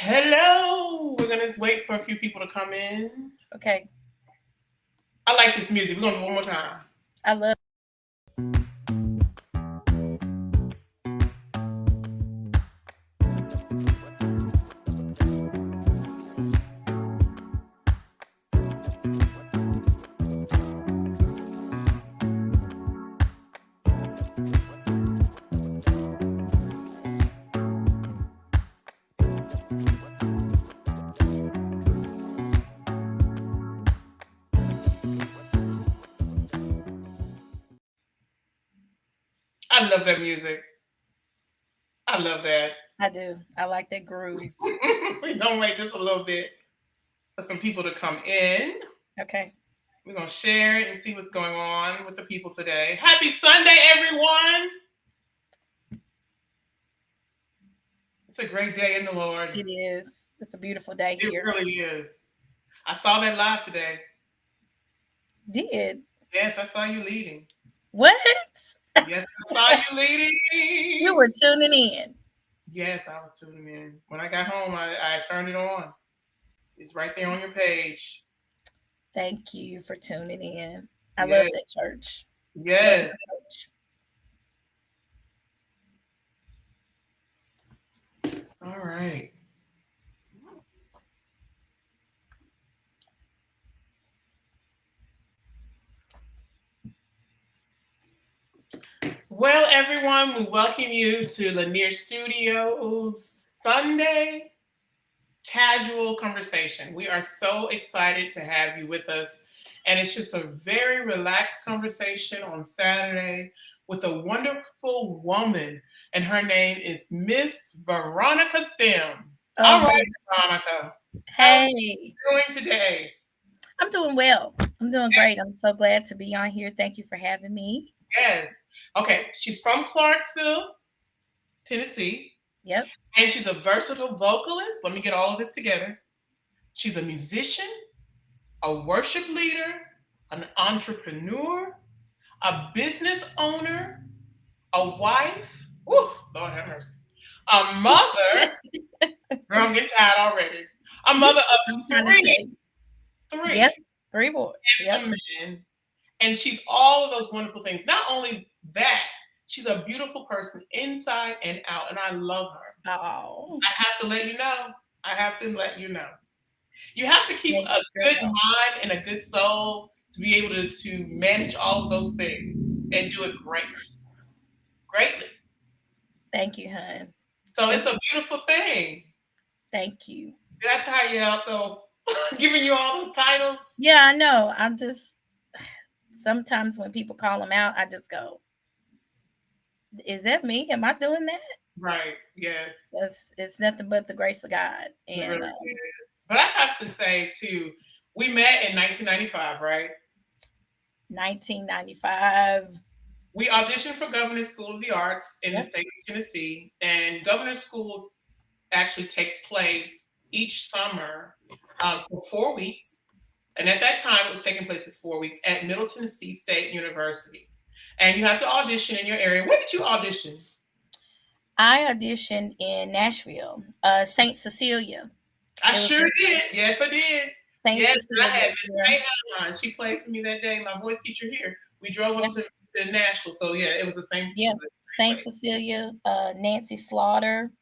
Hello. We're gonna wait for a few people to come in. Okay. I like this music. We're gonna do it one more time. I love. I love that music. I love that. I do. I like that groove. We're gonna wait just a little bit for some people to come in. Okay. We're gonna share it and see what's going on with the people today. Happy Sunday, everyone! It's a great day in the Lord. It is. It's a beautiful day here. It really is. I saw that live today. Did? Yes, I saw you leading. What? Yes, I saw you leading. You were tuning in. Yes, I was tuning in. When I got home, I turned it on. It's right there on your page. Thank you for tuning in. I Yes. love that church. Yes. All right. Well, everyone, we welcome you to LanierStudios Sunday Casual Conversation. We are so excited to have you with us. And it's just a very relaxed conversation on Saturday with a wonderful woman. And her name is Miss Veronica Stem. All right, Veronica. How are you doing today? I'm doing well. I'm doing great. I'm so glad to be on here. Thank you for having me. Yes. Okay. She's from Clarksville, Tennessee. Yep. And she's a versatile vocalist. Let me get all of this together. She's a musician, a worship leader, an entrepreneur, a business owner, a wife. Woo, Lord have mercy. A mother. Girl, I'm getting tired already. A mother of three. Yep. 3 boys. Handsome men. And she's all of those wonderful things. Not only that, she's a beautiful person inside and out, and I love her. Oh. I have to let you know. I have to let you know. You have to keep a good mind and a good soul to be able to manage all of those things and do it greatly. Thank you, hon. So it's a beautiful thing. Thank you. Did I tire you out though? Giving you all those titles? Yeah, I know. I'm just sometimes when people call them out, I just go, is that me? Am I doing that? Right. Yes. It's nothing but the grace of God. And really is. But I have to say too, we met in 1995, right? 1995. We auditioned for Governor's School of the Arts in the state of Tennessee, and Governor's School actually takes place each summer for 4 weeks. And at that time, it was taking place for 4 weeks at Middle Tennessee State University. And you have to audition in your area. Where did you audition? I auditioned in Nashville, St. Cecilia. I sure did. Yes, I did. St. Yes, Cecilia, I had Miss Mayheim. She played for me that day. My voice teacher here. We drove up to Nashville. So yeah, it was the same. Yeah, St. Cecilia. Nancy Slaughter.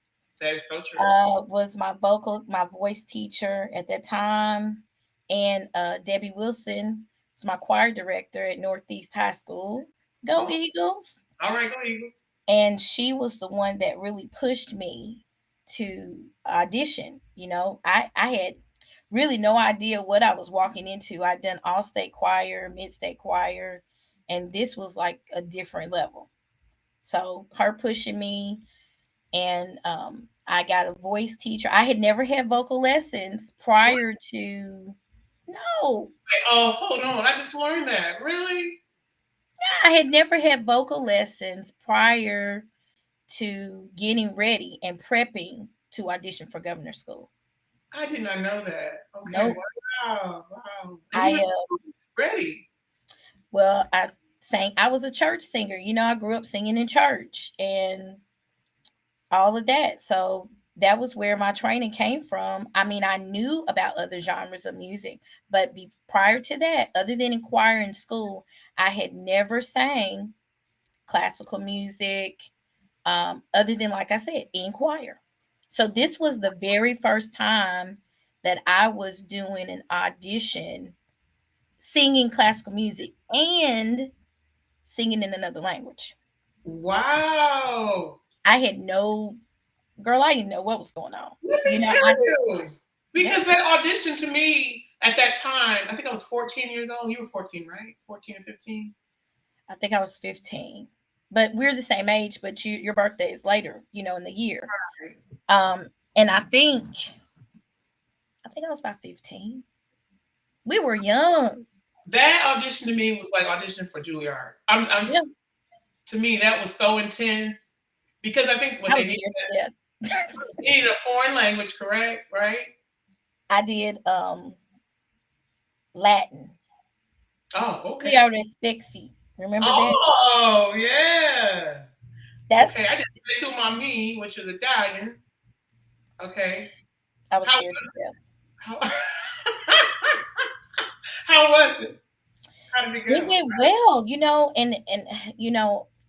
That is so true. Was my voice teacher at that time, and Debbie Wilson was my choir director at Northeast High School. Go Eagles! All right, go Eagles! And she was the one that really pushed me to audition. You know, I had really no idea what I was walking into. I'd done all state choir, mid state choir, and this was like a different level. So her pushing me, and I got a voice teacher. I had never had vocal lessons prior to No, Oh, hold on. I just learned that. Really? I had never had vocal lessons prior to getting ready and prepping to audition for governor school. I did not know that. Okay. Nope. Wow. Wow. And you I were so ready. well, I sang. I was a church singer. I grew up singing in church and all of that. So that was where my training came from. I mean, I knew about other genres of music, but prior to that, other than in choir in school, I had never sang classical music, other than, like I said, in choir. So this was the very first time that I was doing an audition singing classical music and singing in another language. Wow. I had no girl, I didn't know what was going on. Let me I tell you. yeah, Because that audition to me at that time, I think I was 14 years old. You were 14, right? 14 or 15? I think I was 15. But we're the same age, but your birthday is later, in the year. Right. And I think I was about 15. We were young. That audition to me was like auditioning for Juilliard. Yeah, To me, that was so intense because I think what I they was needed, scared to death. they needed a foreign language, correct? Right? I did Latin. Oh, We okay. are respexy. Remember that? Oh, yeah. That's Okay, I just did tu mommy, which is Italian. Okay. I was How scared to death. how how was it? How did it It go? went well, and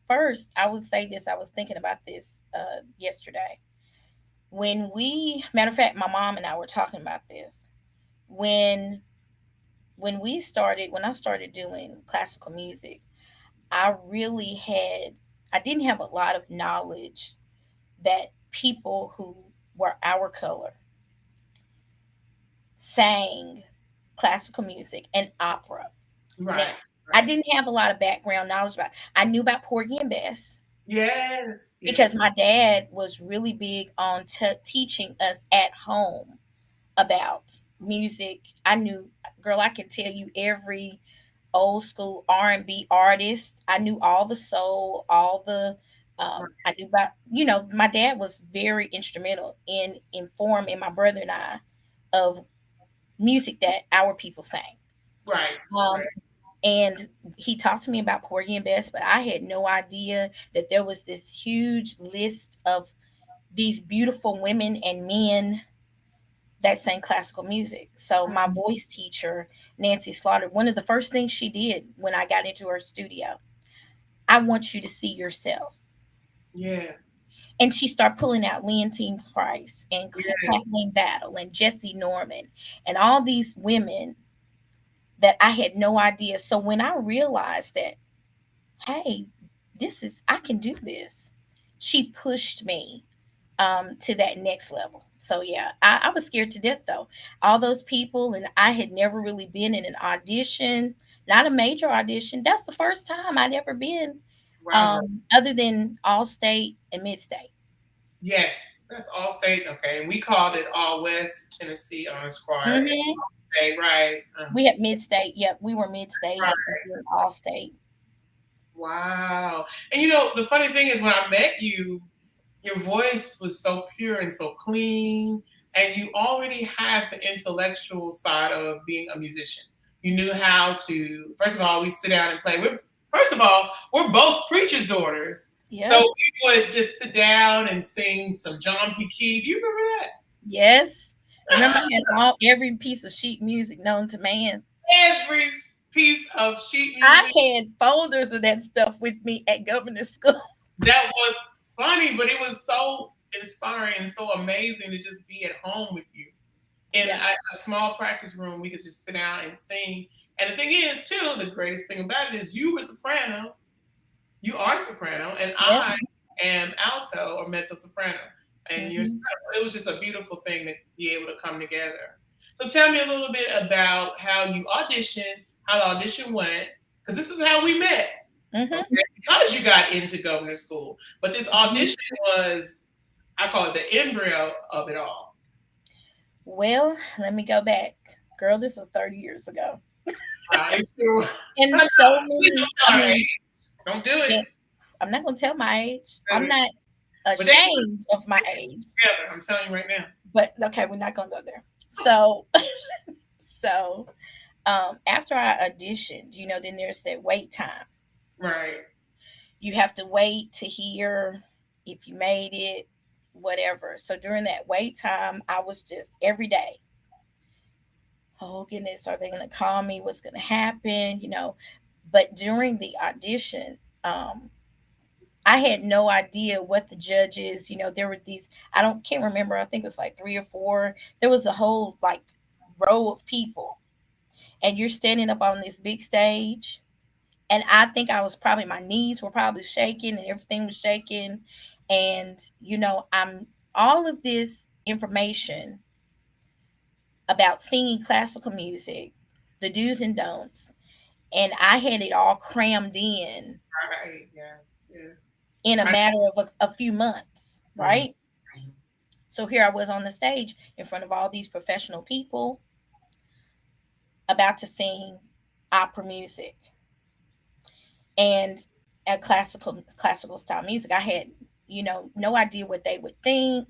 first I would say this. I was thinking about this yesterday. Matter of fact, my mom and I were talking about this. When when I started doing classical music, I really I didn't have a lot of knowledge that people who were our color sang classical music and opera. Now, Right, I right. didn't have a lot of background knowledge about. I knew about Porgy and Bess Yes, because yes. my dad was really big on teaching us at home about music. I knew, girl, I can tell you every old school R&B artist. I knew all the soul, all the I knew about, my dad was very instrumental in informing my brother and I of music that our people sang. Right, Um, right, and he talked to me about Porgy and Bess, but I had no idea that there was this huge list of these beautiful women and men that sang classical music. So my right. voice teacher, Nancy Slaughter, one of the first things she did when I got into her studio, I want you to see yourself. Yes. And she started pulling out Leontine Price and Yes. Kathleen Battle and Jessie Norman and all these women that I had no idea. So when I realized that, hey, I can do this, she pushed me to that next level. So yeah, I was scared to death though. All those people, and I had never really been in an audition, not a major audition. That's the first time I'd ever been, Wow. other than all state and mid state. Yes. That's all state. Okay. And we called it All West Tennessee Honors Choir. And Hmm. state, right. We had mid state. Yep, we were mid Right. state and then all state. Wow. And the funny thing is when I met you, your voice was so pure and so clean, and you already had the intellectual side of being a musician. You knew how to, first of all, we sit down and play. First of all, we're both preachers' daughters. So Yep. we would just sit down and sing some John P. Key. Do you remember Yes. Remember, that? I had every piece of sheet music known to man. Every piece of sheet I music. had folders of that stuff with me at governor school. That was funny, but it was so inspiring and so amazing to just be at home with you in Yeah. a small practice room. We could just sit down and sing. And the thing is, too, the greatest thing about it is you were soprano, you are soprano, and Yep. I am alto or mezzo soprano. And you're Hmm. soprano. It was just a beautiful thing to be able to come together. So tell me a little bit about how you auditioned, how the audition went, because this is how we met. Hmm. Okay, because you got into governor school. But this Hmm. audition was, I call it the embryo of it all. Well, let me go back. Girl, this was 30 years ago. It's true. And Don't so many, tell I her mean, age. Don't do it. yeah, I'm not going to tell my age. I'm Okay. not But they ashamed of my age. together. I'm telling you right now. But okay, we're not going to go there. So, so after I auditioned, then there's that wait time. Right. You have to wait to hear if you made it, whatever. So during that wait time, I was just every day, oh goodness, are they going to call me? What's going to happen? But during the audition, I had no idea what the judges, there were these, can't remember, I think it was like three or four. There was a whole like row of people, and you're standing up on this big stage. And I think I was probably, my knees were probably shaking and everything was shaking. And, I'm all of this information about singing classical music, the do's and don'ts. And I had it all crammed Right. Yes. Yes. in a I, matter of a few months, Mhm. right? So here I was on the stage in front of all these professional people about to sing opera music and classical style music. I had, no idea what they would think.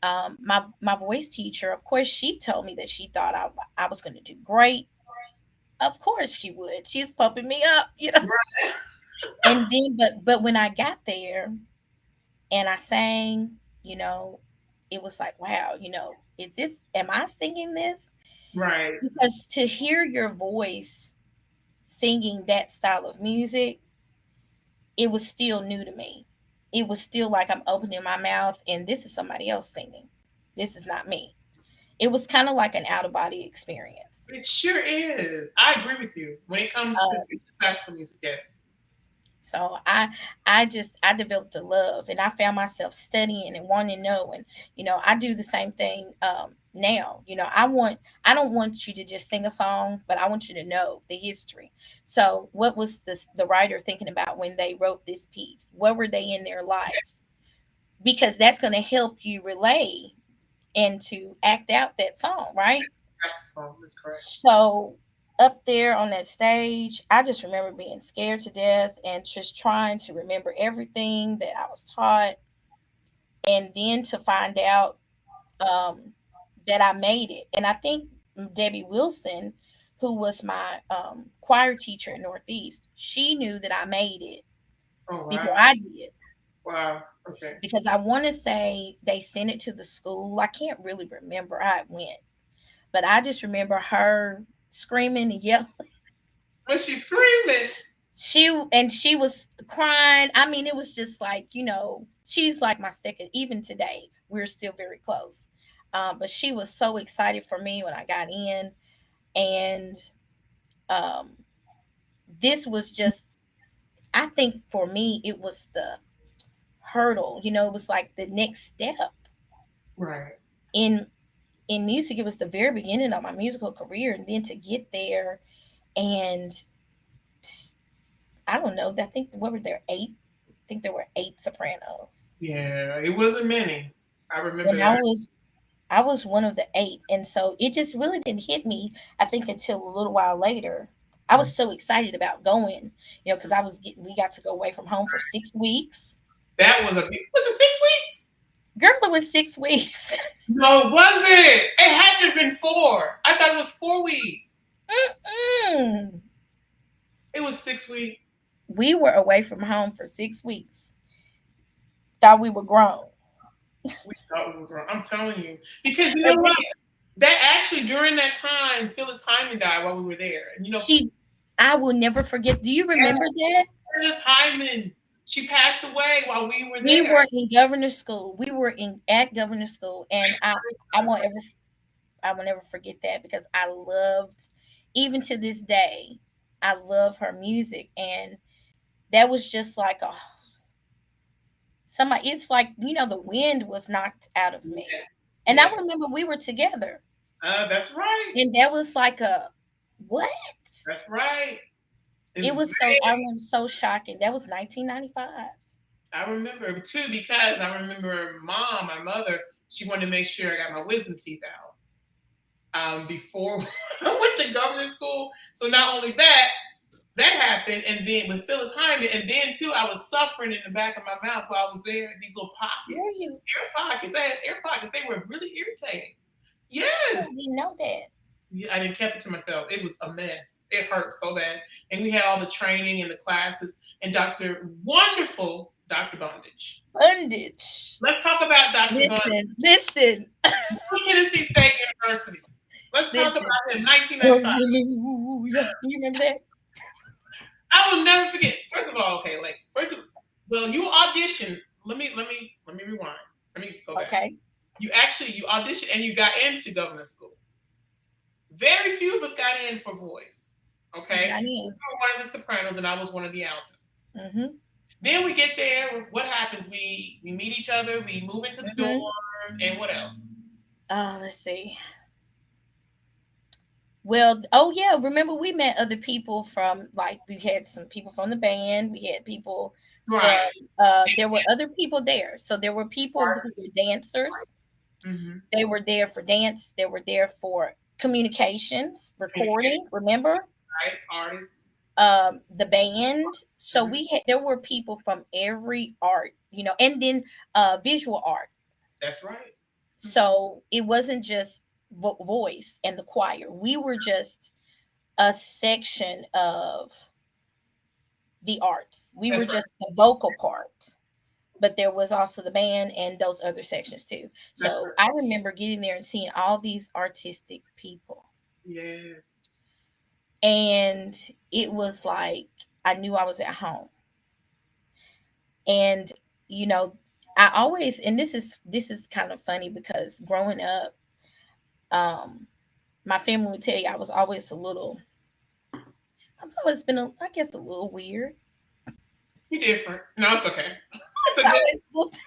My voice teacher, of course, she told me that she thought I was going to do great. Of course she would. She's pumping me up. Right. And then, but when I got there and I sang, it was like, wow, is this? Am I singing this? Right. Because to hear your voice singing that style of music, it was still new to me. It was still like I'm opening my mouth and this is somebody else singing. This is not me. It was kind of like an out of body experience. It sure is. I agree with you when it comes to classical music. Yes. So I developed a love, and I found myself studying and wanting to know. And I do the same thing now. I don't want you to just sing a song, but I want you to know the history. So what was the writer thinking about when they wrote this piece? What were they in their life? Because that's going to help you relay and to act out that song, right? That song is correct. So up there on that stage, I just remember being scared to death and just trying to remember everything that I was taught, and then to find out um, that I made it. And I think Debbie Wilson, who was my choir teacher at Northeast, she knew that I made it Oh before wow. I did. Wow. Okay. Because I want to say they sent it to the school. I can't really remember how it went, but I just remember her screaming and yelling. Was she screaming? She was crying. I mean, it was just like, she's like my second. Even today, we're still very close. But she was so excited for me when I got in, and um, this was just. I think for me, it was the hurdle. It was like the next step Right. in music. It was the very beginning of my musical career, and then to get there, and I don't know. I think what were there 8? I think there were 8 sopranos, Yeah. It wasn't many. I remember and I that. was I was one of the 8, and so it just really didn't hit me. I think until a little while later. I was so excited about going, because we got to go away from home for 6 weeks. That was a big. Was it 6 weeks? Girl, it was 6 weeks. No, was it? It had to have been 4. I thought it was 4 weeks. Mm-mm. It was 6 weeks. We were away from home for 6 weeks. Thought we were grown, We thought we were grown. I'm telling you. Because you know and what? That actually during that time, Phyllis Hyman died while we were there. And she. I will never forget. Do you remember that? Phyllis Hyman, she passed away while we were We there. were in governor school. We were in at governor school, and I That's won't right. ever I will never forget that because I loved, even to this day, I love her music, and that was just like a somebody. It's like the wind was knocked out of me, Yes. and I Yes. remember we were together, That's right. and that was like a what? That's right. It It was was so I remember so shocking. That was 1995. I remember too because I remember my mother, she wanted to make sure I got my wisdom teeth out. before I went to government school. So not only that happened, and then with Phyllis Hyman, and then too, I was suffering in the back of my mouth while I was there. These little Were pockets, you? air pockets. I had air pockets. They were really irritating. I Yes. didn't know that. Yeah, I didn't kept it to myself. It was a mess. It hurt so bad. And we had all the training and the classes and wonderful Dr. Bondage. Bondage. Let's talk about Dr. Bondage. Listen, listen, Tennessee State University. Let's talk listen. about him, 1995. Hallelujah. Do you remember that? I will never forget. First of all, okay, like well, you auditioned. Let me rewind. Let me go back. Okay. You auditioned and you got into governor school. Very few of us got in for voice. Okay, Got you in. were one of the sopranos and I was one of the altos. Mm-hmm. Then we get there. What happens? We meet each other. We move into the dorm, Mm-hmm. and what else? Let's see. Well, oh yeah, remember we met other people from, like, we had some people from the band, we had people from Right. there were other people there. So there were people who were dancers. Mm-hmm. They were there for dance, they were there for communications, recording, remember? Right. Artists. The band. So Mm-hmm. we had there were people from every art, and then visual art. That's right. So it wasn't just voice and the choir. We were just a section of the arts. We were That's right. just the vocal part, but there was also the band and those other sections too. That's So right. I remember getting there and seeing all these artistic people. Yes. And it was like I knew I was at home. And you know, I always, and this is kind of funny because growing up, um, my family would tell you I was always a little I've always been I guess a little weird. You're different. No, it's okay. It's a I good. always looked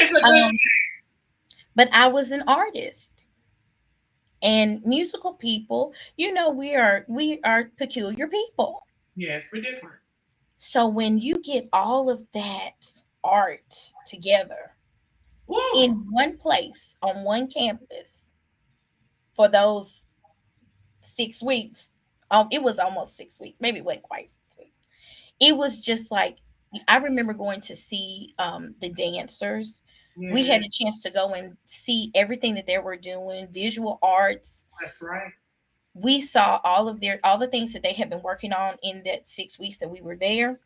It's a good. um, but I was an artist. And musical people, we are peculiar people. Yes, we're different. So when you get all of that art together Woo. in one place on one campus for those 6 weeks, it was almost 6 weeks, maybe it wasn't quite 6 weeks. It was just like I remember going to see the dancers. We Yeah, had a chance to go and see everything that they were doing, visual arts. that's right. We saw all the things that they had been working on in that 6 weeks that we were there.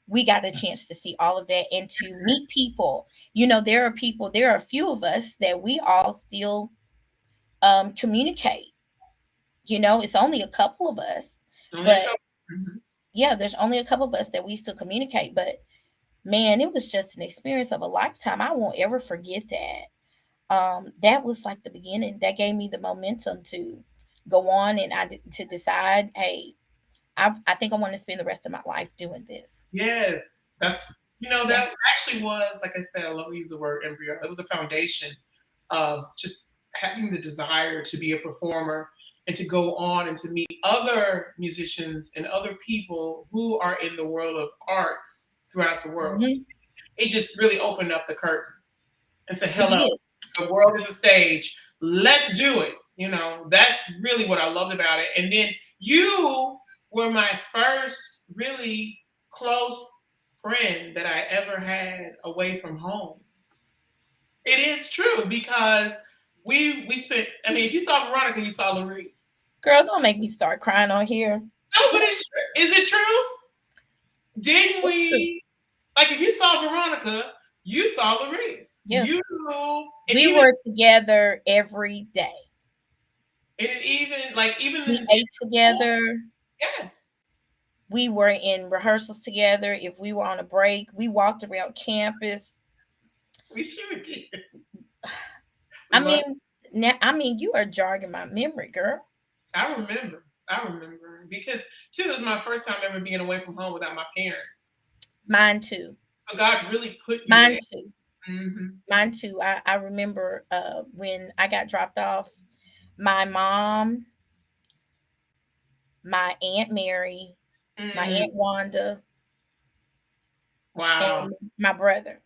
We got a chance to see all of that and to meet people. There are a few of us that we all still communicate. It's only a couple of us, Only a but couple. Mhm. yeah, there's only a couple of us that we still communicate. But man, it was just an experience of a lifetime. I won't ever forget that. That was like the beginning. That gave me the momentum to go on and to decide, hey, I think I want to spend the rest of my life doing this. Yes, Yeah. that actually was, like I said, I love to use the word embryo. It was a foundation of just having the desire to be a performer and to go on and to meet other musicians and other people who are in the world of arts throughout the world. Hmm. It just really opened up the curtain and said, It hello, did. the world is a stage. Let's do it. That's really what I loved about it. And then you were my first really close friend that I ever had away from home. It is true because we spent. I mean, if you saw Veronica, you saw Louise. Girl, don't make me start crying on here. No, but is it true? Didn't It's true. we? Like, if you saw Veronica, you saw Louise. Yeah. And We even were together every day. and it even like even We in ate school, together. yes, We were in rehearsals together. If we were on a break, we walked around campus. we sure did. I We love. mean, you are jogging my memory, girl. I remember. I remember because too, it was my first time ever being away from home without my parents. Mine too. So God really put you Mine there. too. Hmm. Mine too. I remember when I got dropped off, my mom, my Aunt Mary, my Mm, Aunt Wanda, wow. and my brother.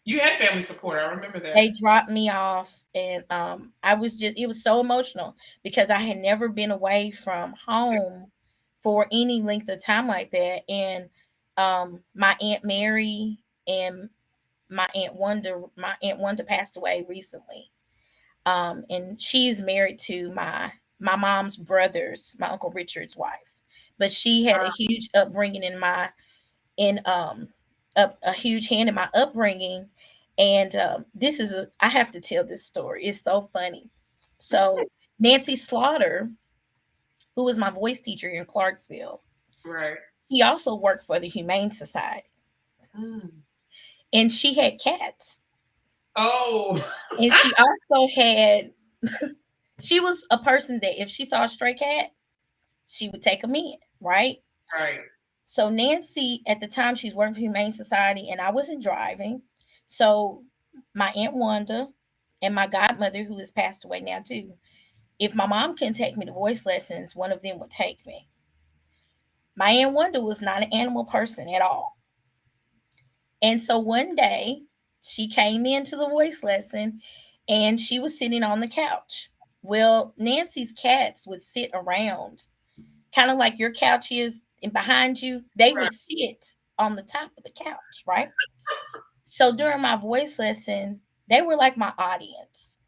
You had family support. I remember They that. dropped me off, and I was just, it was so emotional because I had never been away from home for any length of time like that. And my Aunt Mary and my Aunt Wanda passed away recently. And she's married to my mom's brother's, my Uncle Richard's wife. But she had a huge upbringing in my in a huge hand in my upbringing. And this is a I have to tell this story. It's so funny. So Nancy Slaughter, who was my voice teacher here in Clarksville, Right. she also worked for the Humane Society, Mm. and she had cats. Oh, And she also had she was a person that if she saw a stray cat, she would take them in, right? right. So Nancy, at the time, she's working for Humane Society, and I wasn't driving. So my Aunt Wanda and my godmother, who has passed away now too, if my mom couldn't take me to voice lessons, one of them would take me. My Aunt Wanda was not an animal person at all. And so one day she came into the voice lesson and she was sitting on the couch. Well, Nancy's cats would sit around, kind of like your couch is and behind you, they Right. would sit on the top of the couch, right? So during my voice lesson, they were like my audience.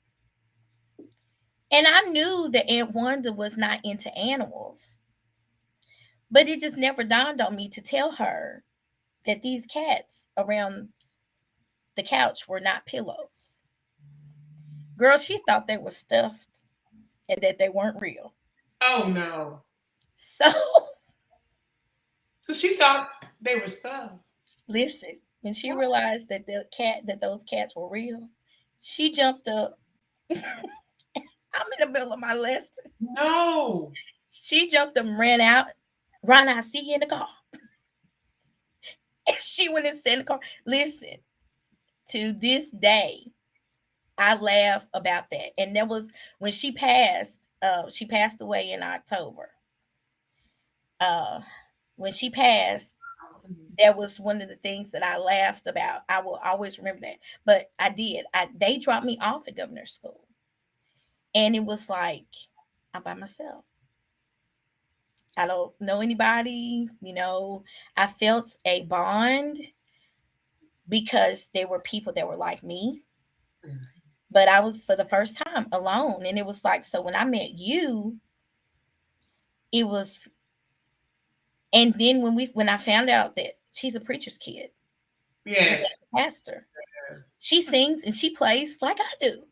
And I knew that Aunt Wanda was not into animals, but it just never dawned on me to tell her that these cats around the couch were not pillows. Girl, she thought they were stuffed and that they weren't real. Oh no. So So she thought they were stuff. listen, when she realized that those cats were real, she jumped up. I'm in the middle of my lesson. No. She jumped up and ran out. Ron, I see you in the car. And she went and sat in the car. Listen, to this day, I laugh about that. And that was when she passed away in October. Uh, when she passed, Mhm. that was one of the things that I laughed about. I will always remember that. But I did. They dropped me off at governor's school. And it was like, I'm by myself. I don't know anybody, I felt a bond because there were people that were like me, Mhm. but I was for the first time alone. And it was like, so when I met you, it was, and then when I found out that she's a preacher's kid, her Yes. dad's a pastor, she sings and she plays like I do.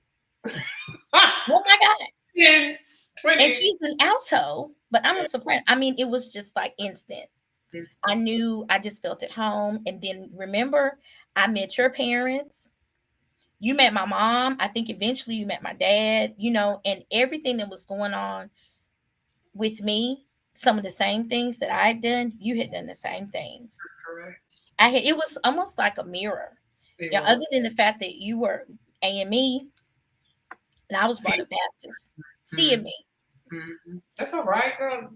Ah, Oh my God. twins. And Twins. she's an alto, but I'm Yeah. a soprano. I mean, it was just like instant. I Instant. knew I just felt at home. And then remember, I met your parents. You met my mom. I think eventually you met my dad, and everything that was going on with me, some of the same things that I had done, you had done the same things. Correct. It was almost like a mirror. They were. Other than the fact that you were AME and I was brought See. up Baptist, Mm, CME, That's all right, girl.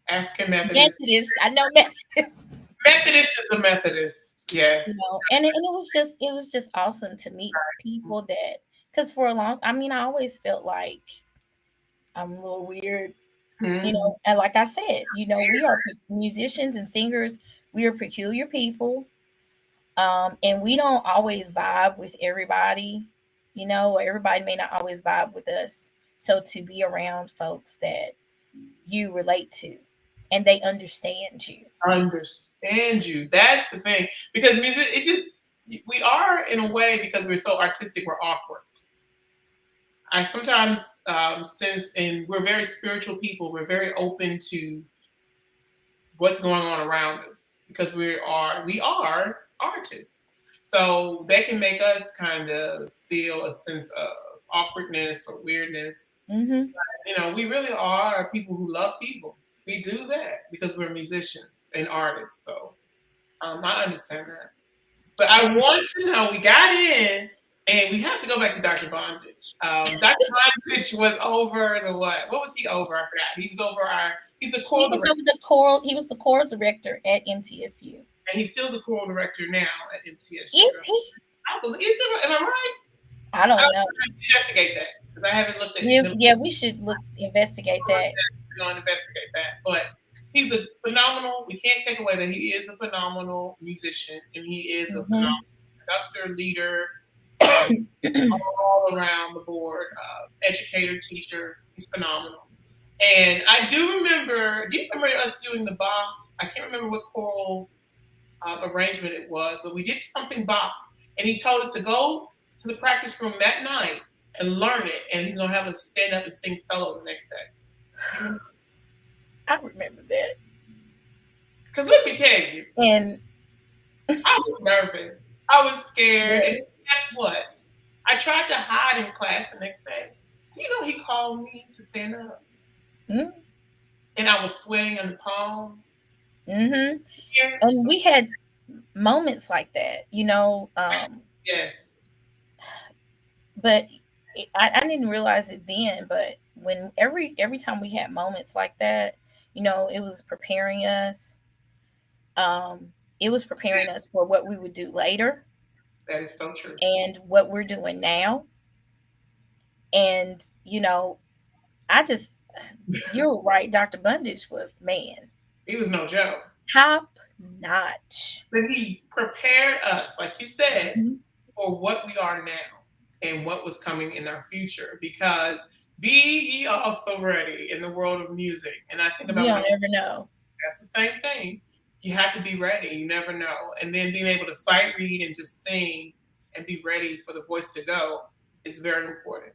African Methodist. Methodist, I know Methodist. Methodist is a Methodist. Yes. And it was just awesome to meet people that, because for a long, I mean, I always felt like I'm a little weird, Mhm. and like I said, we are musicians and singers. We are peculiar people, and we don't always vibe with everybody, or everybody may not always vibe with us. So to be around folks that you relate to and they understand you. Understand you. That's the thing. Because music, it's just, we are in a way, because we're so artistic, we're awkward. I sometimes sense, and we're very spiritual people, we're very open to what's going on around us because we are artists. So they can make us kind of feel a sense of awkwardness or weirdness. Hmm. We really are people who love people. We do that because we're musicians and artists. So I understand that. But I want to know, we got in, and we have to go back to Dr. Bondage. Dr. Bondage was over the what? What was he over? I forgot. He's a choral director, He was the choral director at MTSU. and he's still the choral director now at MTSU. Is he? I believe. Is it, am I right? I I'll don't know. investigate that because I haven't looked at Yeah, the. yeah, we should look investigate that. We're going to investigate that. But he's a phenomenal. We can't take away that he is a phenomenal musician and he is a Hmm. phenomenal conductor, leader, um, all around the board, educator, teacher. He's phenomenal. And I do remember. Do you remember us doing the Bach? I can't remember what choral arrangement it was, but we did something Bach, and he told us to go to the practice room that night and learn it, and he's gonna have us stand up and sing solo the next day. Do you remember? I remember that. Because let me tell you, And I was nervous, I was scared, and really, guess what? I tried to hide in class the next day. Do you know he called me to stand up, mm, and I was sweating on the palms. mm-hmm. Here, And we had moments like that, you know. yes, But I didn't realize it then. But when every time we had moments like that, you know, it was preparing us. It was preparing us for what we would do later that is so true. and what we're doing now. And you know, I just you're right. Dr. Bundage was, man, He was no joke. top notch. But he prepared us, like you said, Mhm. for what we are now and what was coming in our future. Because be ye also ready in the world of music. And I think You about my, don't ever know. that's the same thing. You have to be ready. You never know. And then being able to sight read and just sing and be ready for the voice to go is very important.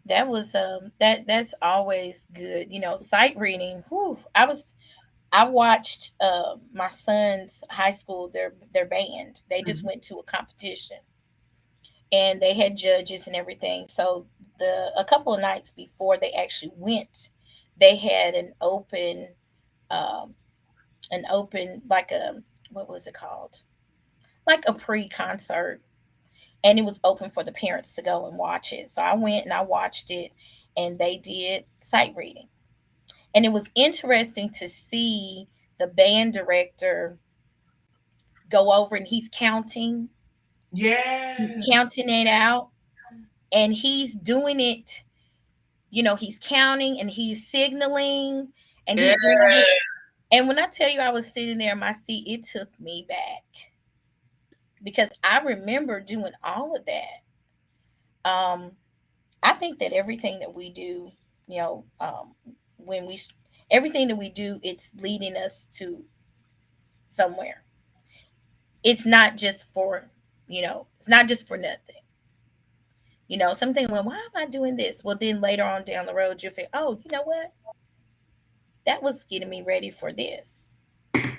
That was that's always good. You know, sight reading. Whew, I watched my son's high school their band. They just Mhm. went to a competition and they had judges and everything. So the a couple of nights before they actually went, they had um an open like a what was it called? Like a pre-concert, and it was open for the parents to go and watch it. So I went and I watched it, and they did sight reading. And it was interesting to see the band director go over and he's Yeah. counting it out, and he's doing it, you know, he's counting and he's signaling and Yeah. he's doing all this. And when I tell you I was sitting there in my seat, it took me back because I remember doing all of that. I think that everything that we do, you know, when we everything that we do, it's leading us to somewhere. It's not just for, you know, it's not just for nothing. You know, something, well, why am I doing this? Well, then later on down the road, you'll think, oh, you know what? That was getting me ready for this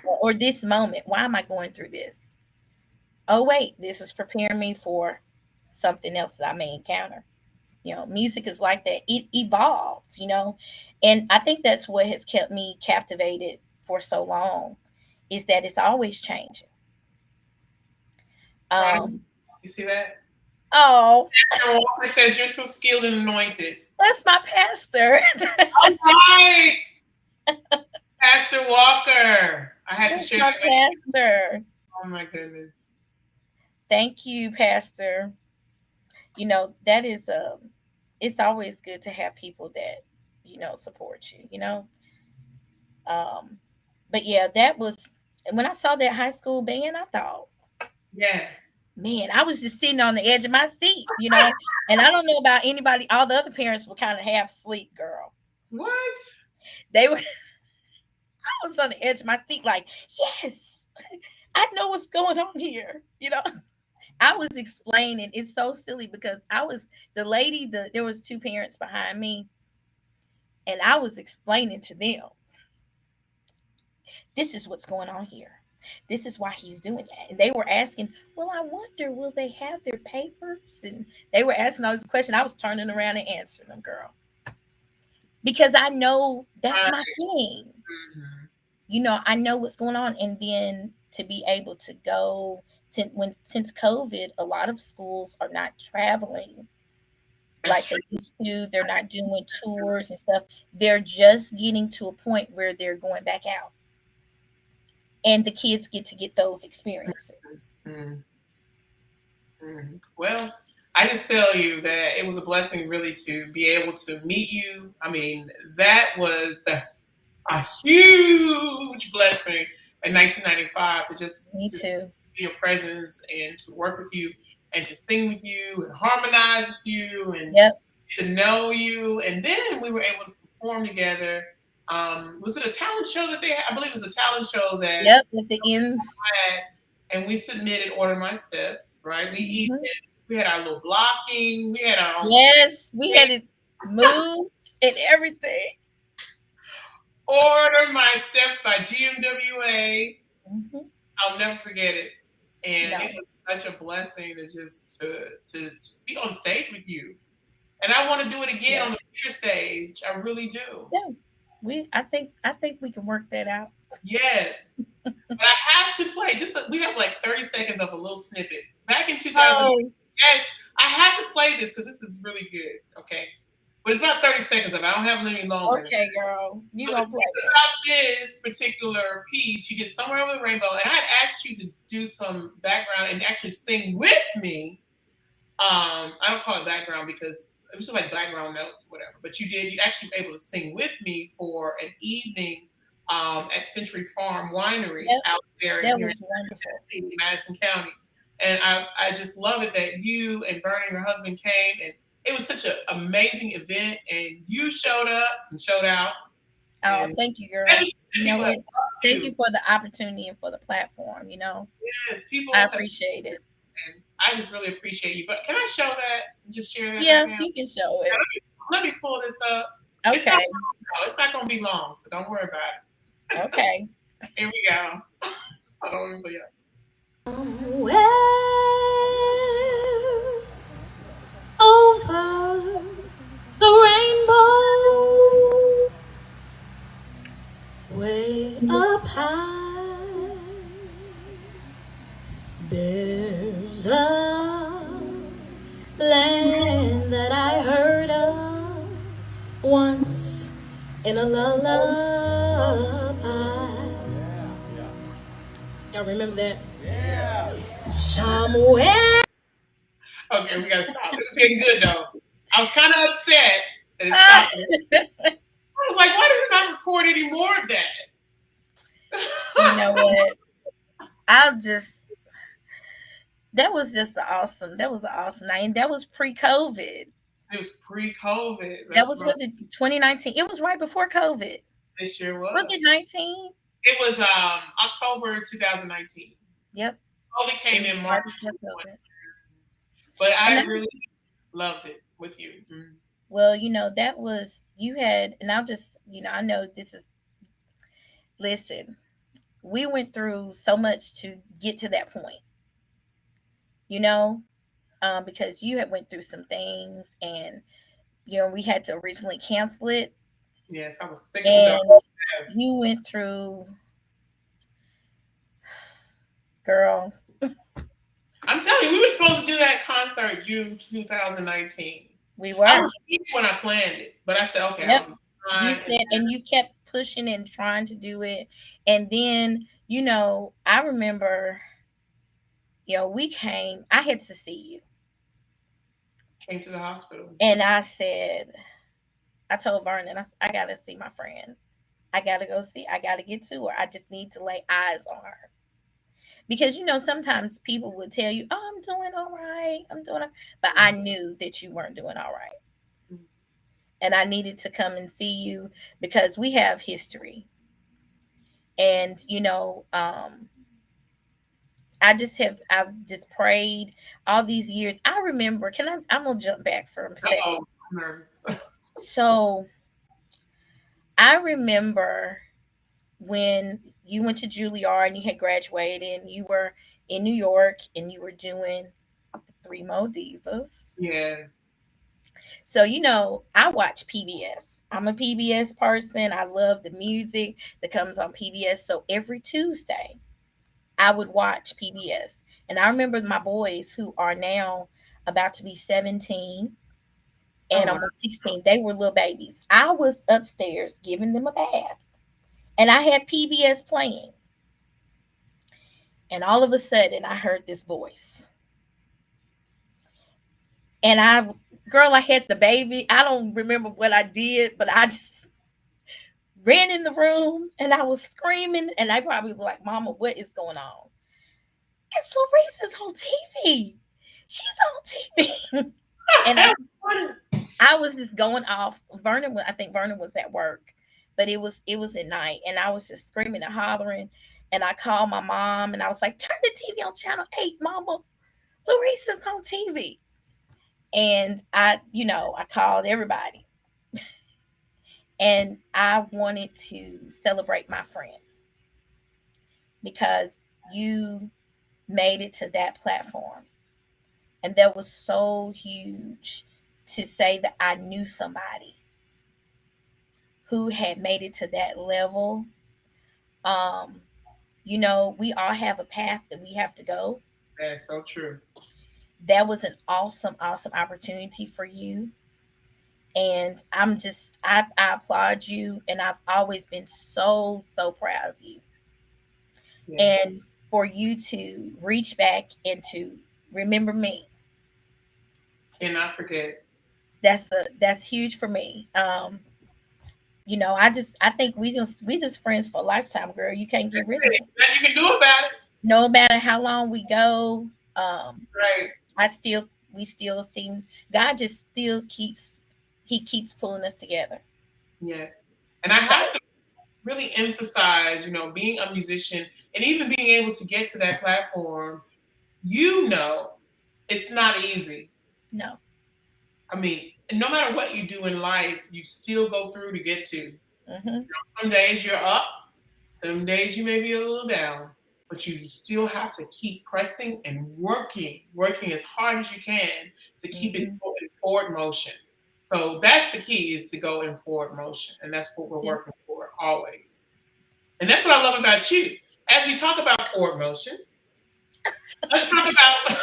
or this moment. Why am I going through this? Oh, wait, this is preparing me for something else that I may encounter. You know, music is like that. It evolves, you know, and I think that's what has kept me captivated for so long is that it's always changing. Veronica, Um, you see that? oh, Pastor Walker says you're so skilled and anointed. that's my pastor. All right. Pastor Walker. I had to That's share my that with you. pastor. Oh my goodness. Thank you, pastor. You know, that is it's always good to have people that, you know, support you, you know. Um but yeah, that was, and when I saw that high school band, I thought, Yes. man, I was just sitting on the edge of my seat, you know. And I don't know about anybody, all the other parents were kind of half asleep, girl. What? They were I was on the edge of my seat, like, yes, I know what's going on here. You know, I was explaining. It's so silly because I was the lady, there was two parents behind me, and I was explaining to them, this is what's going on here. This is why he's doing that. And they were asking, well, I wonder, will they have their papers? And they were asking all these questions. I was turning around and answering them, girl, because I know that's my Right. thing. Mhm. You know, I know what's going on. And then to be able to go, since COVID, a lot of schools are not traveling That's like true. they used to. They're not doing tours and stuff. They're just getting to a point where they're going back out, and the kids get to get those experiences. Mm. Well, I just tell you that it was a blessing really to be able to meet you. I mean, that was a huge blessing in 1995 to Me just too. be your presence and to work with you and to sing with you and harmonize with you and Yep. to know you. And then we were able to perform together. Was it a talent show that they had? I believe it was a talent show that Yep. At the end. had, and we submitted Order My Steps, right? Hmm. We had our little blocking, we had our own Yes, we had it moved and everything. Order My Steps by GMWA. Hmm. I'll never forget it. And it No. was such a blessing to just be on stage with you. And I want to do it again Yeah. on the bigger stage. I really do. Yeah. I think we can work that out. Yes. But I have to play. We have like 30 seconds of a little snippet. Back in 2000, Oh, yes, I have to play this because this is really good. Okay. But it's about 30 seconds of it. I don't have it any longer than that. okay, girl. You But the gonna play thing it. about this particular piece, you get somewhere over the rainbow, and I had asked you to do some background and actually sing with me. I don't call it background because it was just like background notes, whatever. But you actually were able to sing with me for an evening at Century Farm Winery Yep. out there That here was wonderful. in Madison County. And I just love it that you and Vernon, your husband, came, and it was such an amazing event, and you showed up and showed out, Oh, and thank you, that girl. just You know people have what? loved Thank you you. for the opportunity and for the platform. Yes, I people have, appreciate it. and I just really appreciate you. But can I show that and just share that right Yeah, now? you can show Yeah, it. let me pull this up. It's not Okay. long, no, it's not going to be long, so don't worry about Okay. it. Here we go. I don't remember yet. Somewhere over the rainbow, way up high, there's a land that I heard of once in a lullaby. Y'all remember that? Somewhere. Okay, we got to stop. It's getting good, though. I was kind of upset that it Ah, stopped. I was like, why did it not record any more of you know that? what? I'll just that was just that was an awesome night. And that was pre-COVID. It was pre-COVID. That That's right. was it 2019. It was right before COVID. This year Was was. it 19? It was October 2019. Yep. COVID It came in was March right before COVID. 2020. But And I I really just loved it with you. Mm. well, that was you had and I'll just, I know this is listen, we went through so much to get to that point, you know, because you had went through some things and we had to originally cancel it Yes, I was sick as a dog. and you went through girl. I'm telling you, we were supposed to do that concert June 2019. We I were. was sick when I planned it, but I said, okay, Yep. I'll be You fine. said, and you kept pushing and trying to do it. And then, I remember, I had to see you. Came to the hospital. And I told Vernon, I got to see my friend. I got to go see, I got to get to her. I just need to lay eyes on her. Because, sometimes people would tell you, oh, I'm doing all right. But I knew that you weren't doing all right. Mhm. And I needed to come and see you because we have history. And, I've just prayed all these years. I remember, I'm going to jump back for a second. Uh-oh, I'm nervous. So I remember when you went to Juilliard and you had graduated and you were in New York and you were doing Three Mo Divas. Yes. So, I watch PBS. I'm a PBS person. I love the music that comes on PBS. So every Tuesday, I would watch PBS. And I remember my boys who are now about to be 17 Oh, and wow. almost 16. They were little babies. I was upstairs giving them a bath. And I had PBS playing. And all of a sudden, I heard this voice. And girl, I had the baby. I don't remember what I did, but I just ran in the room and I was screaming. And I probably was like, Mama, what is going on? It's Larissa's on TV. She's on TV. And That's funny. I was just going off. I think Vernon was at work, but it was at night, and I was just screaming and hollering. And I called my mom, and I was like, "Turn the TV on channel 8, Mama. Larissa's on TV." And I called everybody, and I wanted to celebrate my friend because you made it to that platform, and that was so huge to say that I knew somebody who had made it to that level. um we all have a path that we have to go. That's so true. That was an awesome opportunity for you, and I applaud you, and I've always been so proud of you. Yes. And for you to reach back and to remember me, Cannot forget. that's huge for me. I think we just friends for a lifetime, girl. You can't get rid of me. Nothing you can do about it. No matter how long we go, Right. I still we still seem God just still keeps pulling us together. Yes. And I So have to really emphasize, being a musician and even being able to get to that platform, it's not easy. no. I mean, no matter what you do in life, you still go through to get to. Hmm. Some days you're up, some days you may be a little down, but you still have to keep pressing and working as hard as you can to keep it Hmm. in forward motion. So that's the key, is to go in forward motion. And that's what we're Yeah. working for always. And that's what I love about you. As we talk about forward motion, let's talk about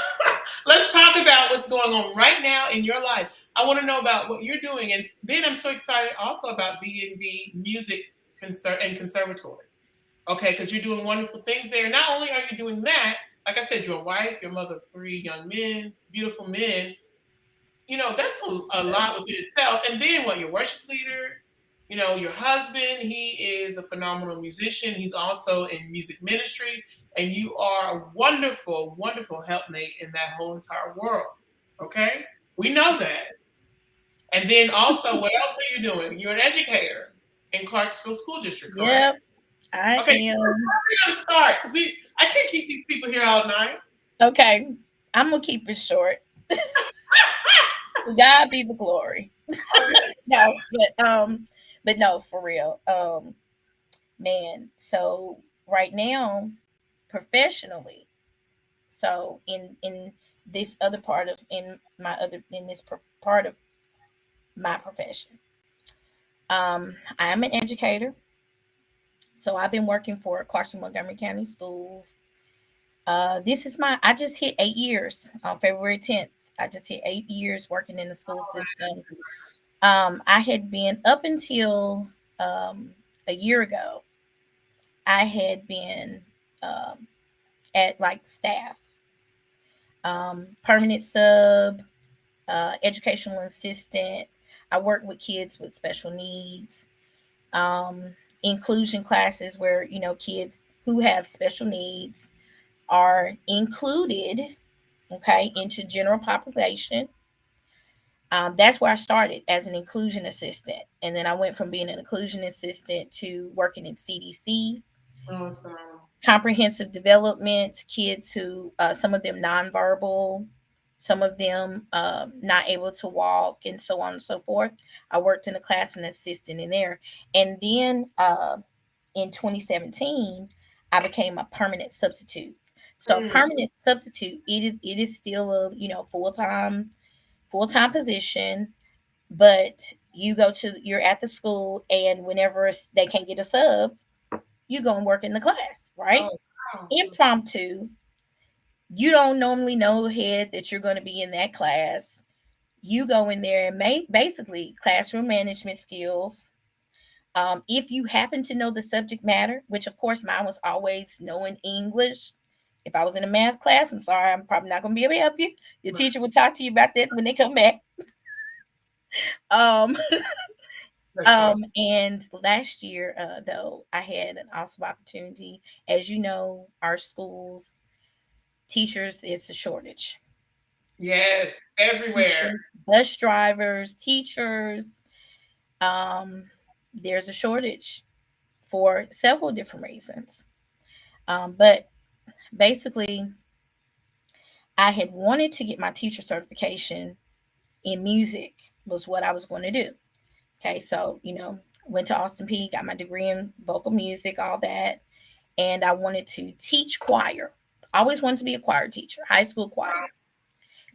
let's talk about what's going on right now in your life. I want to know about what you're doing, and then I'm so excited also about B&V Music and Conservatory. Okay, because you're doing wonderful things there. Not only are you doing that, like I said, your wife, your mother of three young men, beautiful men, that's a lot within itself. And then what, your worship leader, your husband, he is a phenomenal musician. He's also in music ministry, and you are a wonderful, wonderful helpmate in that whole entire world. Okay? We know that. And then also, what else are you doing? You're an educator in Clarksville School District, correct? Yep, I Okay, so where am. are we gonna start? Because I can't keep these people here all night. Okay, I'm gonna keep it short. To God be the glory. Okay. No, but no, for real. Man, so right now, professionally, so in this other part of in this part of my profession, I am an educator. So I've been working for Clarkson Montgomery County Schools. This is I just hit 8 years on February 10th. I just hit 8 years working in the school system. I had been up until a year ago, I had been um, at like staff, permanent sub, educational assistant. I work with kids with special needs, um, inclusion classes where, kids who have special needs are included, okay, into general population. That's where I started as an inclusion assistant. And then I went from being an inclusion assistant to working in CDC, Awesome. comprehensive development, kids who, some of them nonverbal, some of them not able to walk, and so on and so forth. I worked in a class and assistant in there. And then in 2017, I became a permanent substitute. So a Mm. permanent substitute, it is still a full-time position, but you're at the school, and whenever they can't get a sub, you go and work in the class, right? Oh, wow. Impromptu. You don't normally know ahead that you're going to be in that class. You go in there and make basically classroom management skills. If you happen to know the subject matter, which of course mine was always knowing English, If I was in a math class, I'm sorry, I'm probably not going to be able to help you. Your Right. teacher will talk to you about that when they come back. Um, That's funny. and last year, though, I had an awesome opportunity. As you know, our schools, teachers, it's a shortage. Yes, everywhere. Teachers, bus drivers, teachers, um, there's a shortage for several different reasons. But basically, I had wanted to get my teacher certification in music was what I was going to do. Okay, so went to Austin P, got my degree in vocal music, all that, and I wanted to teach choir. I always wanted to be a choir teacher, high school choir.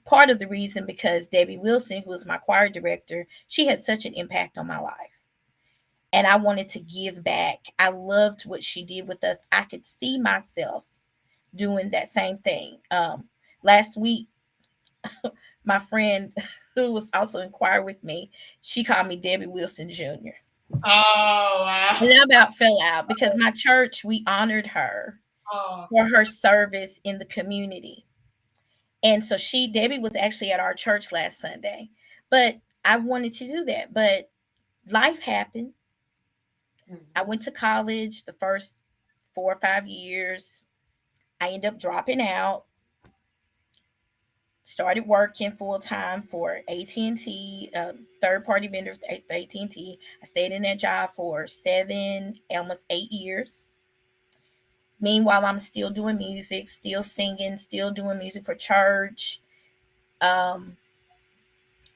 Part of the reason because Debbie Wilson, who was my choir director, she had such an impact on my life. And I wanted to give back. I loved what she did with us. I could see myself doing that same thing. Last week, my friend who was also in choir with me, she called me Debbie Wilson Jr. Oh, wow. And I about fell out because my church, we honored her Oh, for her service in the community. And so Debbie was actually at our church last Sunday. But I wanted to do that. But life happened. I mhm. went to college the first 4 or 5 years. I ended up dropping out, started working full time for AT&T, third party vendor for AT&T. I stayed in that job for 7, almost 8 years. Meanwhile, I'm still doing music, still singing, still doing music for church. Um,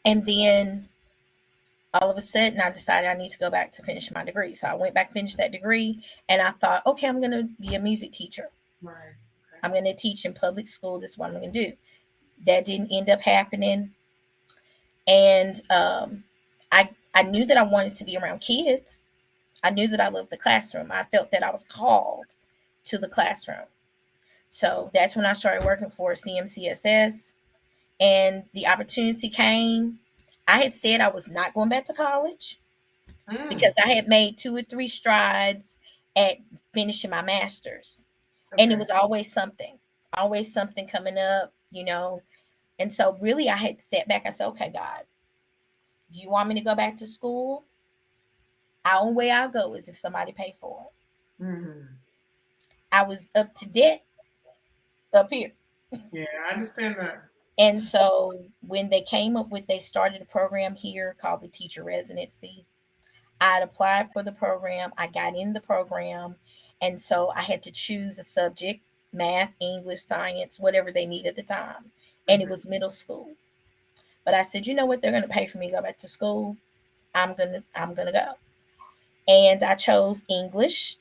and then all of a sudden, I decided I need to go back to finish my degree. So I went back, finished that degree, and I thought, okay, I'm going to be a music teacher. Right. Okay. I'm going to teach in public school. This is what I'm going to do. That didn't end up happening. And I knew that I wanted to be around kids. I knew that I loved the classroom. I felt that I was called to the classroom. So that's when I started working for CMCSS, and the opportunity came. I had said I was not going back to college Mm, because I had made 2 or 3 strides at finishing my master's. And it okay. was always something coming up. And so, really, I had sat back. I said, okay, God, if you want me to go back to school, the only way I'll go is if somebody pay for it. Mhm. I was up to debt up here. Yeah, I understand that. And so when they started a program here called the Teacher Residency. I'd applied for the program, I got in the program, and so I had to choose a subject, math, English, science, whatever they need at the time. And it Mhm. was middle school. But I said, you know what, they're gonna pay for me to go back to school. I'm gonna go. And I chose English.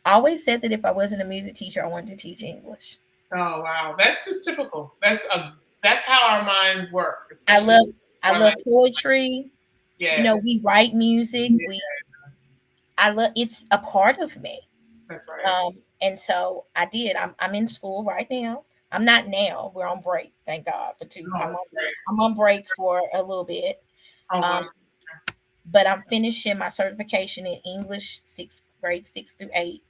I always said that if I wasn't a music teacher, I wanted to teach English. Oh, wow. That's just typical. That's how our minds work, I especially love with I our love language. poetry. Yes. We write music. We Yes. I love it's a part of me. That's right. And so I did. I'm in school right now. I'm not now. We're on break. Thank God for two. Oh, that's great. I'm on break for a little bit. Oh, Um, wow. but I'm finishing my certification in English, grade 6 through 8,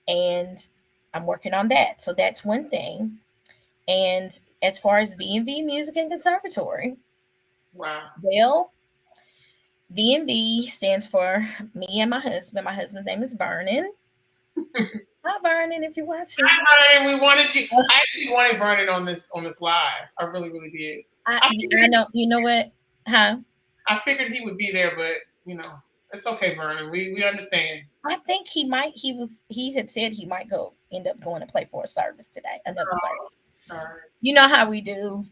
and I'm working on that. So that's one thing. And as far as V&V Music and Conservatory, Wow. well, V&V stands for me and my husband. My husband's name is Vernon. Hi, Vernon, if you're watching. Hi, we wanted you. I actually wanted Vernon on this live. I really, really did. I figured I know. You know what? Huh? I figured he would be there, but it's okay, Vernon. We understand. I think he might. He had said he might end up going to play for a service today, another Oh, service. all right. You know how we do.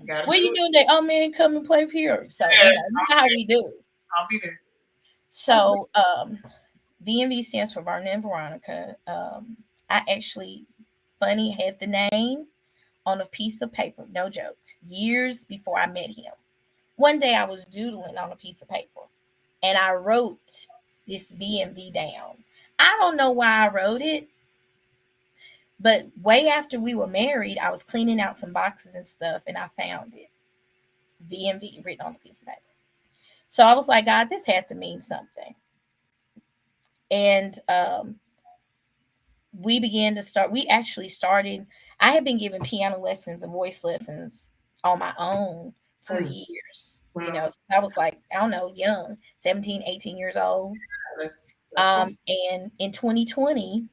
You gotta What do you it. doing today? Oh man, come and play here. So Yeah, you know how we do. I'll be there. Oh, So VMV stands for Vernon and Veronica. I actually funny had the name on a piece of paper. No joke. Years before I met him. One day I was doodling on a piece of paper and I wrote this VMV down. I don't know why I wrote it, but way after we were married, I was cleaning out some boxes and stuff and I found it. VMV written on a piece of paper. So I was like, God, this has to mean something. And we actually started. I had been giving piano lessons and voice lessons on my own for Mm. years, Wow. since I was like, I don't know, young, 17, 18 years old. That's what. And in 2020,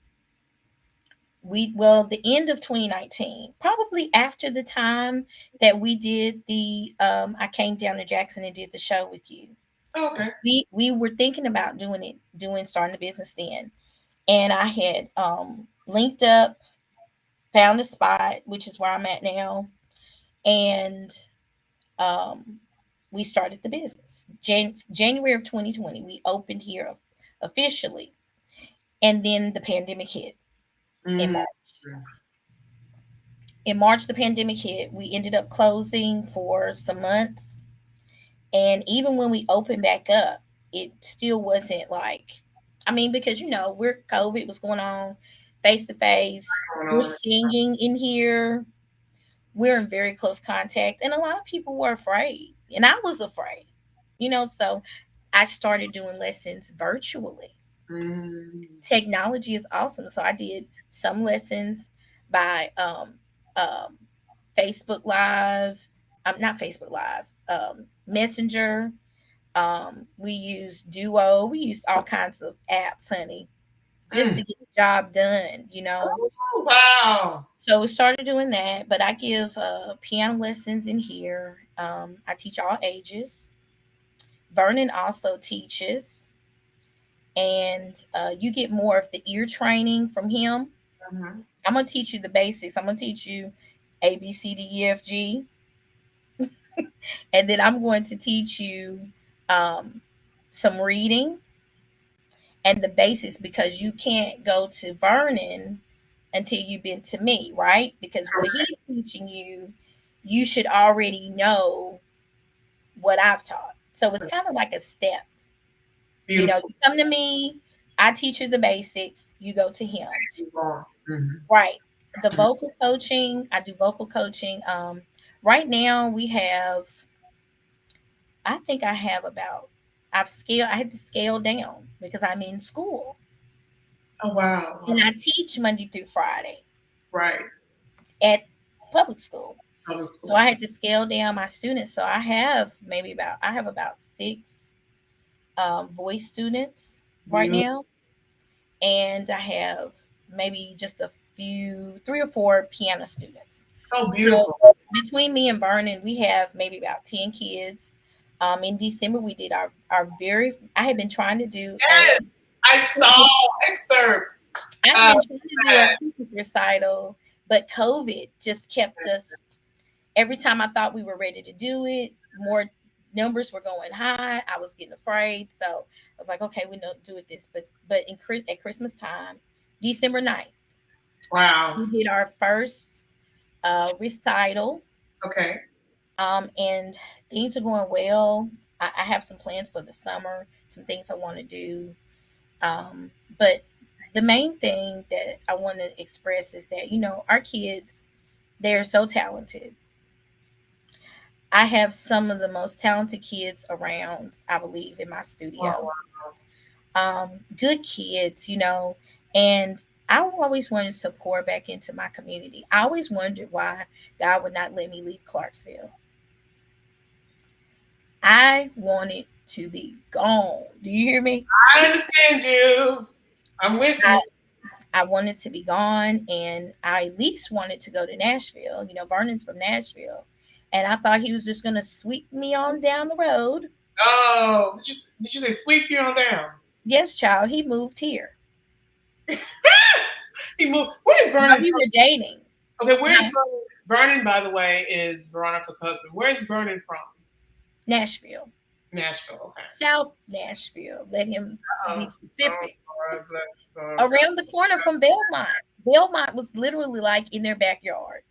well, the end of 2019, probably after the time that we did I came down to Jackson and did the show with you. Oh, okay. We were thinking about starting the business then. And I had linked up, found a spot, which is where I'm at now, and um, we started the business. January of 2020, we opened here officially, and then the pandemic hit in Mm. March. In March, the pandemic hit. We ended up closing for some months, and even when we opened back up, it still wasn't like, I mean, because we're COVID was going on, face to face. Going We're on. singing in here, we're in very close contact, and a lot of people were afraid, and I was afraid, so I started doing lessons virtually. Mm. Technology is awesome, so I did some lessons by um, Facebook Live. Not Facebook Live, Messenger. We used Duo. We used all kinds of apps, honey, just Mm. to get the job done. Oh, wow. So we started doing that, but I give piano lessons in here. I teach all ages. Vernon also teaches, and you get more of the ear training from him. Mhm. I'm gonna teach you the basics. I'm gonna teach you A B C D E F G, and then I'm going to teach you um, some reading and the basics, because you can't go to Vernon until you've been to me, right? Because what he's teaching you, you should already know what I've taught. So it's kind of like a step. Beautiful. You come to me, I teach you the basics, you go to him. Mhm. Right. The vocal coaching, I do vocal coaching. Right now we have, I think I have about, I had to scale down because I'm in school Oh, wow. and Wow. I teach Monday through Friday Right. at public school. Public So school. I had to scale down my students. So I have about six voice students right Beautiful. now, and I have maybe just a few, three or four piano students. Oh, So beautiful. between me and Vernon, we have maybe about 10 kids. In December, we did our very. I had been trying to do a. Yes, I saw excerpts. I had Uh, been trying to do a Christmas recital, but COVID just kept us. Every time I thought we were ready to do it, more numbers were going high. I was getting afraid, so I was like, okay, we don't do it this. But at Christmas time, December 9th, wow. we did our first recital, Okay. and things are going well. I have some plans for the summer, some things I want to do. But the main thing that I want to express is that, our kids, they're so talented. I have some of the most talented kids around, I believe, in my Oh, studio. wow. Good kids, and I always wanted to pour back into my community. I always wondered why God would not let me leave Clarksville. I wanted to be gone. Do you hear me? I understand you. I'm with I, you. I wanted to be gone, and I at least wanted to go to Nashville. Vernon's from Nashville, and I thought he was just going to sweep me on down the road. Oh, did you say sweep you on down? Yes, child, he moved here He moved. Where's while Vernon we from? were dating. Okay, where's Huh? Vernon? Vernon, by the way, is Veronica's husband. Where's Vernon from? Nashville, Nashville. Okay. South Nashville. Let him be Oh, oh, specific. Lord bless. Oh, God. Around the corner from Belmont. Belmont was literally like in their backyard.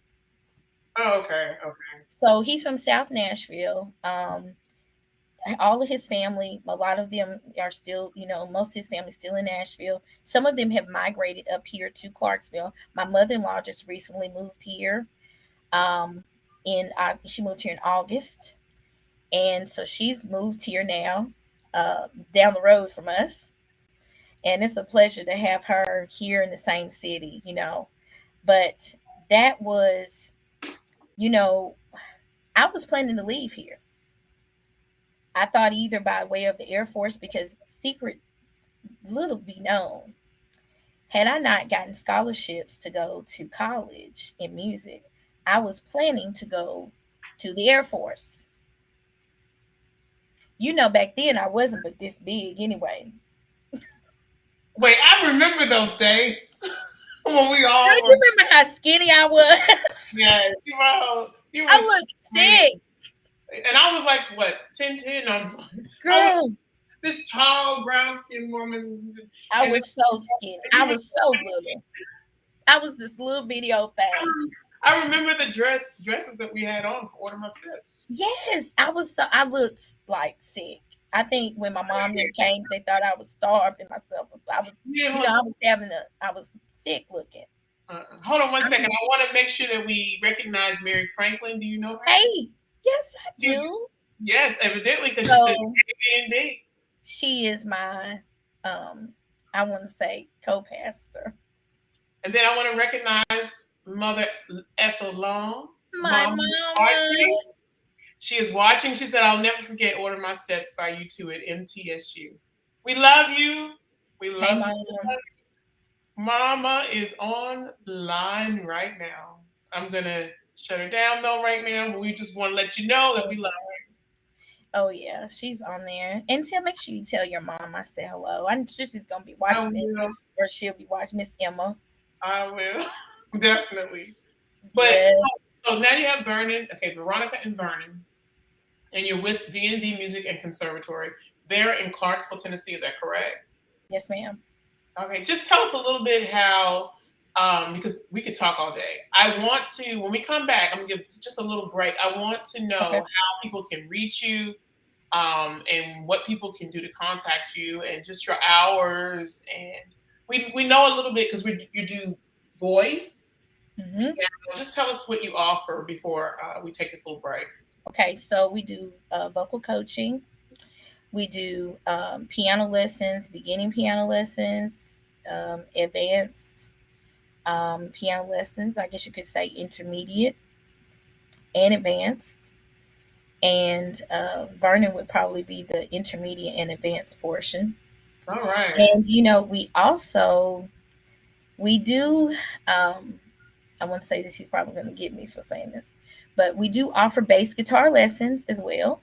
Oh, okay. Okay. So he's from South Nashville. All of his family, a lot of them are still, most of his family's still in Nashville. Some of them have migrated up here to Clarksville. My mother-in-law just recently moved here. Um, she moved here in August, and so she's moved here now, down the road from us. and it's a pleasure to have her here in the same city, you know. But that was, you know, I was planning to leave here. I thought either by way of the Air Force, because secret little be known, had I not gotten scholarships to go to college in music, I was planning to go to the Air Force. You know, back then I wasn't but this big anyway. Wait, I remember those days when we Girl, all you were. remember how skinny I was? Yes, you were I so looked sick, sweet. And I was like, what, 10'10"? I was girl. this tall, brown skinned woman. I And, was so skinny. I you were was so little. I was this little bitty old thing. I remember the dresses that we had on for Order My Steps. Yes, I was so. I looked like sick. I think when my mom them came, they thought I was starving myself. I was, Yeah, you know, I was sick looking. hold on one I second. mean, I want to make sure that we recognize Mary Franklin. Do you know her? hey, yes, I She's do. yes, evidently, because she said So A&D. she is my, um, I want to say co-pastor. And then I want to recognize Mother Ethel Long. My Mom is mama. watching. She is watching. She said, I'll never forget Order My Steps by you two at MTSU. We love you. We Hey, love you. mom. Mama is online right now. I'm going to shut her down though right now, but we just want to let you know that Oh we love oh, yeah, she's on there. And make sure you tell your mom I say hello. I'm sure she's gonna be her. I watching this, will. or she'll be watching Miss Emma. I will. Definitely. But Yeah. so now you have Vernon. Okay, Veronica and Vernon. And you're with V&V Music and Conservatory. They're in Clarksville, Tennessee. Is that correct? Yes, ma'am. Okay, just tell us a little bit how, because we could talk all day. I want to, when we come back, I'm gonna give just a little break. I want to know Okay. how people can reach you, and what people can do to contact you, and just your hours. And we know a little bit because you do voice. Hmm. Just tell us what you offer before we take this little break. Okay, so we do vocal coaching. We do piano lessons, beginning piano lessons, advanced piano lessons. I guess you could say intermediate and advanced. And Vernon would probably be the intermediate and advanced portion. All right. And you know, we do. I want to say this. He's probably going to get me for saying this, but we do offer bass guitar lessons as well.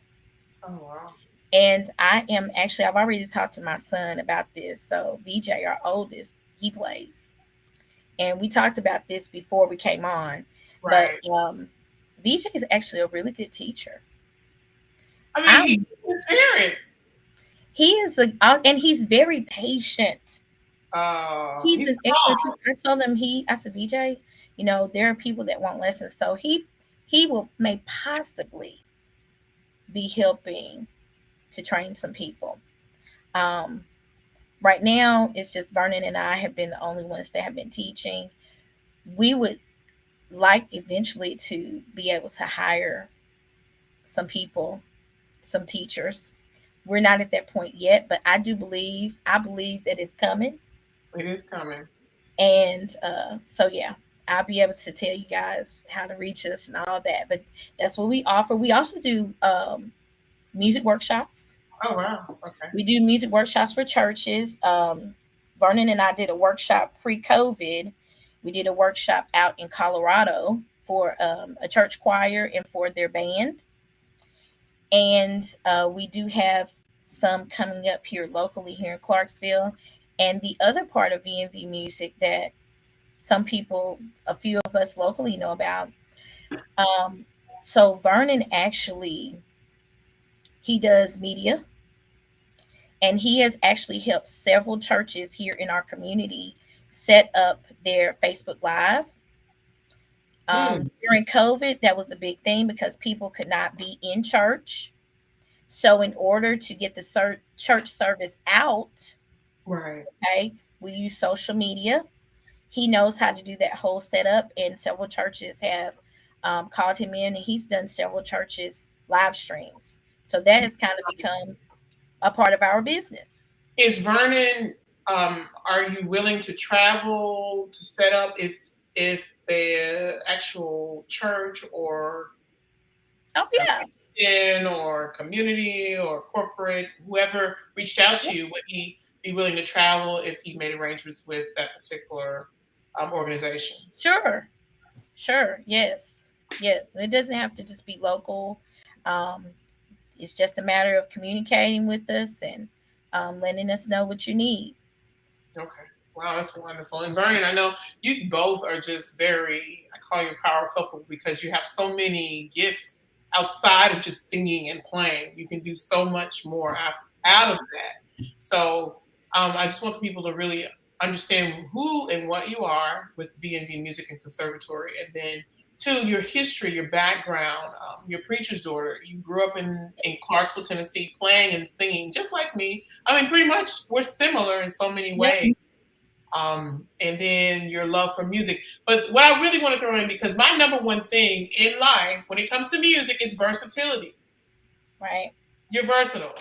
Oh wow. And I've already talked to my son about this. So VJ, our oldest, he plays, and we talked about this before we came on. But Right. VJ is actually a really good teacher. I mean, I'm his parents. He is and he's very patient. He's He's an excellent teacher. I told him I said, VJ, you know, there are people that want lessons. So he will may possibly be helping to train some people. Um, right now it's just Vernon and I have been the only ones that have been teaching. We would like eventually to be able to hire some people, some teachers. We're not at that point yet, but I believe that it's coming. it is coming. And so, yeah, I'll be able to tell you guys how to reach us and all that. But that's what we offer. We also do music workshops. Oh wow. Okay. We do music workshops for churches. Vernon and I did a workshop pre-COVID. We did a workshop out in Colorado for a church choir and for their band. And we do have some coming up here locally here in Clarksville. And the other part of V&V Music that some people, a few of us locally know about. Um, so Vernon actually, he does media, and he has actually helped several churches here in our community set up their Facebook Live. Mm, During COVID, that was a big thing because people could not be in church. So in order to get the church service out, right. okay, we use social media. He knows how to do that whole setup, and several churches have called him in, and he's done several churches live streams. So that has kind of become a part of our business. Is Vernon Are you willing to travel to set up if the actual church or Oh yeah. in or community or corporate, whoever reached out to you, would he be willing to travel if he made arrangements with that particular organization? Sure. Sure. Yes. Yes. It doesn't have to just be local. Um, it's just a matter of communicating with us and letting us know what you need. Okay. Wow, that's wonderful. And Vernon, I know you both are just very, I call you a power couple because you have so many gifts outside of just singing and playing. You can do so much more out of that. So I just want people to really understand who and what you are with V&V Music and Conservatory. And then, two, your history, your background, your preacher's daughter. You grew up in Clarksville, Tennessee, playing and singing just like me. I mean, pretty much we're similar in so many Yep. ways. And then your love for music. But what I really want to throw in, because my number one thing in life when it comes to music is versatility. Right. You're versatile.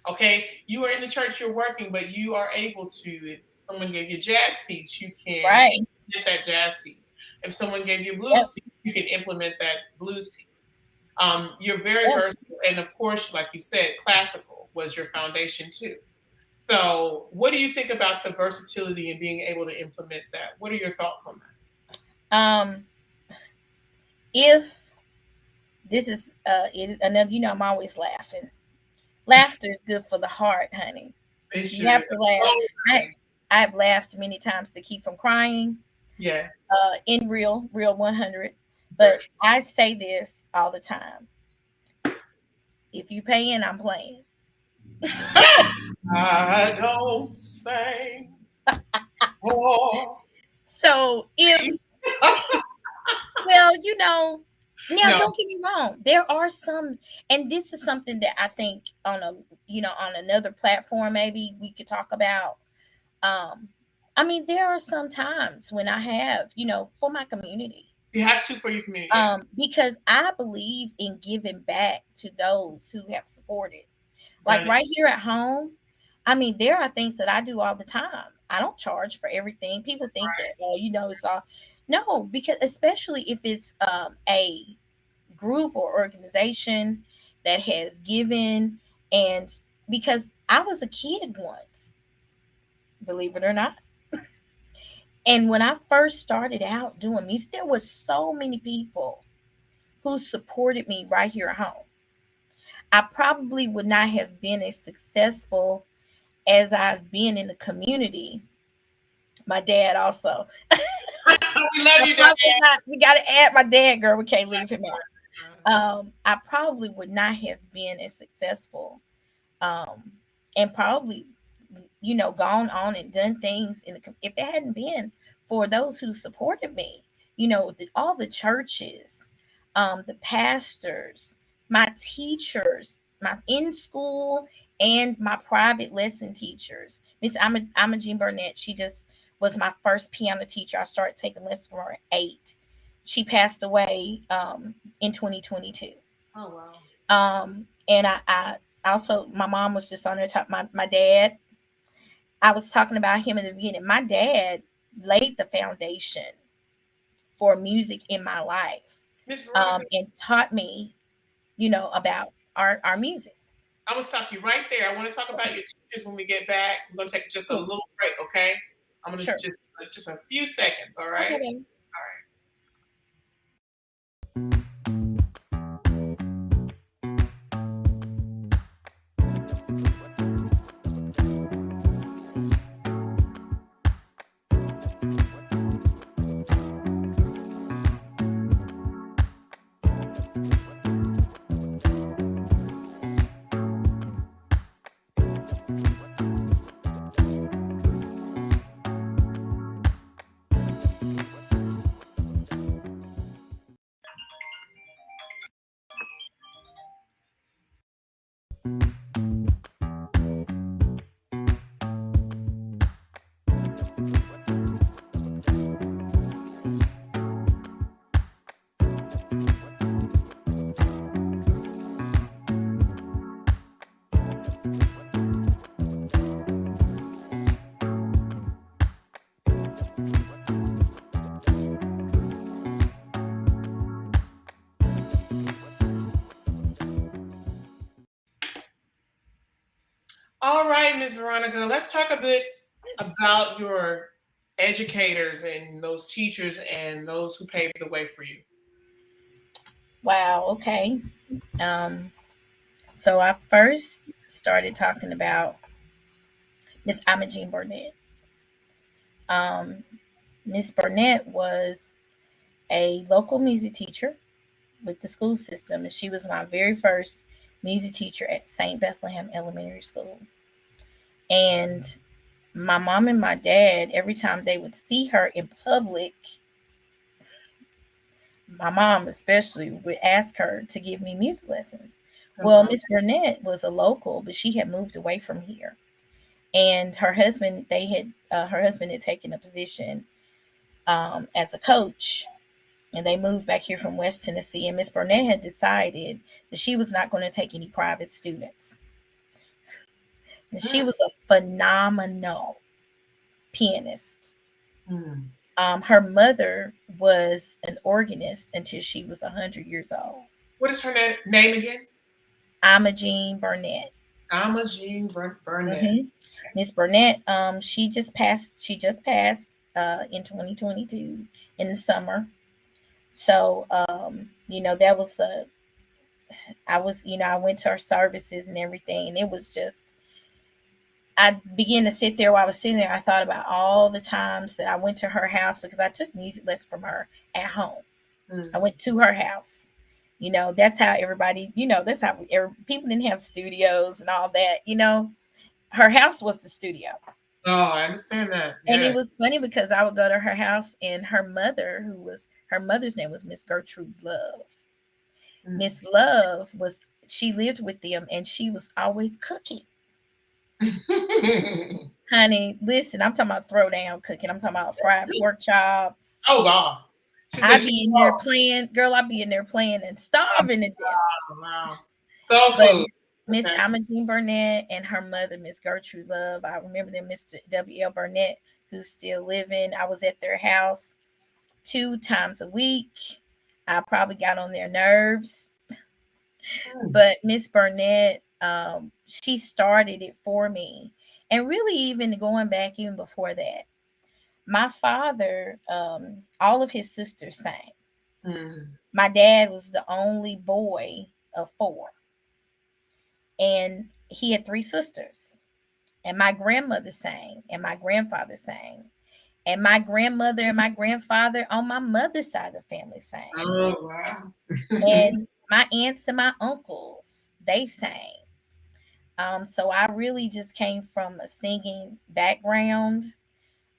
Okay, you are in the church, you're working, but you are able to. If someone gave you a jazz piece, you can Right. implement that jazz piece. If someone gave you a Yep. blues piece, you can implement that blues piece. You're very Yep. versatile, and of course, like you said, classical was your foundation too. So, what do you think about the versatility and being able to implement that? What are your thoughts on Um, if this is another, I'm always laughing. Laughter is good for the heart, honey. that? It You sure have is. to laugh. Oh, I I've laughed many times to keep from crying. yes, In real 100. very But I say this all the time. If you paying, I'm playing. true. I don't sing for So if well, now no. don't get me wrong. There are some, and this is something that I think on another platform maybe we could talk about. Um, I mean, there are some times when I have, for my community. You have to for your community. Yes, Because I believe in giving back to those who have supported. Like done it. right here at home, I mean, there are things that I do all the time. I don't charge for everything. People think that, oh, it's all. No, because especially if it's a group or organization that has given, and because I was a kid once, believe it or not. And when I first started out doing music, there was so many people who supported me right here at home. I probably would not have been as successful as I've been in the community. My dad also. We love you, Dad. We got to add my dad, girl. We can't leave him out. I probably would not have been as successful, um, and probably, gone on and done things if it hadn't been for those who supported me. All the churches, the pastors, my teachers, my in school and my private lesson teachers. Miss Jean Burnett, she just was my first piano teacher. I started taking lessons from her at 8. She passed away in 2022. Oh wow. And I also, my mom was just on her top. My dad, I was talking about him in the beginning. My dad laid the foundation for music in my life, Miss Veronica, and taught me, about our music. I'm gonna stop you right there. I want to talk about your teachers when we get back. We're gonna take just a Cool. little break, okay? I'm gonna Sure. just a few seconds, all right? Okay, baby. All right. Miss Veronica. Let's talk a bit about your educators and those teachers and those who paved the way for you. Wow. Okay. Um, so I first started talking about Miss Imogene Burnett. Um, Miss Burnett was a local music teacher with the school system, and she was my very first music teacher at St. Bethlehem Elementary School. And my mom and my dad, every time they would see her in public, my mom especially would ask her to give me music lessons. Well, Mhm. Miss Burnett was a local, but she had moved away from here, and her husband had taken a position as a coach, and they moved back here from West Tennessee. And Miss Burnett had decided that she was not going to take any private students, and she was a phenomenal pianist. Mm. Her mother was an organist until she was 100 years old. What is her name again? Imogene Burnett. Alma Jean Burnett. hmm Miss Burnett, she just passed. She just passed in 2022 in the summer. So, that was I was, I went to her services and everything, and it was just. I began to sit there while I was sitting there. I thought about all the times that I went to her house because I took music lessons from her at home. I Mm. went to her house. That's how everybody. That's how people didn't have studios and all that. Her house was the studio. Oh, I understand that. And it Yes. was funny because I would go to her house, and her mother's name was Miss Gertrude Love. Mm. Miss Love she lived with them, and she was always cooking. Honey, listen, I'm talking about throwdown cooking. I'm talking about fried pork chops. Oh God. She said I'd she. be in there playing, girl, I'd be in there playing and starving to death. Oh, wow. Soul But food. Miss Okay. Imogene Burnett and her mother, Miss Gertrude Love, I remember them, Mr. W.L. Burnett, who's still living. I was at their house 2 times a week. I probably got on their nerves. Mm. But Miss Burnett, she started it for me. And really, even going back even before that, my father, all of his sisters sang. Mm. My dad was the only boy of four, and he had three sisters. And my grandmother sang, and my grandfather sang, and my grandmother and my grandfather on my mother's side of the family sang, Oh wow. and my aunts and my uncles, they sang. So I really just came from a singing background.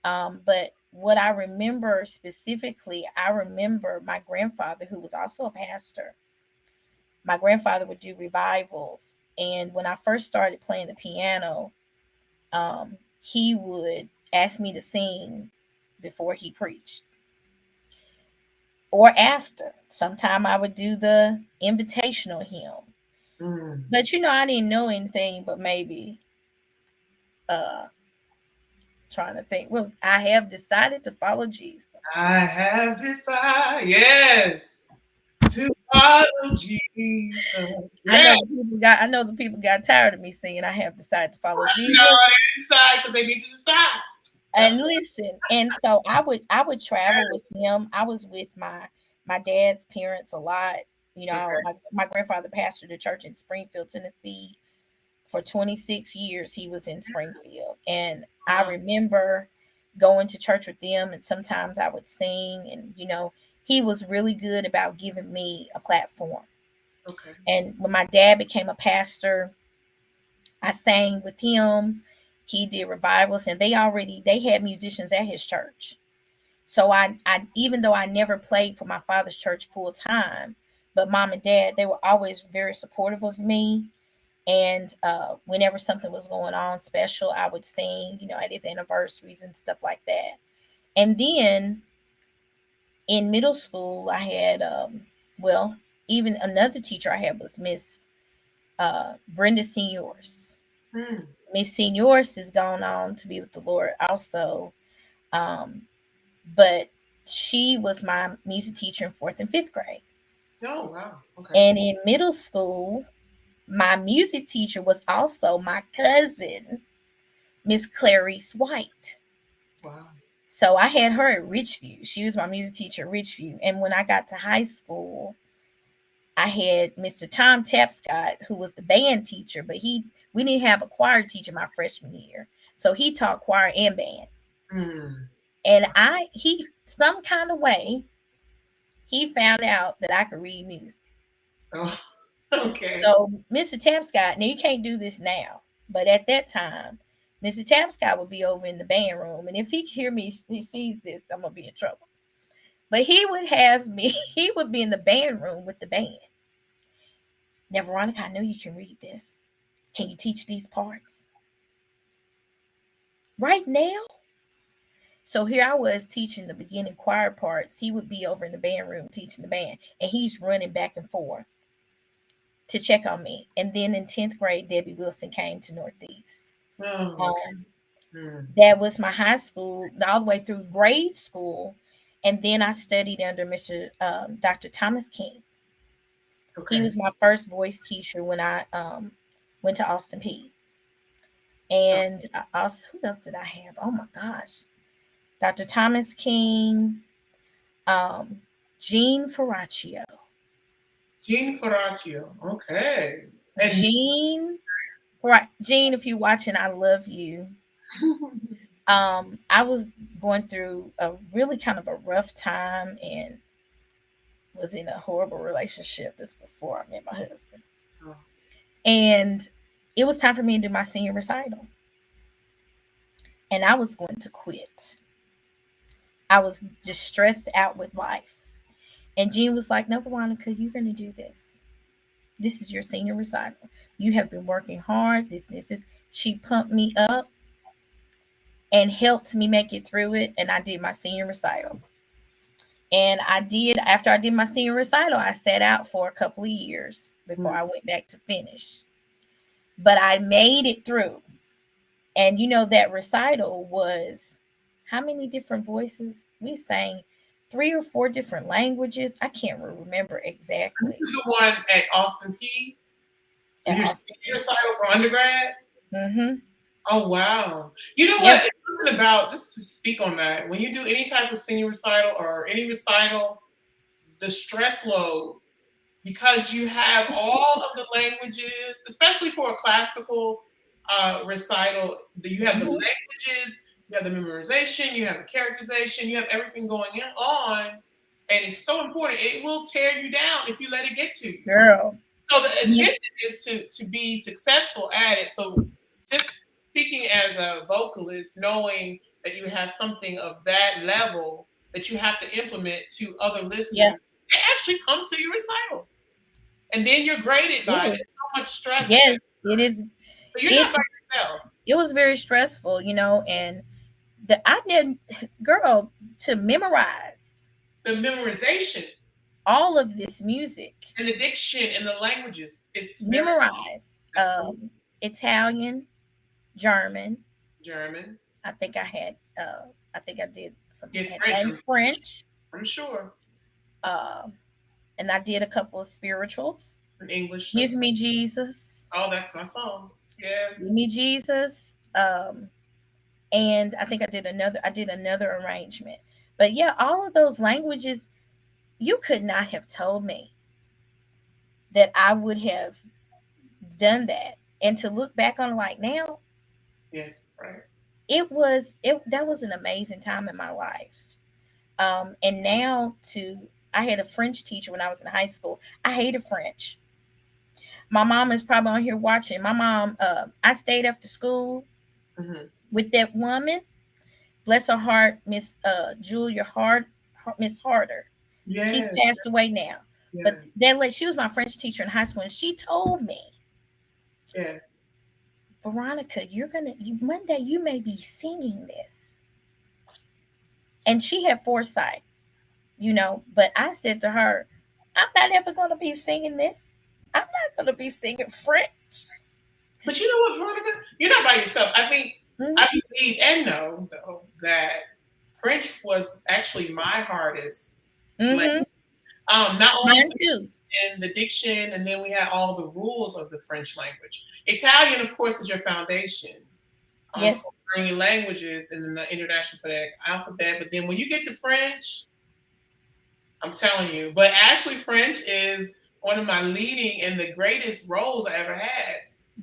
But what I remember specifically, I remember my grandfather, who was also a pastor. My grandfather would do revivals, and when I first started playing the piano, he would ask me to sing before he preached or after. Sometime I would do the invitational hymn. Mm. But I didn't know anything but maybe uh trying to think. Well, I have decided to follow Jesus. I have decided, yes, to follow Jesus. Yeah, I know the people got tired of me singing I have decided to follow no, Jesus. they decide because they need to decide. That's And listen, and so I would travel with him. I was with my dad's parents a lot. okay. My grandfather pastored a church in Springfield, Tennessee. For 26 years, he was in Springfield. And I Wow. remember going to church with them, and sometimes I would sing. And, he was really good about giving me a platform. Okay. And when my dad became a pastor, I sang with him. He did revivals, and they had musicians at his church. So I even though I never played for my father's church full time, but mom and dad, they were always very supportive of me. And whenever something was going on special, I would sing, at his anniversaries and stuff like that. And then in middle school, I had, well, even another teacher I had was Miss Brenda Seniors. Mm. Miss Seniors has gone on to be with the Lord also. Um, but she was my music teacher in fourth and fifth grade. Oh wow. Okay. And in middle school, my music teacher was also my cousin. Miss Clarice White. Wow. So I had her at Richview. She was my music teacher at Richview. And when I got to high school, I had Mr. Tom Tapscott, who was the band teacher, but we didn't have a choir teacher my freshman year. So he taught choir and band. Mm. And he some kind of way, he found out that I could read music. Oh, okay. So Mr. Tapscott, now you can't do this now, but at that time, Mr. Tapscott would be over in the band room, and if he hear me, he sees this, I'm gonna be in trouble. But he would have me, he would be in the band room with the band. Now, Veronica, I know you can read this. Can you teach these parts right now? So here I was teaching the beginning choir parts. He would be over in the band room teaching the band, and he's running back and forth to check on me. And then in 10th grade, Debbie Wilson came to Northeast. Oh, okay. Um, Mm. that was my high school, all the way through grade school. And then I studied under Mr. Dr. Thomas King. He Okay. was my first voice teacher when I went to Austin P. Oh, And also, who else did I have? Oh my gosh. Dr. Thomas King, um, Gene Faraccio. Gene Faraccio. Okay. And Gene, right, Gene, if you're watching, I love you. I was going through a really kind of a rough time and was in a horrible relationship. This before I met my husband. oh, And it was time for me to do my senior recital. And I was going to quit. I was just stressed out with life. And Jean was like, "No, Veronica, you're going to do this. This is your senior recital. You have been working hard. This is." She pumped me up and helped me make it through it. And I did my senior recital. And after I did my senior recital, I sat out for a couple of years before mm. I went back to finish. But I made it through. And that recital was how many different voices? We sang 3 or 4 different languages. I can't remember This exactly. is the one at Austin P. At Your Austin. senior recital for undergrad? Mm-hmm. Oh, wow. You know Yep. what? It's something about, just to speak on that, when you do any type of senior recital or any recital, the stress load, because you have all of the languages, especially for a classical recital, you have the Mm-hmm. languages, you have the memorization, you have the characterization, you have everything on, and it's so important. It will tear you down if you let it get to you. Girl. So the Yeah. agenda is to be successful at it. So just speaking as a vocalist, knowing that you have something of that level that you have to implement to other Yeah. listeners, they actually come to your recital. And then you're graded It by it. was. It's so much stress at that Yes. It is. but you're It. not by yourself. It was very stressful, and I didn't, girl, to memorize The memorization all of this music. and the diction and the languages, it's very Memorize that's real. Italian, German. German. I think I had. I think I did some Yeah, French, and French. I'm sure. Uh, and I did a couple of spirituals. In English. Give me Jesus. Oh, that's my song. Give Yes. me Jesus. And I think I did another. I did another arrangement. But yeah, all of those languages, you could not have told me that I would have done that. And to look back on it like now, Yes, right. that was an amazing time in my life. And now I had a French teacher when I was in high school. I hated French. My mom is probably on here watching. My mom, I stayed after school Hmm. with that woman, bless her heart, Miss Julia Miss Harder. She's Yes, passed away now. But yes, she was my French teacher in high school, and she told me, yes. Veronica, Monday you may be singing this. And she had foresight, but I said to her, I'm not ever gonna be singing this. I'm not gonna be singing French. But you know what, Veronica? You're not by yourself. I think I Mm-hmm. believe and know though that French was actually my hardest language. Mm-hmm. Not only Mine for too. the diction, and then we had all the rules of the French language. Italian, of course, is your foundation. For Yes. learning languages and the international phonetic alphabet. But then when you get to French, I'm telling you. But actually, French is one of my leading and the greatest roles I ever had.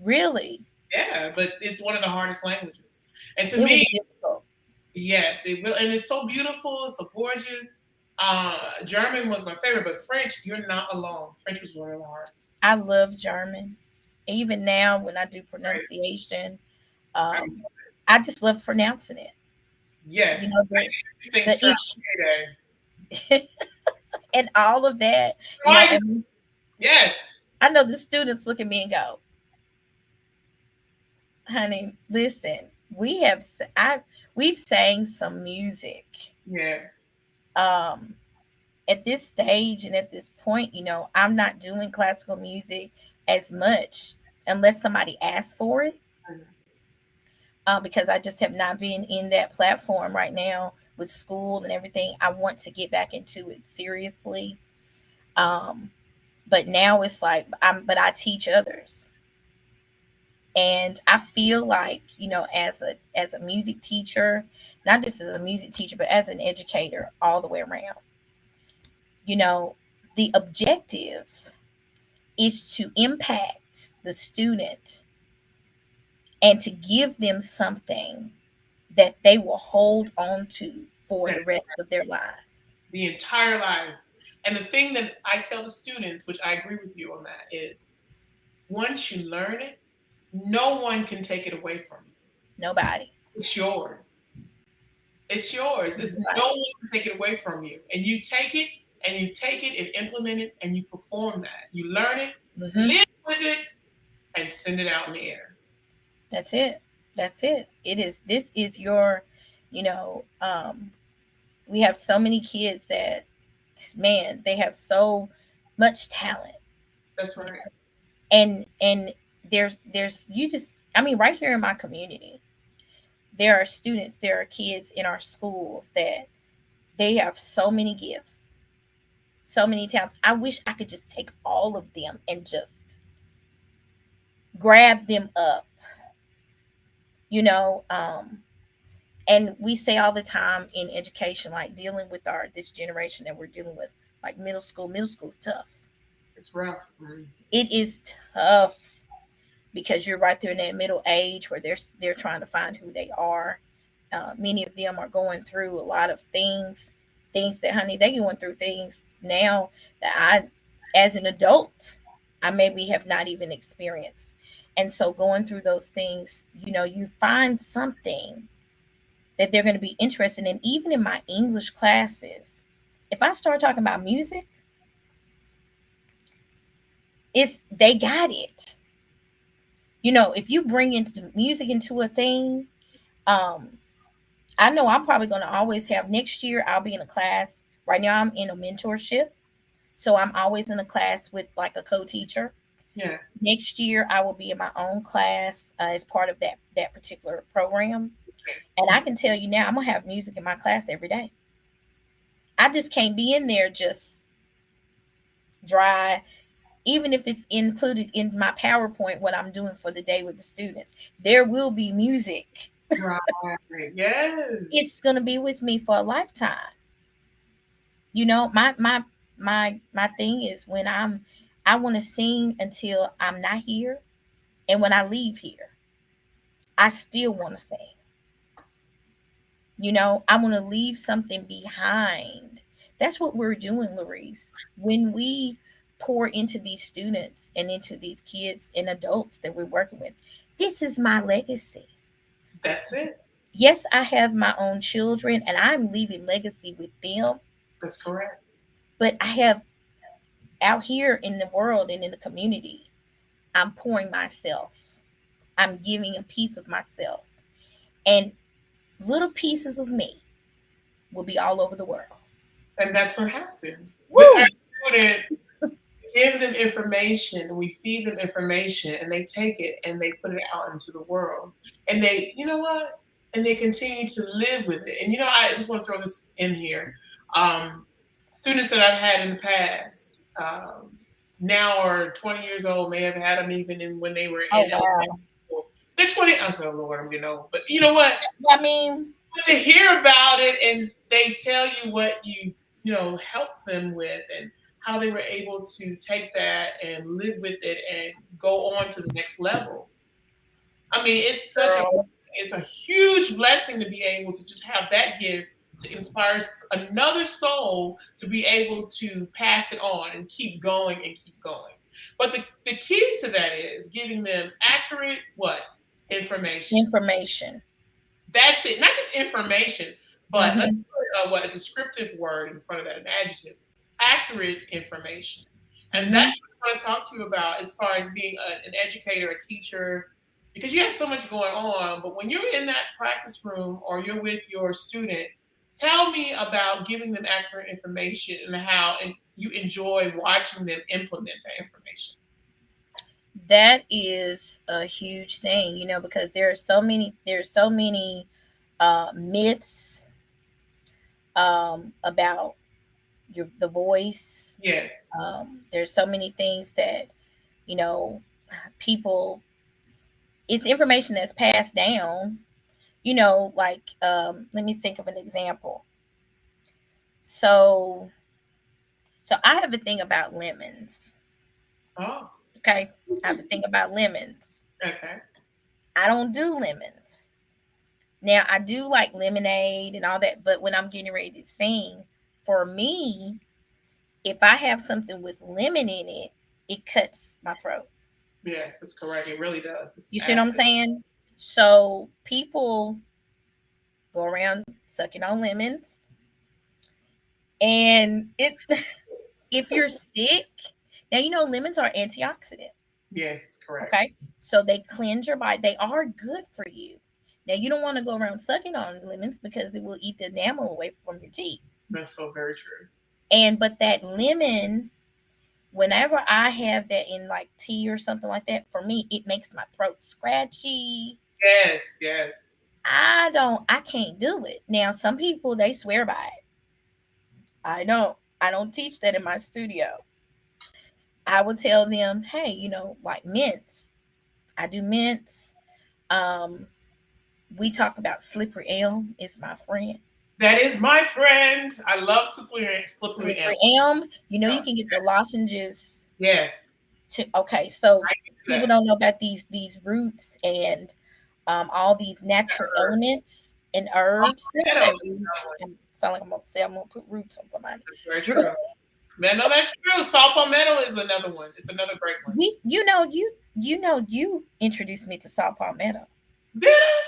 Really? Yeah, but it's one of the hardest languages. And to It was me, difficult. yes, it will, and it's so beautiful, it's so gorgeous. German was my favorite, but French, you're not alone. French was one of the hardest. I love German. Even now when I do Right, pronunciation, right. um, I just love pronouncing it. You know, Yes, I the get these things the straight issue today. and all of that, Right. and Yes, I know the students look at me and go, honey, listen, we've sang some music. yes, Um, at this stage and at this point, I'm not doing classical music as much unless somebody asks for it, mhm, because I just have not been in that platform right now with school and everything. I want to get back into it seriously. Um, but now it's like but I teach others. And I feel like, as a music teacher, not just as a music teacher, but as an educator all the way around, you know, the objective is to impact the student and to give them something that they will hold on to for that the rest of their lives. the entire lives. And the thing that I tell the students, which I agree with you on that, is once you learn it, no one can take it away from you. Nobody. It's yours. It's yours. It's no Nobody. one can take it away from you. And you take it and you take it and implement it and you perform that. You learn it, Hmm. live with it, and send it out in the air. That's it. That's it. This is your, you know, we have so many kids that, man, they have so much talent, That's right. and there's you just, I mean, right here in my community, there are kids in our schools that they have so many gifts, so many talents. I wish I could just take all of them and just grab them up, you know um and we say all the time in education, like dealing with our this generation that we're dealing with, like middle school is tough. It's rough. Mm. It is tough because you're right there in that middle age where they're trying to find who they are. Many of them are going through a lot of things that, honey, they going through things now that as an adult, I maybe have not even experienced. And so going through those things, you find something that they're going to be interested in. Even in my English classes, if I start talking about music, it's they got it. If you bring into music into a thing, um, I know I'm probably going to always have, next year I'll be in a class. Right now I'm in a mentorship, so I'm always in a class with like a co-teacher. Yes. Next year I will be in my own class, as part of that particular program. And I can tell you now, I'm gonna have music in my class every day. I just can't be in there just dry, even if it's included in my PowerPoint, what I'm doing for the day with the students. There will be music. Right. Yes. It's going to be with me for a lifetime. My thing is, I want to sing until I'm not here, and when I leave here, I still want to sing. I want to leave something behind. That's what we're doing, Larice. When we pour into these students and into these kids and adults that we're working with, this is my legacy. That's it. Yes, I have my own children and I'm leaving legacy with them, That's correct. but I have, out here in the world and in the community, I'm pouring myself. I'm giving a piece of myself. And little pieces of me will be all over the world. And that's what happens with Woo! our students. Give them information, we feed them information, and they take it and they put it out into the world. And they, you know what? And they continue to live with it. And I just want to throw this in here. Um, Students that I've had in the past, now are 20 years old, may have had them even when they were Oh, in elementary wow. school. They're 20. I said, oh Lord, I'm getting old. But you know what? I mean, To hear about it and they tell you what you help them with and how they were able to take that and live with it and go on to the next level. I mean, girl, it's a huge blessing to be able to just have that gift to inspire another soul to be able to pass it on and keep going and keep going. But the key to that is giving them accurate what? Information. information. That's it. Not just information, but let's Hmm. put a descriptive word in front of that, an adjective. Accurate information. And that's Hmm. what I want to talk to you about as far as being an educator, a teacher, because you have so much going on. But when you're in that practice room or you're with your student, tell me about giving them accurate information and how you enjoy watching them implement that information. That is a huge thing, because there's so many myths about the voice. Yes. There's so many things that you know people. It's information that's passed down. Like, let me think of an example. So, so I have a thing about lemons. Oh, Okay, I have a thing about lemons. okay. I don't do lemons. Now I do like lemonade and all that, but when I'm getting ready to sing, for me, if I have something with lemon in it, it cuts my throat. Yes, it's correct. It really does. It's You see what I'm acid. saying? So people go around sucking on lemons, and if you're sick, now lemons are antioxidant. Yes, it's correct. Okay, so they cleanse your body. They are good for you. Now you don't want to go around sucking on lemons because it will eat the enamel away from your teeth. That's so very true. But that lemon, whenever I have that in like tea or something like that, for me, it makes my throat scratchy. Yes, yes. I can't do it. Now, some people, they swear by it. I don't teach that in my studio. I would tell them, hey, like mints. I do mints. Um, we talk about slippery elm. It's my friend. That is my friend. I love slippery elm. Slippery elm. You can get the lozenges. Yes, Okay, so I do people that. don't know about these roots and all these natural elements and herbs. Let's Palmetto say is another roots. one. Sound like I'm gonna put roots on somebody. That's very true. Man, no, that's true. Saw palmetto is another one. It's another great one. You introduced me to saw palmetto. Did I?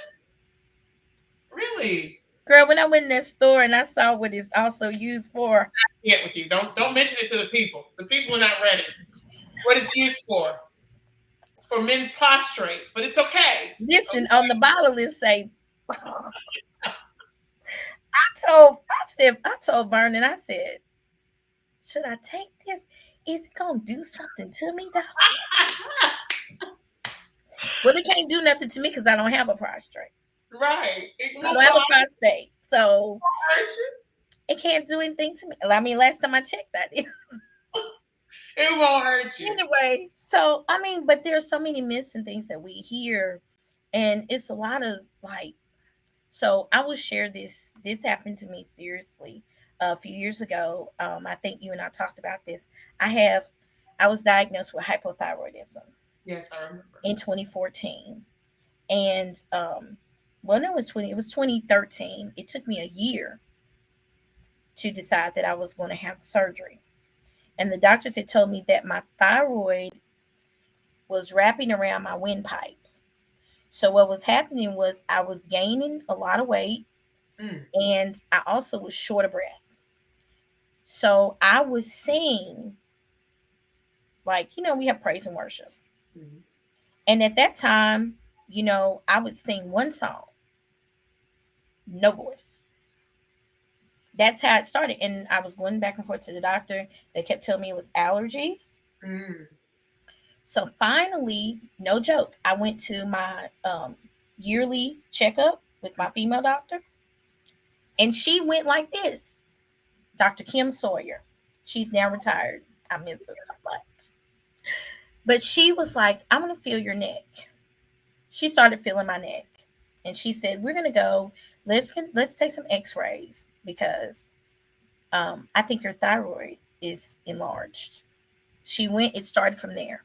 Really? Girl, when I went in that store and I saw what it's also used for, Get with you. Don't mention it to the people. The people are not ready. What it's used for? It's for men's prostrate, but it's okay. It's listen, on the bottle it say I told Vernon, I said, should I take this? Is it gonna do something to me though? okay. Well, it can't do nothing to me because I don't have a prostrate. Right. I don't have a prostate. So Hurt you. it can't do anything to me. I mean, last time I checked that. It won't hurt you. Anyway, so but there's so many myths and things that we hear, and it's a lot of like. So I will share this. This happened to me seriously a few years ago. I think you and I talked about this. I was diagnosed with hypothyroidism Yes, I remember. in 2014, and well, no, it was 2013. It took me a year to decide that I was going to have the surgery. And the doctors had told me that my thyroid was wrapping around my windpipe. So what was happening was I was gaining a lot of weight, Mm. and I also was short of breath. So I was sing, like, we have praise and worship. Mm-hmm. And at that time, I would sing one song, no voice. That's how it started. And I was going back and forth to the doctor. They kept telling me it was allergies. Mm. So finally, no joke, I went to my yearly checkup with my female doctor, and she went like this. Dr. Kim Sawyer. She's now retired. I miss her so much. But she was like, I'm going to feel your neck. She started feeling my neck, and she said, "We're gonna go. Let's take some X-rays because I think your thyroid is enlarged." She went. It started from there.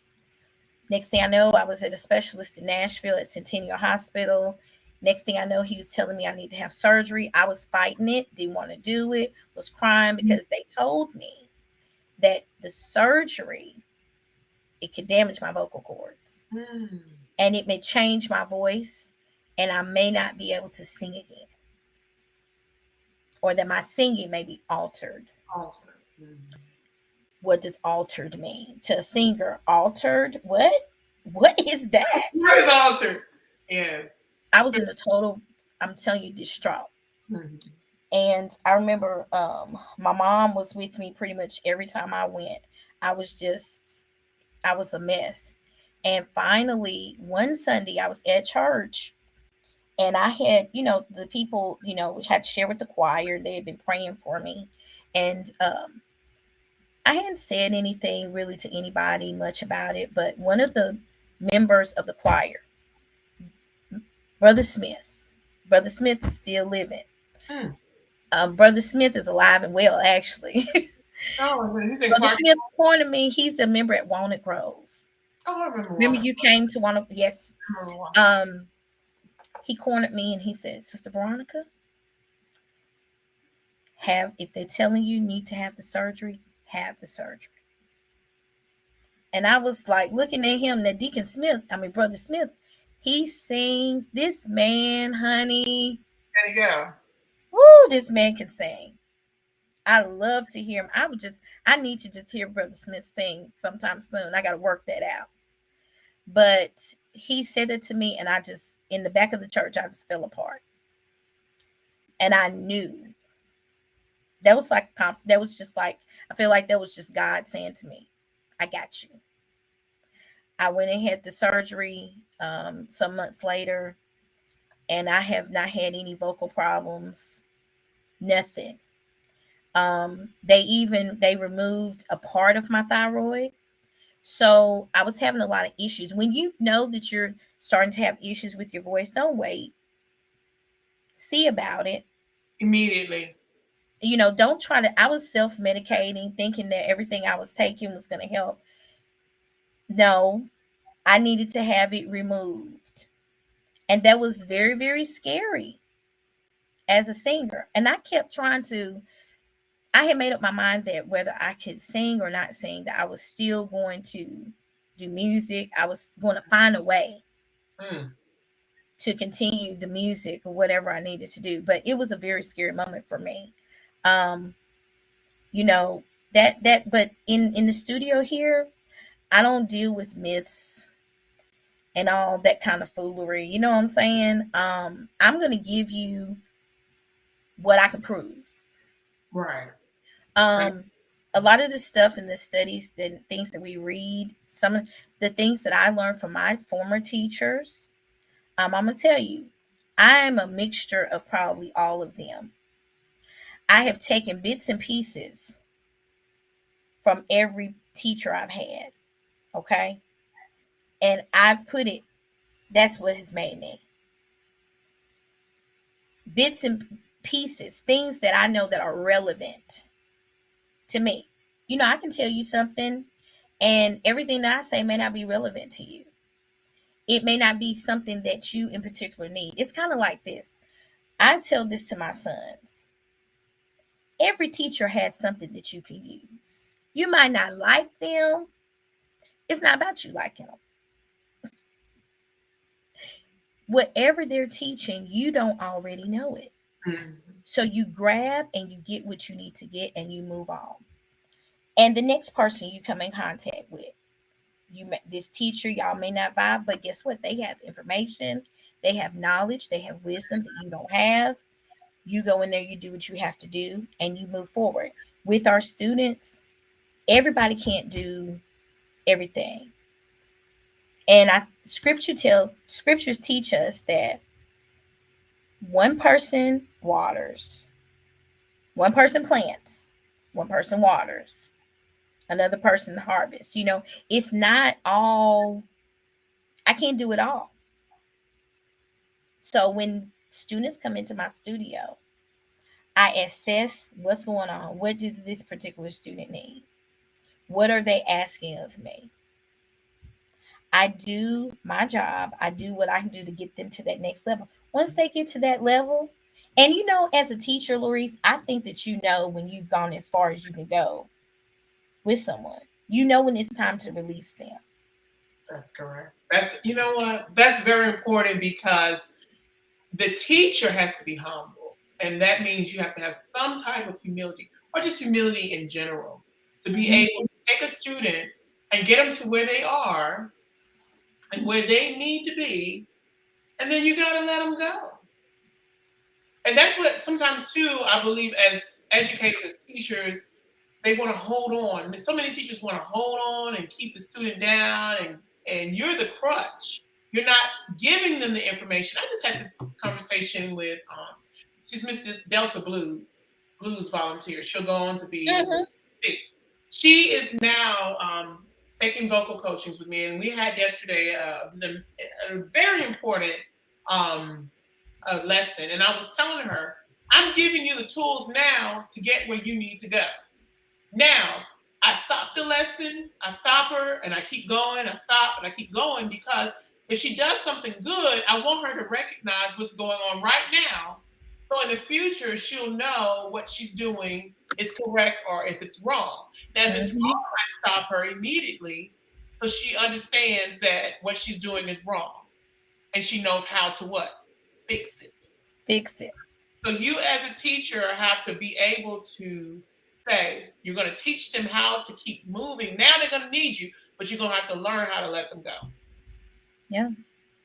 Next thing I know, I was at a specialist in Nashville at Centennial Hospital. Next thing I know, he was telling me I need to have surgery. I was fighting it, didn't want to do it, was crying because they told me that the surgery, it could damage my vocal cords Mm. and it may change my voice and I may not be able to sing again, or that my singing may be altered. Altered. Mm. What does altered mean to a singer? Altered? What is that? What is altered? Yes. I was in a total, I'm telling you, distraught. Mhm. And I remember my mom was with me pretty much every time I went. I was just, I was a mess. And finally, one Sunday, I was at church and I had, the people, had shared with the choir. They had been praying for me. And I hadn't said anything really to anybody much about it. But one of the members of the choir, Brother Smith, Brother Smith is still living. Mm. Brother Smith is alive and well, actually. Oh, my goodness. He's in Brother Clark. Smith pointed me. He's a member at Walnut Grove. Oh, I remember Remember one. you came to one of, yes. I remember one. He cornered me and he said, "Sister Veronica, have if they're telling you need to have the surgery, have the surgery." And I was like looking at him, that Deacon Smith, Brother Smith, he sings. This man, honey, There you go. woo, this man can sing. I love to hear him. I need to just hear Brother Smith sing sometime soon. I got to work that out. But he said it to me, and in the back of the church, I just fell apart. And I knew that was just like, I feel like that was just God saying to me, "I got you." I went and had the surgery some months later, and I have not had any vocal problems, nothing. They removed a part of my thyroid. So I was having a lot of issues. When you know that you're starting to have issues with your voice, don't wait. See about it. Immediately. Don't try to. I was self medicating, thinking that everything I was taking was going to help. No, I needed to have it removed. And that was very, very scary as a singer. And I kept trying to, I had made up my mind that whether I could sing or not sing, that I was still going to do music. I was going to find a way Mm. to continue the music or whatever I needed to do. But it was a very scary moment for me. Um, you know, but in the studio here, I don't deal with myths and all that kind of foolery. You know what I'm saying? I'm gonna give you what I can prove. Right. Right. Um, a lot of the stuff in the studies and things that we read, some of the things that I learned from my former teachers, I'm gonna tell you, I'm a mixture of probably all of them. I have taken bits and pieces from every teacher I've had, okay? And I put it, that's what has made me. Bits and pieces, things that I know that are relevant to me. I can tell you something, and everything that I say may not be relevant to you. It may not be something that you in particular need. It's kind of like this. I tell this to my sons. Every teacher has something that you can use. You might not like them. It's not about you liking them. Whatever they're teaching, you don't already know it. Mm. So you grab and you get what you need to get and you move on. And the next person you come in contact with, this teacher, y'all may not vibe, but guess what? They have information, they have knowledge, they have wisdom that you don't have. You go in there, you do what you have to do, and you move forward. With our students, everybody can't do everything. And scriptures teach us that one person waters, one person plants, one person waters, another person harvests. It's not all, I can't do it all. So when students come into my studio, I assess what's going on. What does this particular student need? What are they asking of me? I do my job. I do what I can do to get them to that next level. Once they get to that level, and as a teacher, Larice, I think that when you've gone as far as you can go with someone. You know when it's time to release them. That's correct. That's, you know what? That's very important because the teacher has to be humble. And that means you have to have some type of humility or just humility in general to be Mm-hmm. able to take a student and get them to where they are and where they need to be. And then you got to let them go. And that's what sometimes, too, I believe as educators, as teachers, they want to hold on. So many teachers want to hold on and keep the student down, and you're the crutch. You're not giving them the information. I just had this conversation with she's Mr. Delta Blues volunteer. She'll go on to be Mm-hmm. she is now taking vocal coachings with me, and we had yesterday a very important um, lesson, and I was telling her, I'm giving you the tools now to get where you need to go. Now, I stop the lesson, I stop her, and I keep going. I stop and I keep going because if she does something good, I want her to recognize what's going on right now. So in the future, she'll know what she's doing is correct or if it's wrong. Now, if it's Mm-hmm. wrong, I stop her immediately so she understands that what she's doing is wrong and she knows how to what? Fix it. Fix it. So you as a teacher have to be able to say, you're going to teach them how to keep moving. Now they're going to need you, but you're going to have to learn how to let them go Yeah,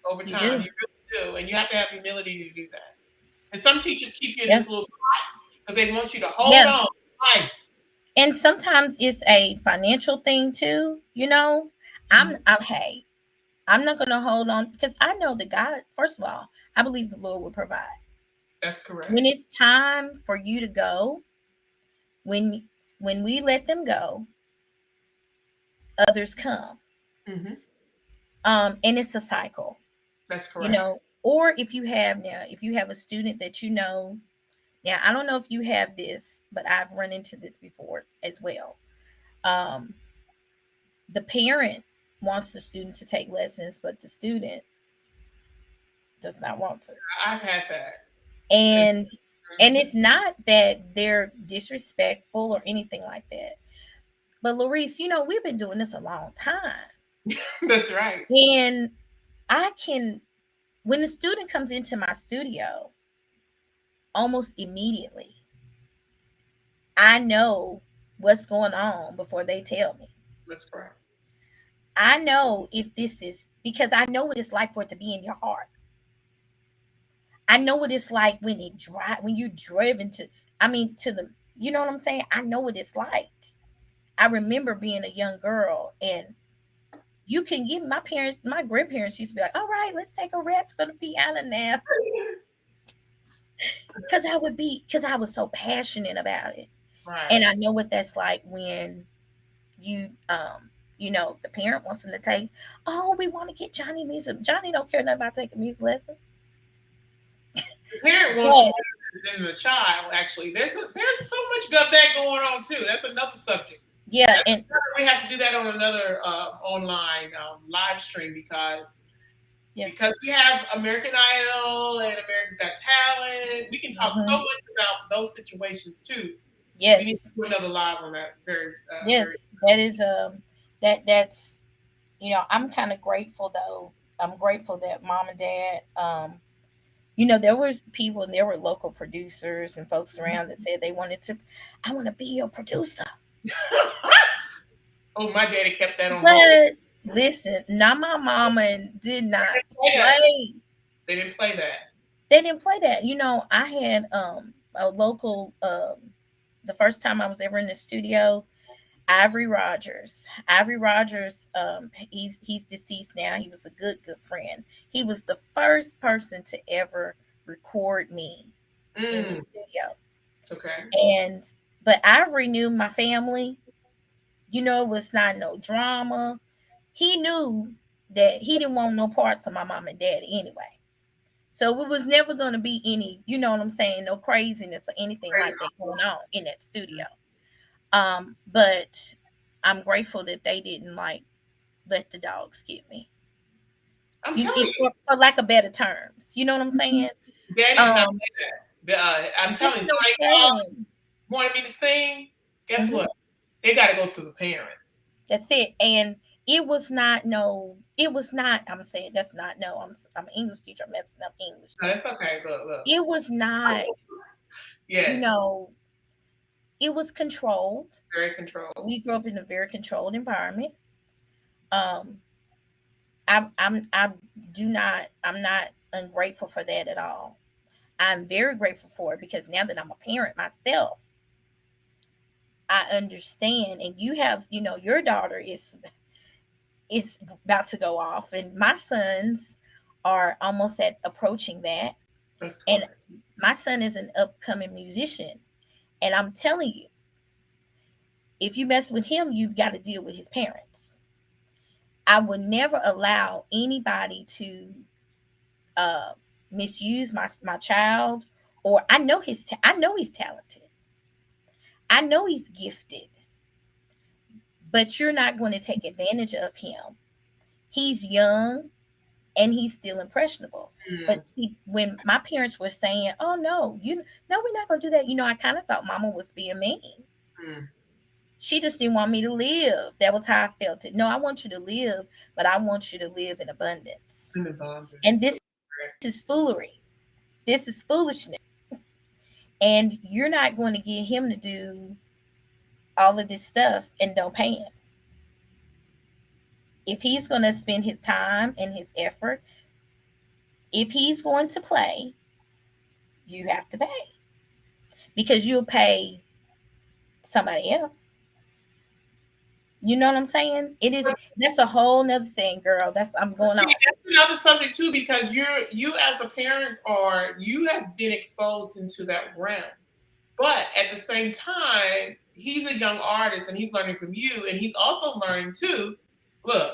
over you time. do. You really do. And you have to have humility to do that. And some teachers keep you in Yeah. this little box because they want you to hold Yeah. on to life. And sometimes it's a financial thing too. Hey, I'm not gonna hold on because I know that God, first of all, I believe the Lord will provide. That's correct. When it's time for you to go, when when we let them go, others come. Hmm. And it's a cycle, That's you correct. know. Or if you have a student that now I don't know if you have this, but I've run into this before as well. Um, the parent wants the student to take lessons, but the student does not want to. I've had that. And And it's not that they're disrespectful or anything like that. But Larice, we've been doing this a long time. that's right. And I can when the student comes into my studio, almost immediately, I know what's going on before they tell me. That's correct. I know if this is because I know what it's like for it to be in your heart. I know what it's like when you're driven to to the you know what I'm saying? I know what it's like. I remember being a young girl and you can give my grandparents used to be like, all right, let's take a rest for the piano now. Because I was so passionate about it. And Right. I know what that's like when you the parent wants them to take, oh, we want to get Johnny music. Johnny don't care nothing about taking music lessons. The parent wants you But than the child. Actually, there's so much of that going on too. That's another subject. yeah, That's and we have to do that on another online live stream yeah. because we have American Idol and America's Got Talent. We can talk so Mhm. much about those situations too. We need to Yes. do another live on that. Very. Yes. That is that's I'm kind of grateful though. I'm grateful that mom and dad there was people and there were local producers and folks around that said they wanted to I want to be your producer. Oh, my daddy kept that on hold. But listen, now my mama did not Play that. play. They didn't play that. They didn't play that. I had a local the first time I was ever in the studio, Ivory Rogers. Ivory Rogers, he's deceased now. He was a good friend. He was the first person to ever record me in the Mm, studio. okay. And but Ivory knew my family. It was not no drama. He knew that he didn't want no parts of my mom and daddy anyway. So it was never going to be any, you know what I'm saying, no craziness or anything like that going on in that studio. But I'm grateful that they didn't like let the dogs get me. I'm You telling if you, for lack of better terms. You know what I'm saying? Daddy did not Um, say that. I'm telling it's you, no somebody called, telling. wanted me to sing. Guess Mhm. what? They got to go through the parents. That's it. And it was not no. It was not. I'm saying that's not no. I'm an English teacher. I'm messing up English. No, that's okay. Look, look. It was not. You Yes, know, it was controlled. very controlled. We grew up in a very controlled environment. Um, I do not. I'm not ungrateful for that at all. I'm very grateful for it because now that I'm a parent myself, I understand. And you have, your daughter is about to go off, and my sons are almost at approaching that. That's And correct. my son is an upcoming musician, and I'm telling you, if you mess with him, you've got to deal with his parents. I would never allow anybody to uh, misuse my child. Or I know he's talented. I know he's gifted, but you're not going to take advantage of him. He's young and he's still impressionable. Mm, But see, when my parents were saying, "Oh no, no, we're not going to do that," I kind of thought Mama was being mean. mm. She just didn't want me to live. That was how I felt it. No, I want you to live, but I want you to live in abundance. In the bond. And So this correct. is foolery. This is foolishness. And you're not going to get him to do all of this stuff and don't pay him. If he's going to spend his time and his effort, if he's going to play, you have to pay because you'll pay somebody else. You know what I'm saying? That's a whole nother thing, girl. I'm going Yeah, off. that's another subject too, because you as the parents you have been exposed into that realm. But at the same time, he's a young artist and he's learning from you, and he's also learning too. Look,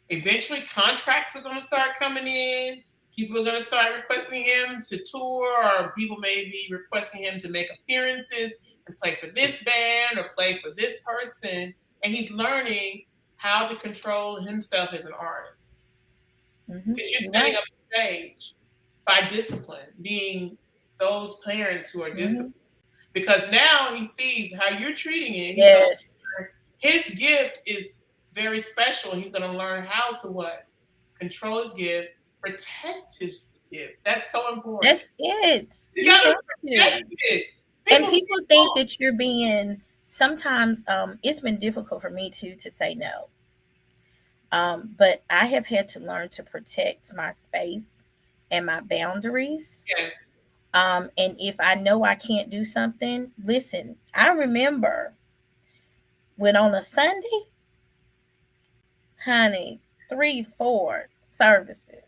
eventually contracts are going to start coming in. People are going to start requesting him to tour, or people may be requesting him to make appearances and play for this band or play for this person. And he's learning how to control himself as an artist. Because you're You're setting right. up the stage by discipline, being those parents who are disciplined. Hmm. Because now he sees how you're treating it. He's going Yes. to, his gift is very special. He's going to learn how to what? Control his gift, protect his gift. That's so important. That's it. You You got to have to. protect it. And People think, people think oh, that you're being sometimes it's been difficult for me to say no. But I have had to learn to protect my space and my boundaries. yes, And if I know I can't do something, listen, I remember when on a Sunday, honey, 3, 4 services.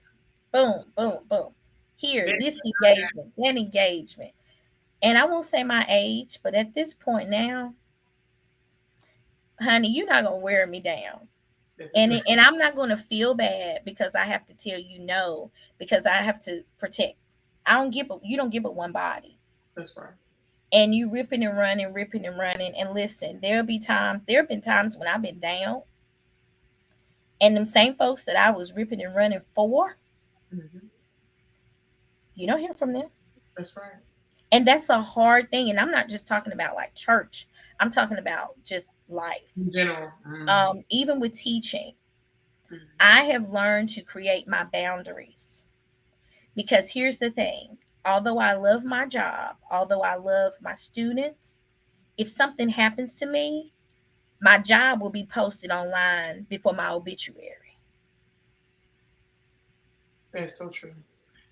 Boom, boom, boom. Here, been this engagement, that engagement. And I won't say my age, but at this point now, honey, you're not gonna wear me down. this is And I'm not gonna feel bad because I have to tell you no, because I have to protect. You don't give but one body. that's right. And you ripping and running. And listen, there have been times when I've been down, and them same folks that I was ripping and running for, Hmm. you don't hear from them. That's right. And that's a hard thing. And I'm not just talking about like church. I'm talking about just In life. general. Hmm. Even with teaching, Hmm. I have learned to create my boundaries. Because here's the thing, although I love my job, although I love my students, if something happens to me, my job will be posted online before my obituary. That's so true.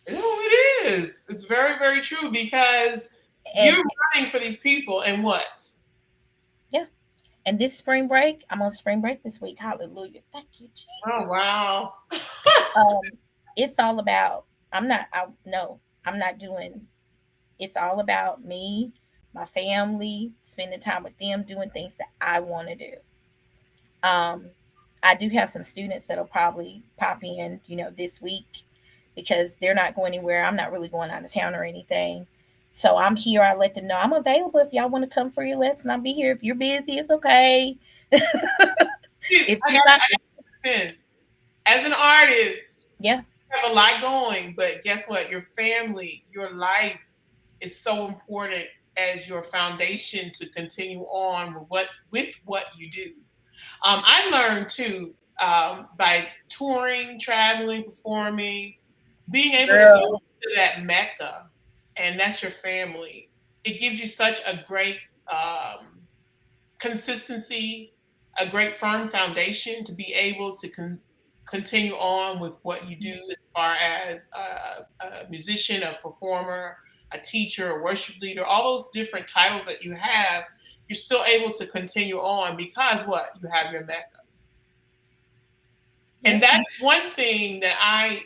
No, it is. It's very, very true because you're And running for these people and what? yeah, and this spring break, I'm on spring break this week. Hallelujah. Thank you, Jesus. Oh, wow. Um, it's all about, no, I'm not doing, it's all about me, my family, spending time with them, doing things that I want to do. Um, I do have some students that'll probably pop in, this week because they're not going anywhere. I'm not really going out of town or anything. So I'm here. I let them know I'm available if y'all want to come for your lesson. I'll be here. If you're busy, it's okay. Dude, If you're not, I got to understand. As an artist, yeah, you have a lot going, but guess what? Your family, your life is so important as your foundation to continue on with what you do. I learned too, by touring, traveling, performing, being able to go girl. to that Mecca, and that's your family. It gives you such a great um, consistency, a great firm foundation to be able to continue on with what you do as far as a musician, a performer, a teacher, a worship leader, all those different titles that you have, you're still able to continue on because what? You have your Mecca. Yeah, And that's one thing that I'm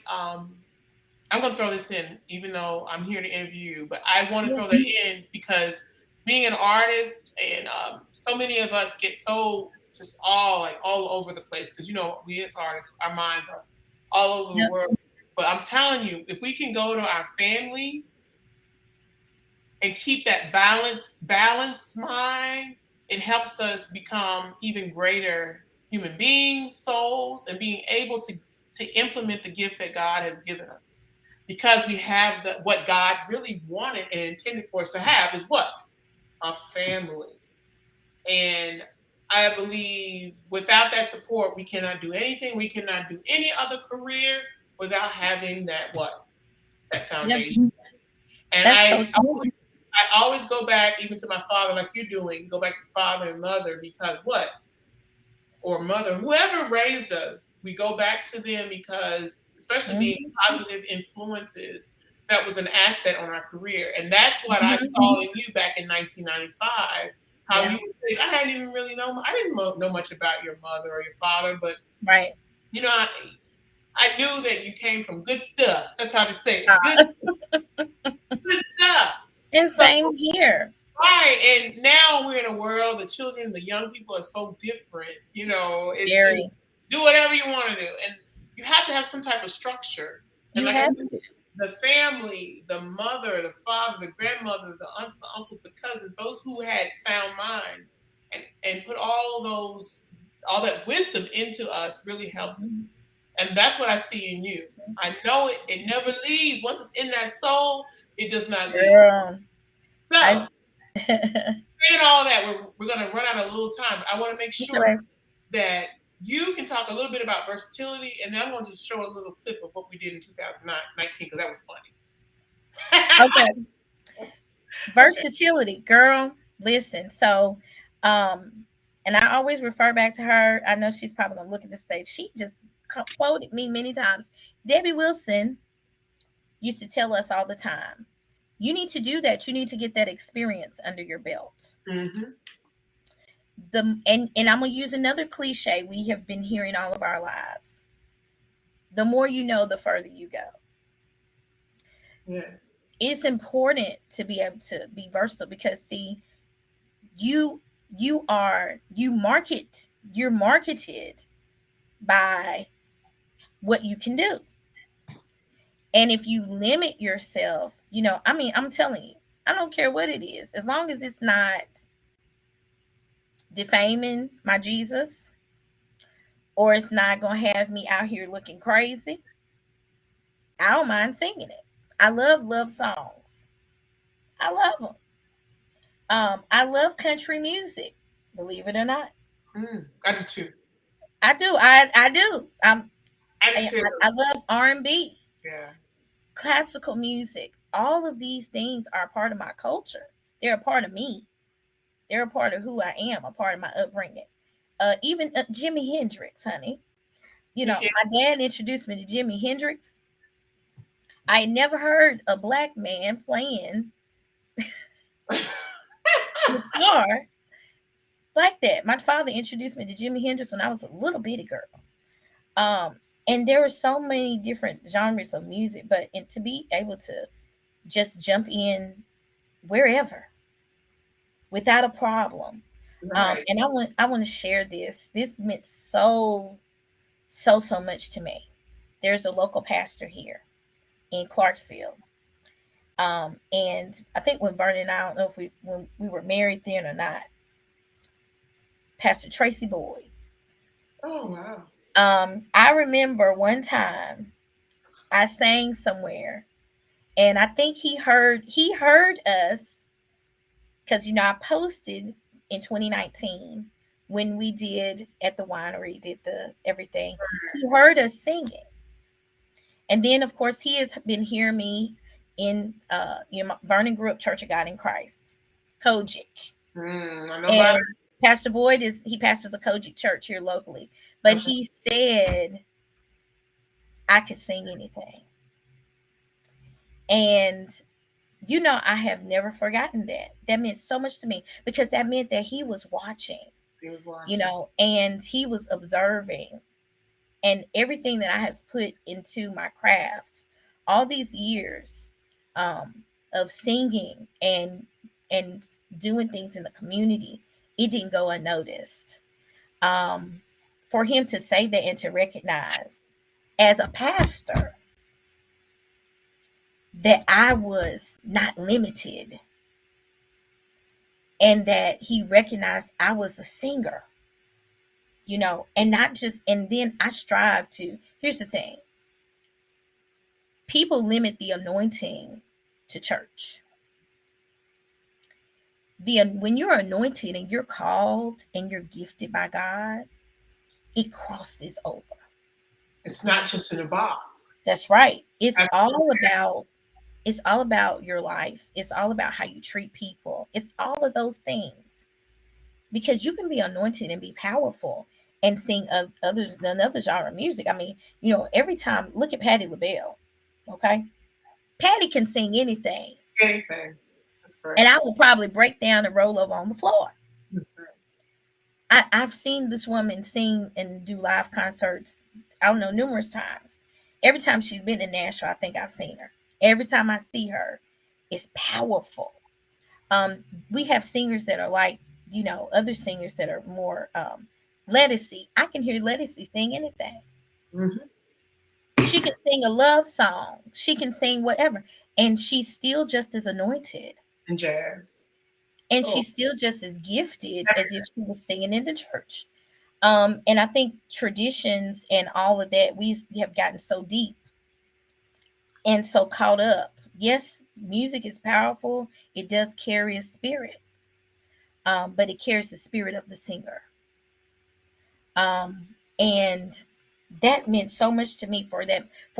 going to throw this in, even though I'm here to interview you, but I want to yeah, throw that in because being an artist and so many of us get so just all over the place because, we as artists, our minds are all over the yeah, world. But I'm telling you, if we can go to our families and keep that balanced mind, it helps us become even greater human beings, souls, and being able to implement the gift that God has given us. Because we have what God really wanted and intended for us to have is what? A family. And I believe without that support, we cannot do anything. We cannot do any other career without having that what? That yeah. foundation. And That's so true. I always go back even to my father, like you're doing, go back to father and mother because what? Or mother, whoever raised us, we go back to them because, especially being Mhm, positive influences, that was an asset on our career. And that's what I mhm. saw in you back in 1995. How Yeah, you, I hadn't even really know, I didn't know much about your mother or your father, but right. you know, I knew that you came from good stuff. That's how to say it. Uh, Good stuff. and So same here. right. And now we're in a world, the children, the young people are so different. It's just Very. do whatever you want to do. And you have to have some type of structure. And You like I have said, to. the family, the mother, the father, the grandmother, the aunts, the uncles, the cousins, those who had sound minds and put all that wisdom into us really helped us. Mhm. And that's what I see in you. I know it never leaves. Once it's in that soul, it does not leave. Girl, I. So saying all that, we're going to run out of a little time. But I want to make sure Okay. that you can talk a little bit about versatility, and then I'm going to just show a little clip of what we did in 2019 because that was funny. Okay. Okay. Versatility, girl. Listen, so, and I always refer back to her. I know she's probably gonna look at this stage. She just quoted me many times. Debbie Wilson used to tell us all the time, you need to do that. You need to get that experience under your belt. Mm-hmm. And I'm gonna use another cliche we have been hearing all of our lives. The more you know, the further you go. Yes. It's important to be able to be versatile because see, you you're marketed by what you can do. And if you limit yourself, I mean, I'm telling you, I don't care what it is, as long as it's not defaming my Jesus or it's not going to have me out here looking crazy, I don't mind singing it. I love songs. I love them. I love country music, believe it or not. I do too. I do. I do. I do I, too. I love R&B, Yeah. classical music. All of these things are a part of my culture. They're a part of me. They're a part of who I am, a part of my upbringing. Even Jimi Hendrix, honey. Speaking. My dad introduced me to Jimi Hendrix. I had never heard a black man playing guitar like that. My father introduced me to Jimi Hendrix when I was a little bitty girl. And there were so many different genres of music, but and to be able to just jump in wherever without a problem. Right. And I want to share this. This meant so much to me. There's a local pastor here. in Clarksville. And I think when Vernon, I don't know if when we were married then or not, Pastor Tracy Boyd. Oh wow. I remember one time I sang somewhere, and I think he heard us because I posted in 2019 when we did at the winery, did the everything. He heard us singing, and then of course he has been hearing me in Vernon grew up Church of God in Christ, Kojic. I know about And Pastor Boyd he pastors a Kojic church here locally. But it. Okay. he said I could sing anything. And I have never forgotten that. That meant so much to me because that meant that he was watching, He was watching. and he was observing, and everything that I have put into my craft all these years of singing and doing things in the community, it didn't go unnoticed. Um, for him to say that and to recognize as a pastor that I was not limited and that he recognized I was a singer, and not just, and then I strive to, here's the thing, people limit the anointing to church. When you're anointed and you're called and you're gifted by God, it crosses over. It's not just in a box. That's right. It's That's all about your life. It's all about how you treat people. It's all of those things. Because you can be anointed and be powerful and sing of another genre of music. I mean, every time, look at Patti LaBelle. Okay. Patti can sing anything. anything. That's And great. I will probably break down and roll over on the floor. That's right. I've seen this woman sing and do live concerts, I don't know, numerous times. Every time she's been in Nashville, I think I've seen her. Every time I see her, it's powerful. We have singers that are like, other singers that are more Lettucey. I can hear Lettucey sing anything. Mm-hmm. She can sing a love song. She can sing whatever. And she's still just as anointed. And jazz. And Oh, she's still just as gifted as if she was singing in the church. And I think traditions and all of that, we have gotten so deep and so caught up. Yes, music is powerful. It does carry a spirit, but it carries the spirit of the singer. And that meant so much to me for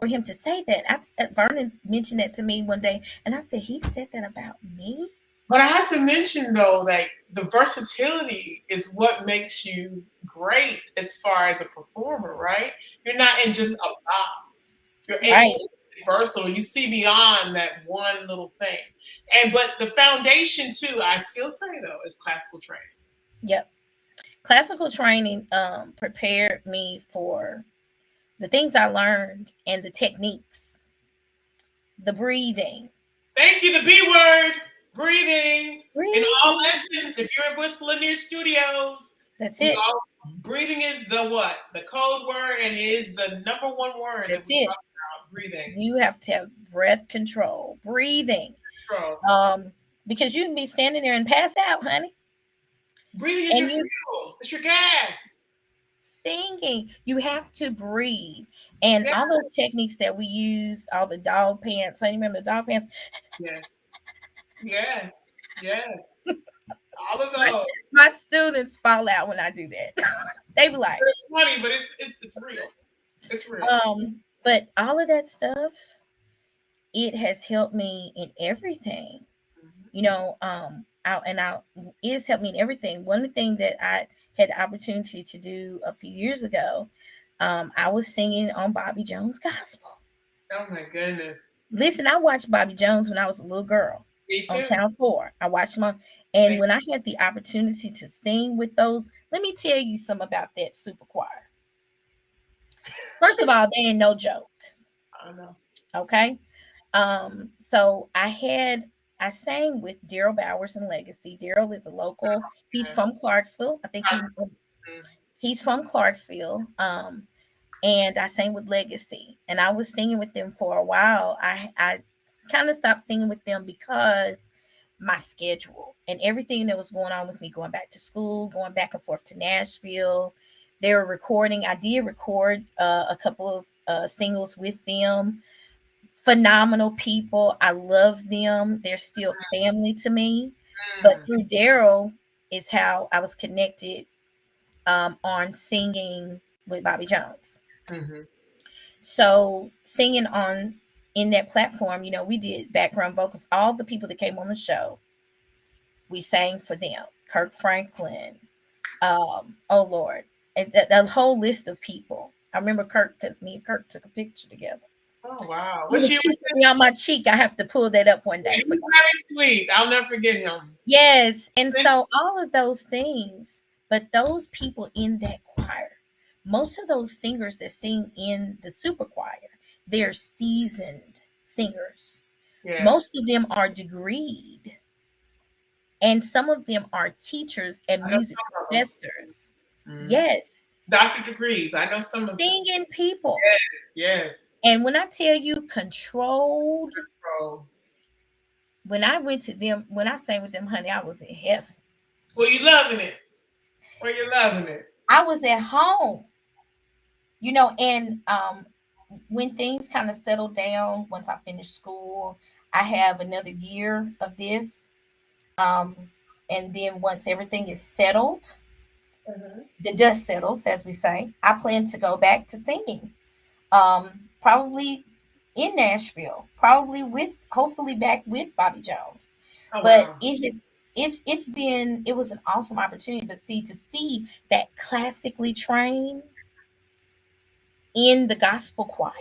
him to say that. Vernon mentioned that to me one day, and I said, he said that about me. but I have to mention though that the versatility is what makes you great as far as a performer, right? You're not in just a box. You're able Right. to be versatile. You see beyond that one little thing. And but the foundation too, I still say though, is classical training. Yep. Classical training prepared me for the things I learned and the techniques, the breathing. Thank you, the B word, breathing. In all Breathing. lessons, if you're with Lanier Studios, That's we it. all breathing is the what? The code word and is the number one word that That's we it. talk about. Breathing. You have to have breath control, breathing. Control. Um, because you can be standing there and pass out, honey. Breathing is your And you fuel. It's your gas. singing, you have to breathe. And Yeah. all those techniques that we use, all the dog pants. I remember the dog pants. Yes. Yes. Yes. All of My, those. my students fall out when I do that. They be like, It's funny, but it's real. It's real. but all of that stuff, it has helped me in everything. Mhm. It has helped me in everything. One of the things that I had the opportunity to do a few years ago, I was singing on Bobby Jones gospel. Oh my goodness. Listen, I watched Bobby Jones when I was a little girl Me on too. Channel 4. I watched him and Thank when I had the opportunity to sing with those, let me tell you something about that super choir. First of all, they ain't no joke. I know. Okay. So I sang with Daryl Bowers and Legacy. Daryl is a local. He's Okay. from Clarksville. I think Mhm. he's from Clarksville. and I sang with Legacy, and I was singing with them for a while. I kind of stopped singing with them because my schedule and everything that was going on with me going back to school, going back and forth to Nashville. They were recording. I did record a couple of singles with them. Phenomenal people. I love them. They're still family to me. But Mm, through Daryl is how I was connected on singing with Bobby Jones. mm-hmm. So singing on in that platform, we did background vocals. All the people that came on the show, we sang for them. Kirk Franklin, oh Lord, and the whole list of people. I remember Kirk because me and Kirk took a picture together. Oh wow. He What was year was kissing me on my cheek. I have to pull that up one that? day He's for you. very sweet. I'll never forget him. Yes, and so all of those things, but those people in that choir, most of those singers that sing in the super choir, they're seasoned singers. Yeah. Most of them are degreed, and some of them are teachers and I know music some of professors. them. Mm. Yes, Doctor degrees. I know some of them. singing people. Yes. And when I tell you controlled, Oh. when I went to them, when I sang with them, honey, I was in heaven. Well, you loving it. Well, you're loving it. I was at home, and when things kind of settled down, once I finished school, I have another year of this. Um, and then once everything is settled, Mm-hmm. the dust settles, as we say, I plan to go back to singing. Probably in Nashville, probably with hopefully back with Bobby Jones. Oh But wow. it was an awesome opportunity. But to see that classically trained in the gospel choir,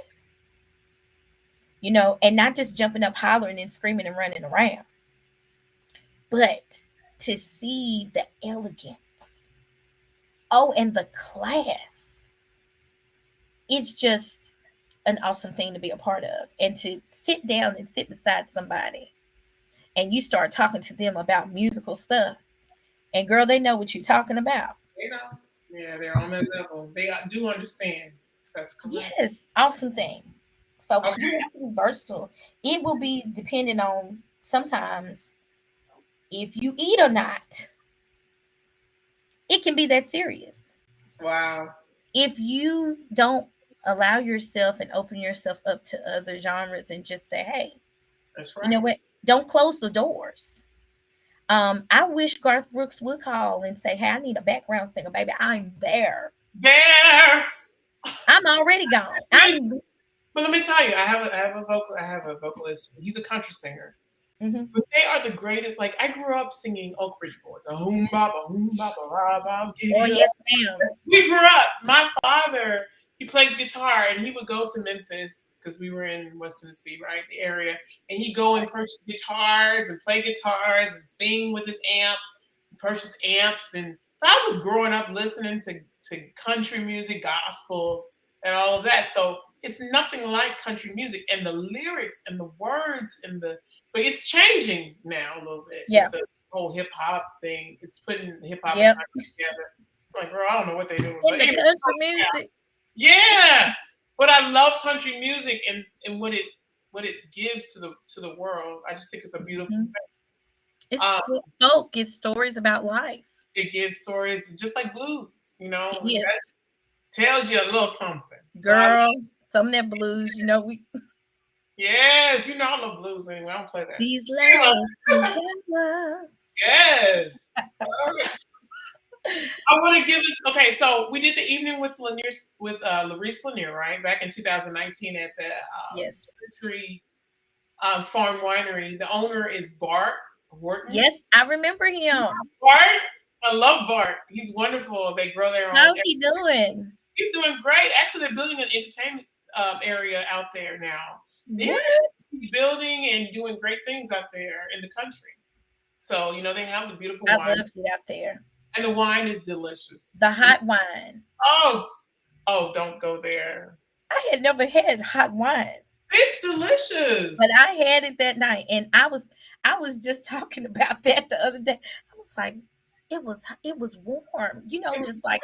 and not just jumping up, hollering and screaming and running around, but to see the elegance. Oh, and the class. It's just an awesome thing to be a part of. And to sit down and sit beside somebody and you start talking to them about musical stuff. And girl, they know what you're talking about. You know. Yeah, they're on that level. They do understand. That's correct. Yes, awesome thing. So you Okay. have to be versatile. It will be dependent on sometimes if you eat or not. It can be that serious. Wow. If you don't allow yourself and open yourself up to other genres and just say, hey, That's you know right. what? Don't close the doors. I wish Garth Brooks would call and say, hey, I need a background singer, baby. I'm there. There. I'm already gone. Yes. I'm But let me tell you, I have a vocalist. He's a country singer. mhm. But they are the greatest. Like I grew up singing Oak Ridge Boys. A hoom baba rah bah Oh, giddy up. yes, ma'am. We grew up. My father, he plays guitar, and he would go to Memphis because we were in West Tennessee, right, the area, and he'd go and purchase guitars and play guitars and sing with his amp, purchase amps, and so I was growing up listening to country music, gospel, and all of that. So it's nothing like country music, and the lyrics and the words and but it's changing now a little bit with Yeah. the whole hip hop thing. It's putting hip hop and Yep. country together. Like, girl, I don't know what they're doing, In but the anyway, country music. yeah. But I love country music and what it gives to the world. I just think it's a beautiful Mhm. thing. It's Um, folk. It's stories about life. it gives stories just like blues, that Yes. tells you a little something. So Girl, some of that blues, yes, I love blues anyway. I don't play that. these letters to Dallas. Yes. I want to give this. Okay, so we did the evening with Larice Lanier, right? Back in 2019 at the Yes. Century Farm Winery. The owner is Bart Horton. Yes, I remember him. Bart, I love Bart. He's wonderful. They grow their own. How's he doing? He's doing great. Actually, they're building an entertainment area out there now. Yeah, What? he's building and doing great things out there in the country. So they have the beautiful I wine, loved it out there. and the wine is delicious. The hot wine. Oh, oh, don't go there. I had never had hot wine, It's delicious. but I had it that night, and I was just talking about that the other day. I was like, it was warm, It was just like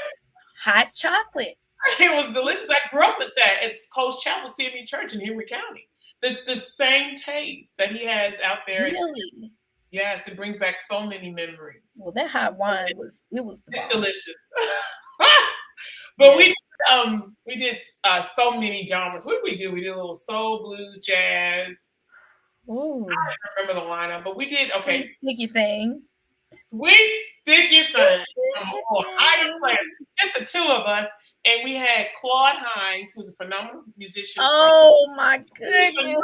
hot chocolate. It was delicious. I grew up with that. It's Coast Chapel CME Church in Henry County. The same taste that he has out there. Really? Yes, it brings back so many memories. Well, that hot wine was the It's bomb. delicious. But Yes. we did so many genres. What did we do? We did a little soul, blues, jazz. Ooh. I don't remember the lineup, but we did okay. Sweet sticky thing. Sweet sticky thing. Sticky Higher thing. players. Just the two of us. And we had Claude Hines, who's a phenomenal musician. Oh my He's goodness. phenomenal.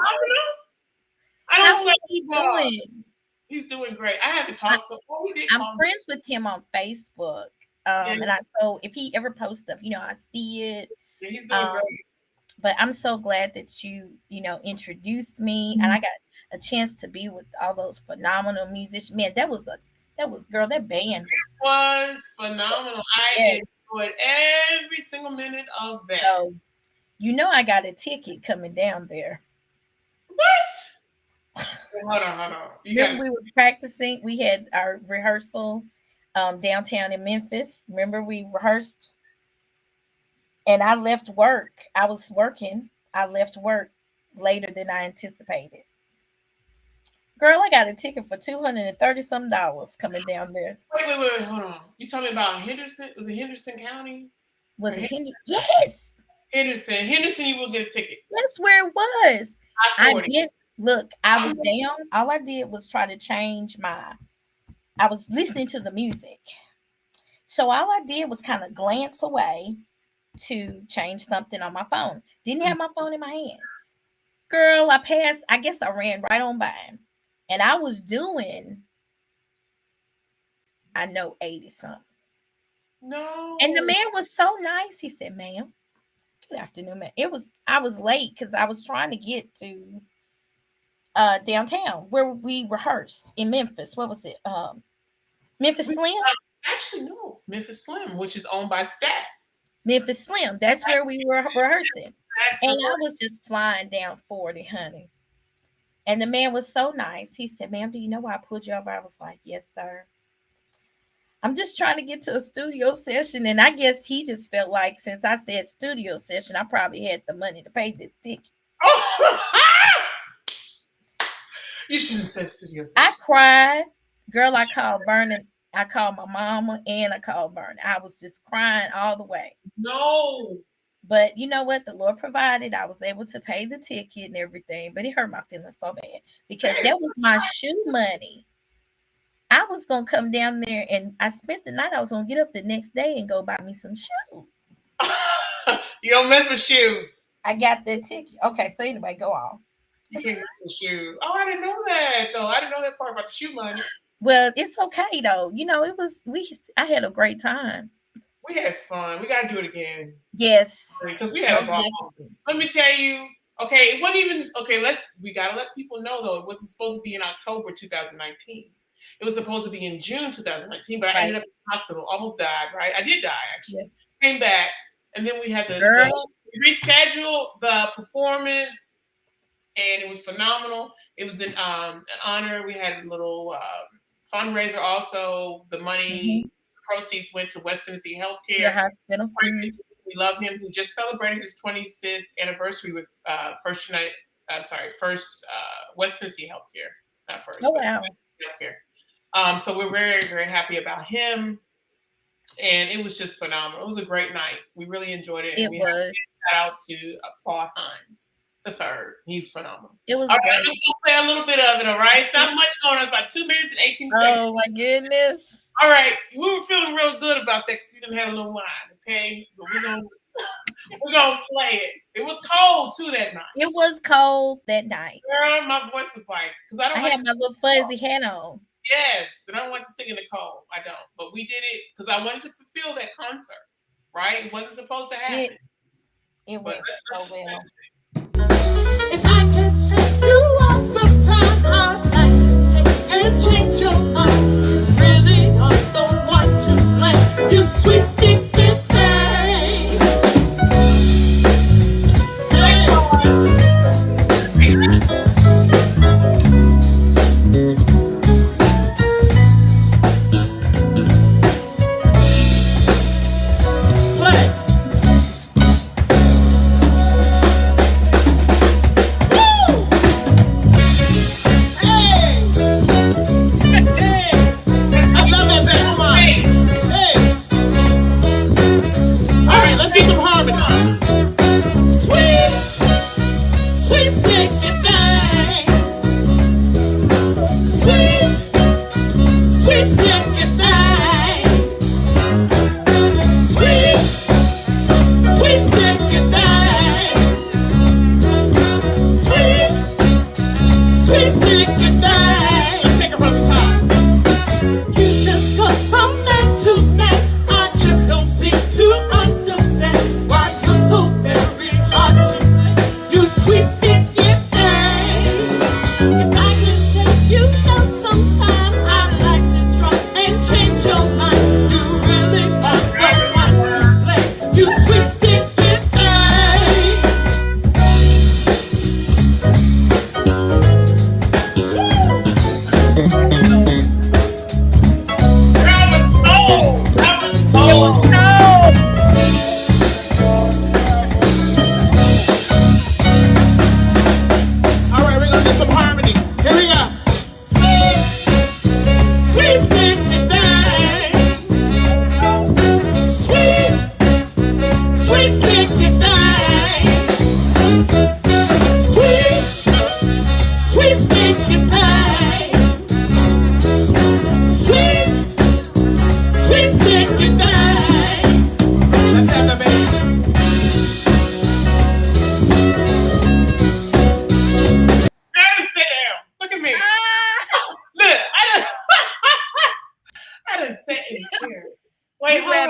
I How don't play is he guitar. doing? He's doing great. I haven't talked to him. Well, we did I'm call him. friends with him on Facebook. And so if he ever posts stuff, I see it. Yeah, he's doing great. But I'm so glad that you introduced me, and I got a chance to be with all those phenomenal musicians. Man, that was girl, that band was phenomenal. I enjoyed every single minute of that. So, I got a ticket coming down there. What? Hold on. Remember we were practicing. We had our rehearsal downtown in Memphis. Remember we rehearsed? And I left work. I was working. I left work later than I anticipated. Girl, I got a ticket for $230 coming down there. Wait, hold on. You talking about Henderson? Was it Henderson County? Was it Henderson? Yes. Henderson, you will get a ticket. That's where it was. I I-40. did look, I was down. All I did was try to change I was listening to the music. So all I did was kind of glance away to change something on my phone. Didn't have my phone in my hand. Girl, I guess I ran right on by him. And I was doing, 80 something. No. And the man was so nice. He said, "Ma'am, good afternoon, ma'am." I was late because I was trying to get to downtown where we rehearsed in Memphis. What was it? Memphis Slim? Actually, no. Memphis Slim, which is owned by Stax. Memphis Slim. That's where we were rehearsing. And I was just flying down 40, honey. And the man was so nice. He said, "Ma'am, do you know why I pulled you over?" I was like, "Yes, sir. I'm just trying to get to a studio session." And I guess he just felt like since I said studio session, I probably had the money to pay this ticket. You should have said studio session. I cried. Girl, I called Vernon. I called my mama and I called Vernon. I was just crying all the way. No. But you know what? The Lord provided. I was able to pay the ticket and everything, but it hurt my feelings so bad because that was my shoe money. I was going to come down there and I spent the night. I was going to get up the next day and go buy me some shoes. You don't mess with shoes. I got that ticket. Okay, so anyway, go on. You can't get the shoes. Oh, I didn't know that though. I didn't know that part about the shoe money. Well, it's okay though. I had a great time. We had fun. We got to do it again. Yes. Because we had a ball. Let me tell you. Okay, it wasn't even. Okay, we got to let people know though. It wasn't supposed to be in October 2019. It was supposed to be in June 2019, but I ended up in the hospital. Almost died, right? I did die, actually. Yeah. Came back, and then we had to reschedule the performance, and it was phenomenal. It was an honor. We had a little fundraiser also. The money proceeds went to West Tennessee Healthcare. The hospital. We love him, who just celebrated his 25th anniversary with First West Tennessee Healthcare. Not First. Oh, wow. Healthcare. So we're very, very happy about him. And it was just phenomenal. It was a great night. We really enjoyed it. It was. Shout out to Claude Hines III. He's phenomenal. It was all right, I'm just going to play a little bit of it, all right? It's not much going on. It's about 2 minutes and 18 seconds. Oh, my goodness. All right. We were feeling real good about that because we didn't have a little wine, okay? But we're gonna play it. It was cold, too, that night. It was cold that night. Girl, my voice was like, because I had my little fuzzy hat on. Yes, and I don't like to sing in the cold. I don't. But we did it because I wanted to fulfill that concert, right? It wasn't supposed to happen. It went so well. If I could take you on sometime, I'd like to take and change your mind. Really, I'm the one to blame. You sweet stinky thing.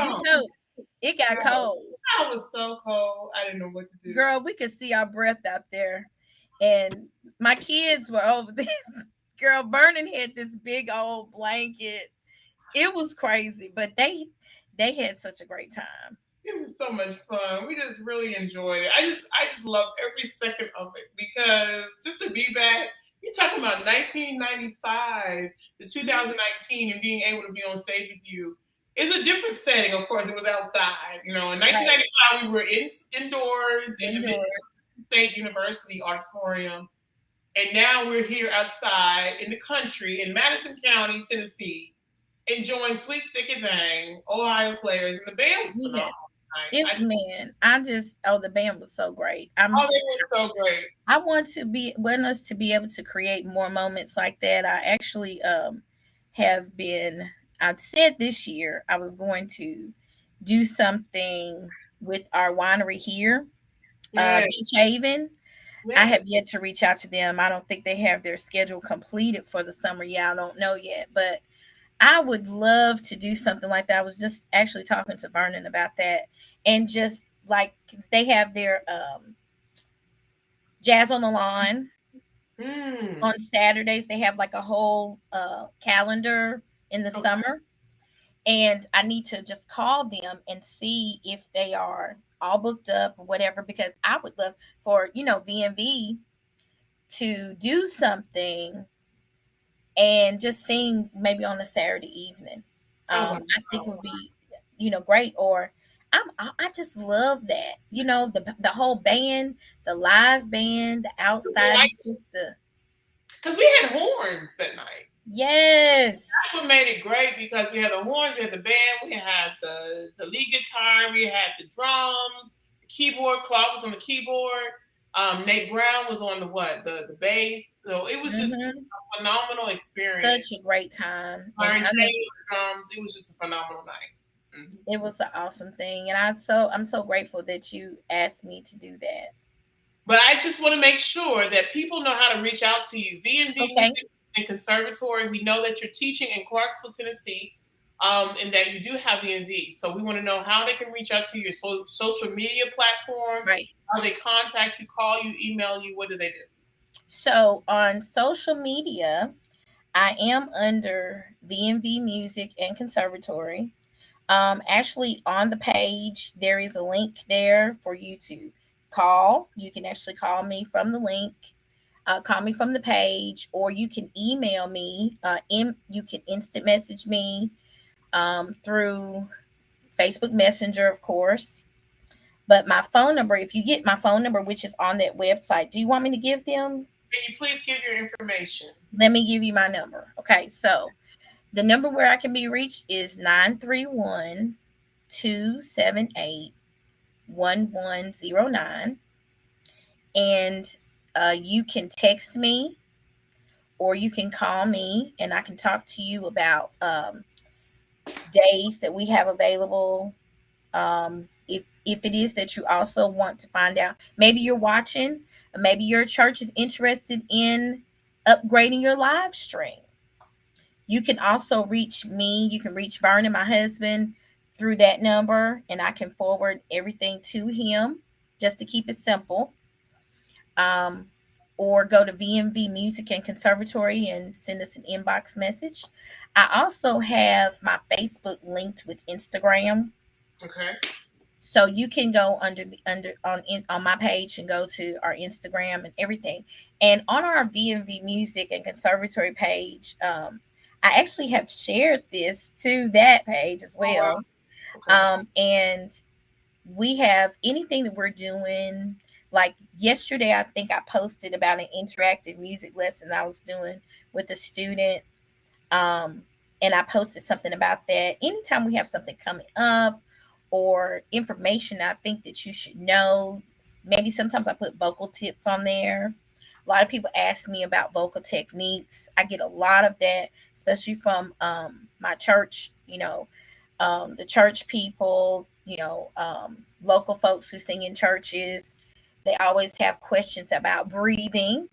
Did you on. know it got Girl, cold? I was so cold. I didn't know what to do. Girl, we could see our breath out there. And my kids were over there. Girl, Vernon had this big old blanket. It was crazy, but they had such a great time. It was so much fun. We just really enjoyed it. I just love every second of it because just to be back, you're talking about 1995 to 2019 and being able to be on stage with you is a different setting. Of course, it was outside. You know, in Right. 1995 we were indoors in the Indoors. Michigan State University auditorium, and now we're here outside in the country in Madison County, Tennessee, enjoying Sweet Stick and Bang, Ohio players, and the band was We phenomenal. had it, man. I just the band was so great. Oh, they were so great. I want us to be able to create more moments like that. I actually have been I said this year I was going to do something with our winery here, Yes, Beach Haven. I yes. have yet to reach out to them. I don't think they have their schedule completed for the summer. Yeah, I don't know yet, but I would love to do something like that. I was just actually talking to Vernon about that, and just like they have their jazz on the lawn Mm. on Saturdays. They have like a whole calendar in the Okay. summer, and I need to just call them and see if they are all booked up or whatever. Because I would love for VNV to do something and just sing maybe on a Saturday evening. Oh wow. I think it would be, great. Or I just love that. The whole band, the live band, the outside. It's just the Because we had horns that night. yes, That's what made it great because we had the horns, we had the band, we had the lead guitar, we had the drums, the keyboard. Claude was on the keyboard. Nate Brown was on the what? The bass. So it was just hmm a phenomenal experience. such a great time, and Byron I mean, Taylor drums. It was just a phenomenal night. Mhm. it was an awesome thing, and I'm so grateful that you asked me to do that. But I just want to make sure that people know how to reach out to you. V&V Okay, Music and Conservatory. We know that you're teaching in Clarksville, Tennessee, and that you do have V&V. So we want to know how they can reach out to you, your social media platforms, right. how they contact you, call you, email you. What do they do? So on social media, I am under VMV Music and Conservatory. Actually, on the page, there is a link there for you to call. You can actually call me from the link, call me from the page, or you can email me. You can instant message me through Facebook Messenger, of course. But my phone number, if you get my phone number, which is on that website, do you want me to give them? Can you please give your information? Let me give you my number. Okay, so the number where I can be reached is 931-278-1109. And you can text me or you can call me and I can talk to you about days that we have available. If it is that you also want to find out, maybe you're watching, maybe your church is interested in upgrading your live stream. You can also reach me. You can reach Vernon, my husband, through that number, and I can forward everything to him just to keep it simple. Um, or go to VMV Music and Conservatory and send us an inbox message. I also have my Facebook linked with Instagram, Okay. so you can go on my page and go to our Instagram and everything. And on our VMV Music and Conservatory page, I actually have shared this to that page as Oh wow. well. Okay. And we have anything that we're doing. Like yesterday, I think I posted about an interactive music lesson I was doing with a student. Um, and I posted something about that. Anytime we have something coming up or information I think that you should know, maybe sometimes I put vocal tips on there. A lot of people ask me about vocal techniques. I get a lot of that, especially from my church, the church people, local folks who sing in churches. They always have questions about breathing.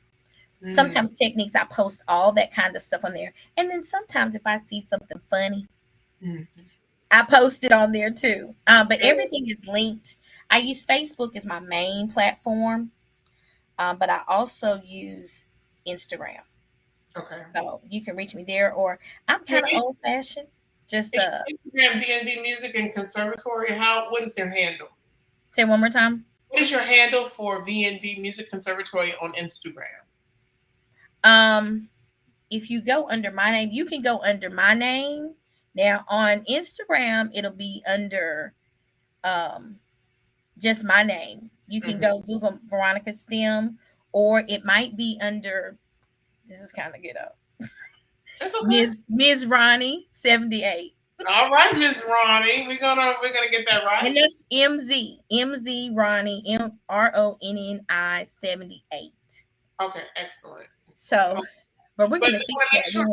Mm. Sometimes techniques, I post all that kind of stuff on there. And then sometimes if I see something funny, Mm. I posted on there too. But everything is linked. I use Facebook as my main platform, but I also use Instagram. Okay. So you can reach me there, or I'm Your kind of old fashioned. Just Instagram, VNV Music and Conservatory. What is their handle? say one more time. What is your handle for VNV Music Conservatory on Instagram? Um, if you go under my name, you can go under my name. Now on Instagram, it'll be under um just my name. You can Mm-hmm. go Google Veronica STEM, or it might be under, this is kind of ghetto, That's okay. Ms. Ronnie 78. All right, Miss Ronnie, we're gonna get that And right. that's MZ Ronnie RONNI 78. Okay, excellent, excellent. So, but we're But gonna we fix want to make that. sure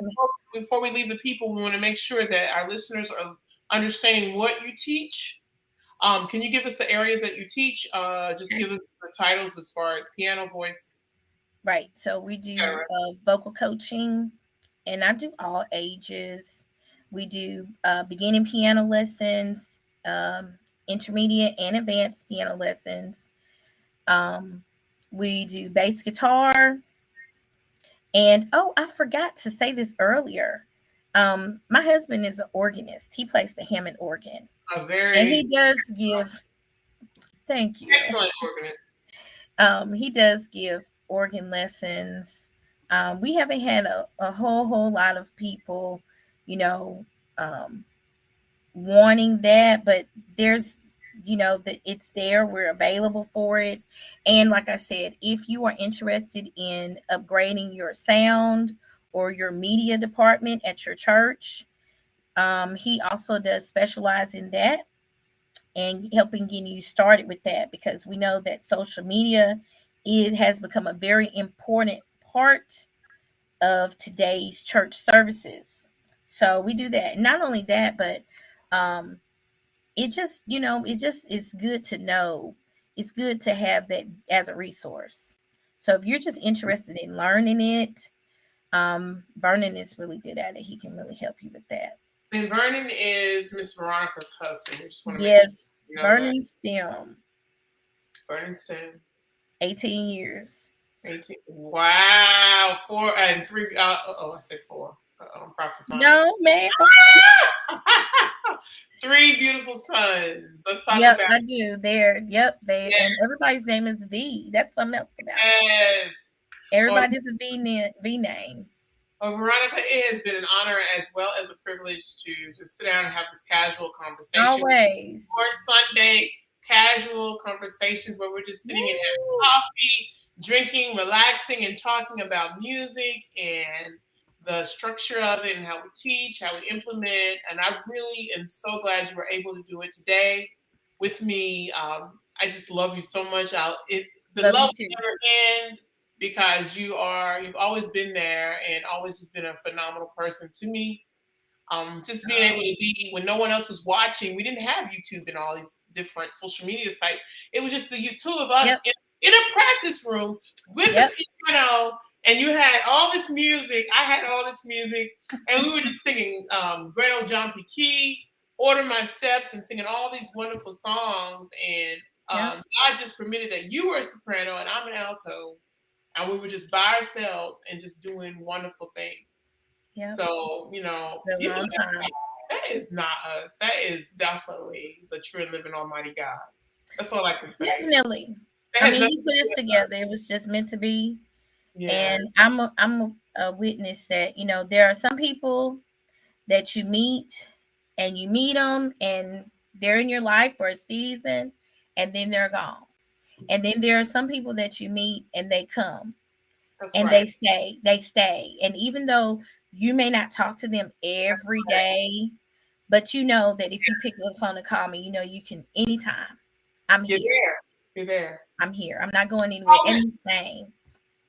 before we leave the people, we want to make sure that our listeners are understanding what you teach. Can you give us the areas that you teach? Just give us the titles as far as piano, voice, Right. So we do etc. vocal coaching, and I do all ages. We do beginning piano lessons, intermediate and advanced piano lessons. Um, we do bass guitar. And oh, I forgot to say this earlier. My husband is an organist. He plays the Hammond organ, A and very he does give. Thank you. excellent organist. He does give organ lessons. We haven't had a whole lot of people, you know, um, wanting that, but there's, that it's there. We're available for it. And like I said, if you are interested in upgrading your sound or your media department at your church, he also does specialize in that and helping getting you started with that, because we know that social media has become a very important part of today's church services. So we do that. Not only that, but um, it just is good to know. It's good to have that as a resource. So if you're just interested in learning it, Vernon is really good at it. He can really help you with that. And Vernon is Miss Veronica's husband. I just want to make sure Yes, you know that. Vernon STEM, Vernon's 10, 18 years. 18. Wow, 4 and 3. I say 4. I'm prophesying. No, ma'am. Three beautiful sons. Let's talk Yep, about I do. There. Yep, they, yes. and everybody's name is V. That's something else about it. Yes. Well, Everybody's a V name. Well, Veronica, it has been an honor as well as a privilege to just sit down and have this casual conversation. Always. Or Sunday casual conversations where we're just sitting and having Woo. coffee, drinking, relaxing, and talking about music and the structure of it and how we teach, how we implement. And I really am so glad you were able to do it today with me. I just love you so much. The Love you love too. will never end because you've always been there and always just been a phenomenal person to me. Just being able to be when no one else was watching. We didn't have YouTube and all these different social media sites. It was just the two of us Yep. in a practice room with Yep. the piano, and you had all this music. I had all this music, and we were just singing Great Old John P. Key, Order My Steps, and singing all these wonderful songs. And Yep. God just permitted that you were a soprano and I'm an alto, and we were just by ourselves and just doing wonderful things. Yep. So, It's been a people long time. that is not us. That is definitely the true and living Almighty God. That's all I can say. Definitely. That I has mean, nothing He to put do us with together. It was just meant to be. yeah. And I'm a witness that, there are some people that you meet them and they're in your life for a season and then they're gone. And then there are some people that you meet and they come That's and right. they stay. And even though you may not talk to them every day, but you know that if you pick up the phone and call me, you can anytime. I'm You're here. there. You're there. I'm here. I'm not going anywhere. COVID, And the same.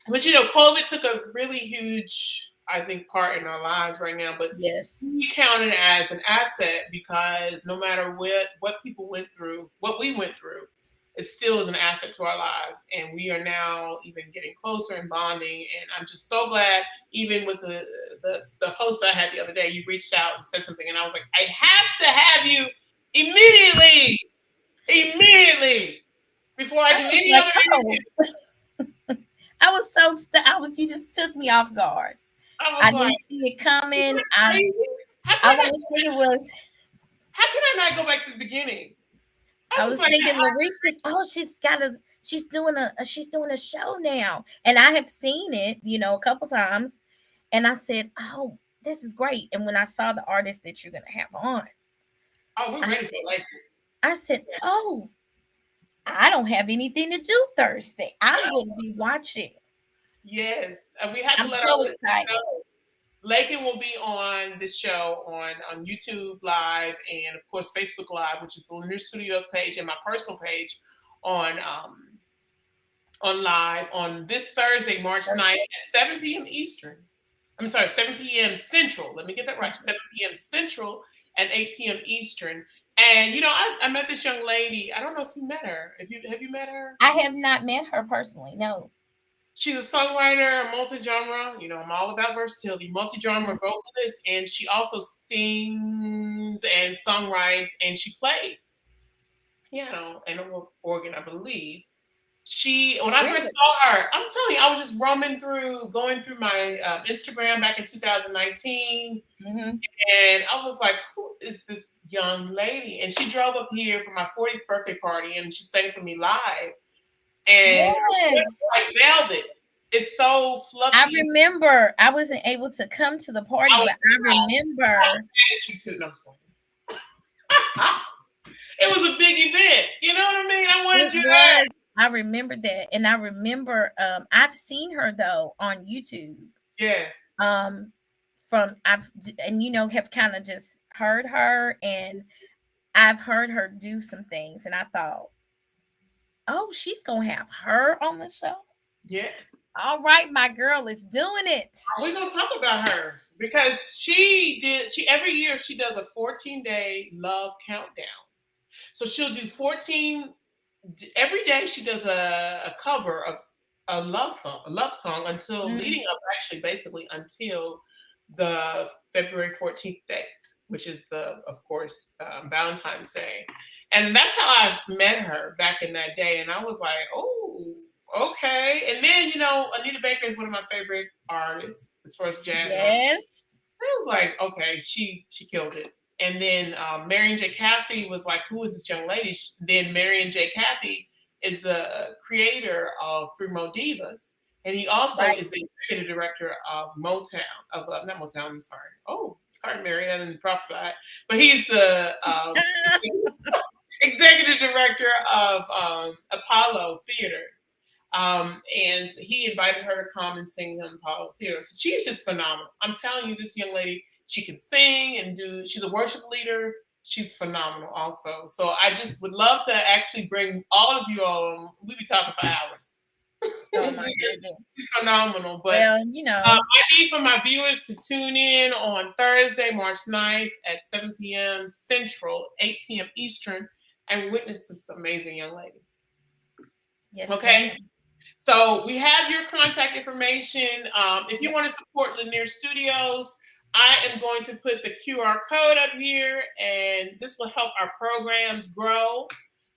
but COVID took a really huge, I think, part in our lives right now. But Yes. we count it as an asset because no matter what people went through, what we went through, it still is an asset to our lives. And we are now even getting closer and bonding. And I'm just so glad, even with the post that I had the other day, you reached out and said something. And I was like, I have to have you immediately, immediately, before I I do was any like, other oh, interview. I was so I was. You just took me off guard. I was I like, didn't see it isn't coming. that crazy? How I can I not, was thinking was how can I not go back to the beginning? I I was was like, thinking Larissa's. Oh, she's doing a show now, and I have seen it, a couple times, and I said, oh, this is great. And when I saw the artist that you're gonna have on, oh, we're I ready for said, like, oh, I don't have anything to do Thursday. I'm going to be watching. yes. We have to I'm let our so listeners excited. know. Lakin will be on this show on YouTube Live and of course Facebook Live, which is the Linear Studios page and my personal page on on live on this Thursday, March 9th at 7 p.m. Eastern. I'm sorry, 7 p.m. Central. Let me get that right. 7 p.m. Central and 8 p.m. Eastern. And I met this young lady. I don't know if you met her. If you have you met her? I have not met her personally. No. She's a songwriter, a multi-genre. I'm all about versatility, multi-genre vocalist, and she also sings and songwrites, and she plays piano and organ, I believe. When I first Really? saw her, I'm telling you, I was just going through my Instagram back in 2019, Mm-hmm. and I was like, "Who is this young lady?" And she drove up here for my 40th birthday party, and she sang for me live, and Yes. it's like velvet. It's so I fluffy. remember I wasn't able to come to the party, I was but I remember at you too. No, I'm just playing. It was a big event. You know what I mean? I wanted it you there. was. I remember that. And I remember I've seen her though on YouTube. Yes. Um from I've and have kind of just heard her, and I've heard her do some things, and I thought, oh, she's gonna have her on the show. Yes. All right, my girl is doing it. We're gonna talk about her because she every year she does a 14-day love countdown. So she'll do 14 every day. She does a cover of a love song until Mm, leading up, actually, basically until the February 14th date, which is of course, Valentine's Day. And that's how I've met her back in that day. And I was like, oh, okay. And then, Anita Baker is one of my favorite artists as far as jazz artists. yes. I was like, okay, she killed it. And then Marion J. Caffey was like, who is this young lady? Then Marion J. Caffey is the creator of Three Mo Divas, and he also Right. is the executive director of Motown, of not Motown. I'm sorry. Oh, sorry, Marion, I didn't prophesy. But he's the executive director of Apollo Theater. And he invited her to come and sing him Apollo Theater. So she's just phenomenal. I'm telling you, this young lady, she can sing and she's a worship leader. She's phenomenal also. So I just would love to actually bring all of you all on. We'd be talking for hours. Oh my goodness. She's phenomenal. But Well, I need for my viewers to tune in on Thursday, March 9th at 7 p.m. Central, 8 p.m. Eastern, and witness this amazing young lady. yes, Okay? ma'am. So we have your contact information. If you want to support Lanier Studios, I am going to put the QR code up here, and this will help our programs grow.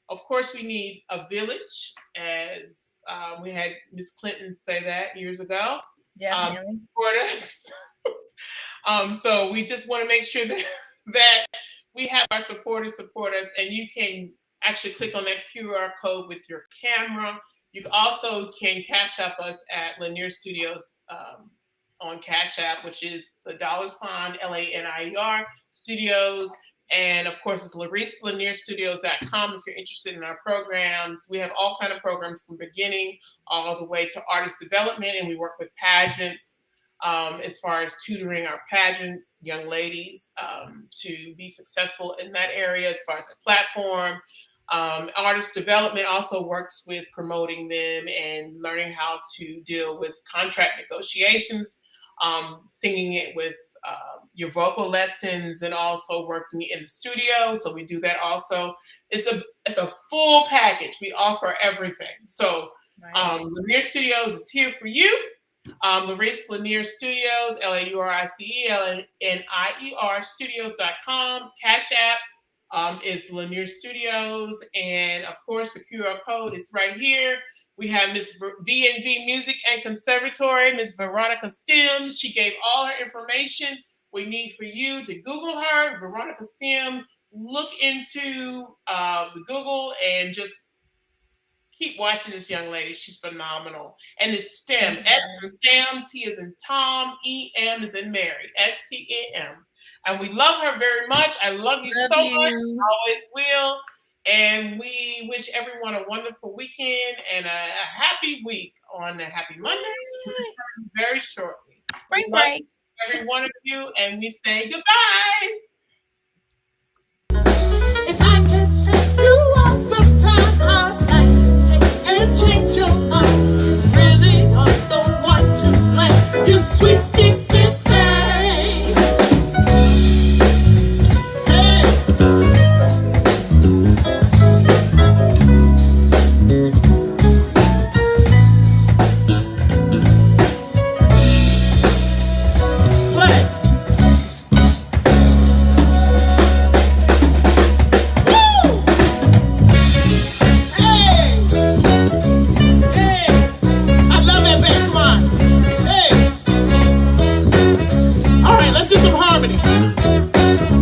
Of course, we need a village, as we had Miss Clinton say that years ago. Definitely. Support us. So we just want to make sure that we have our supporters support us, and you can actually click on that QR code with your camera. You also can Cash App us at Lanier Studios on Cash App, which is the $ LANIER Studios. And of course, it's LaniersStudios.com if you're interested in our programs. We have all kind of programs from beginning all the way to artist development, and we work with pageants as far as tutoring our pageant young ladies to be successful in that area as far as the platform. Artist development also works with promoting them and learning how to deal with contract negotiations. singing it with your vocal lessons and also working in the studio. So we do that also. It's a full package. We offer everything. So Lanier Studios is here for you. Larice Lanier Studios, LAURICE Studios.com. Cash App is Lanier Studios. And of course, the QR code is right here. We have Miss V&V Music and Conservatory, Miss Veronica Sim. She gave all her information we need for you to Google her, Veronica Sim. Look into the Google and just keep watching this young lady. She's phenomenal. And it's STEM. S is in Sam, T is in Tom, E-M is in Mary. STEM. And we love her very much. I love you so much. Always will. And we wish everyone a wonderful weekend and a happy week on a happy Monday. Very shortly. Spring break. Every one of you. And we say goodbye. If I could take you on sometime, I'd like to take and change your mind. Really, I'm the one to blame. You sweet stinking thing. Hey. Play.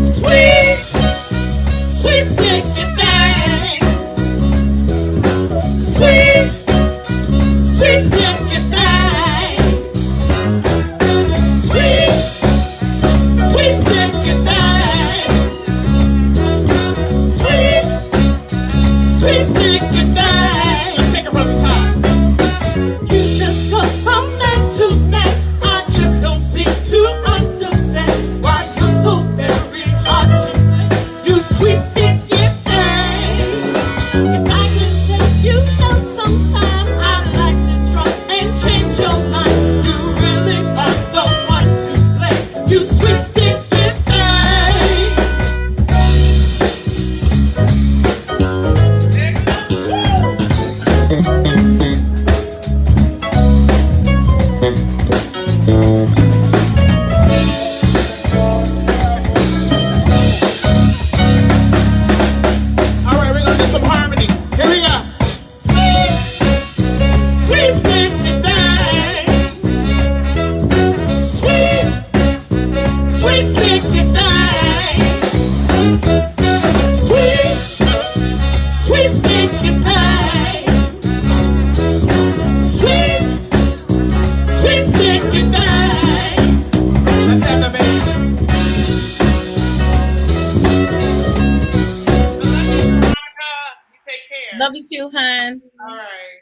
Sweet, sweet sticky thing. Sweet, sweet sticky thing. Sweet, sweet sticky thing. Sweet, sweet sticky thing. Let's take it from the top. You just go from man to man. I just don't seem to understand why you're so very hard to play. You sweet sticky thing. If I can take you down sometime, I'd like to try and change your mind. You really are the one to play. You sweet sticky thing. All right, we're gonna do some harmony. Here we go. Sweet, sweet sticky thing. Sweet, sweet sticky thing. Sweet, sweet sticky thing. Sweet, sweet sticky thing. Let's have the bass. Veronica, you take care. Love you too, hon. All right.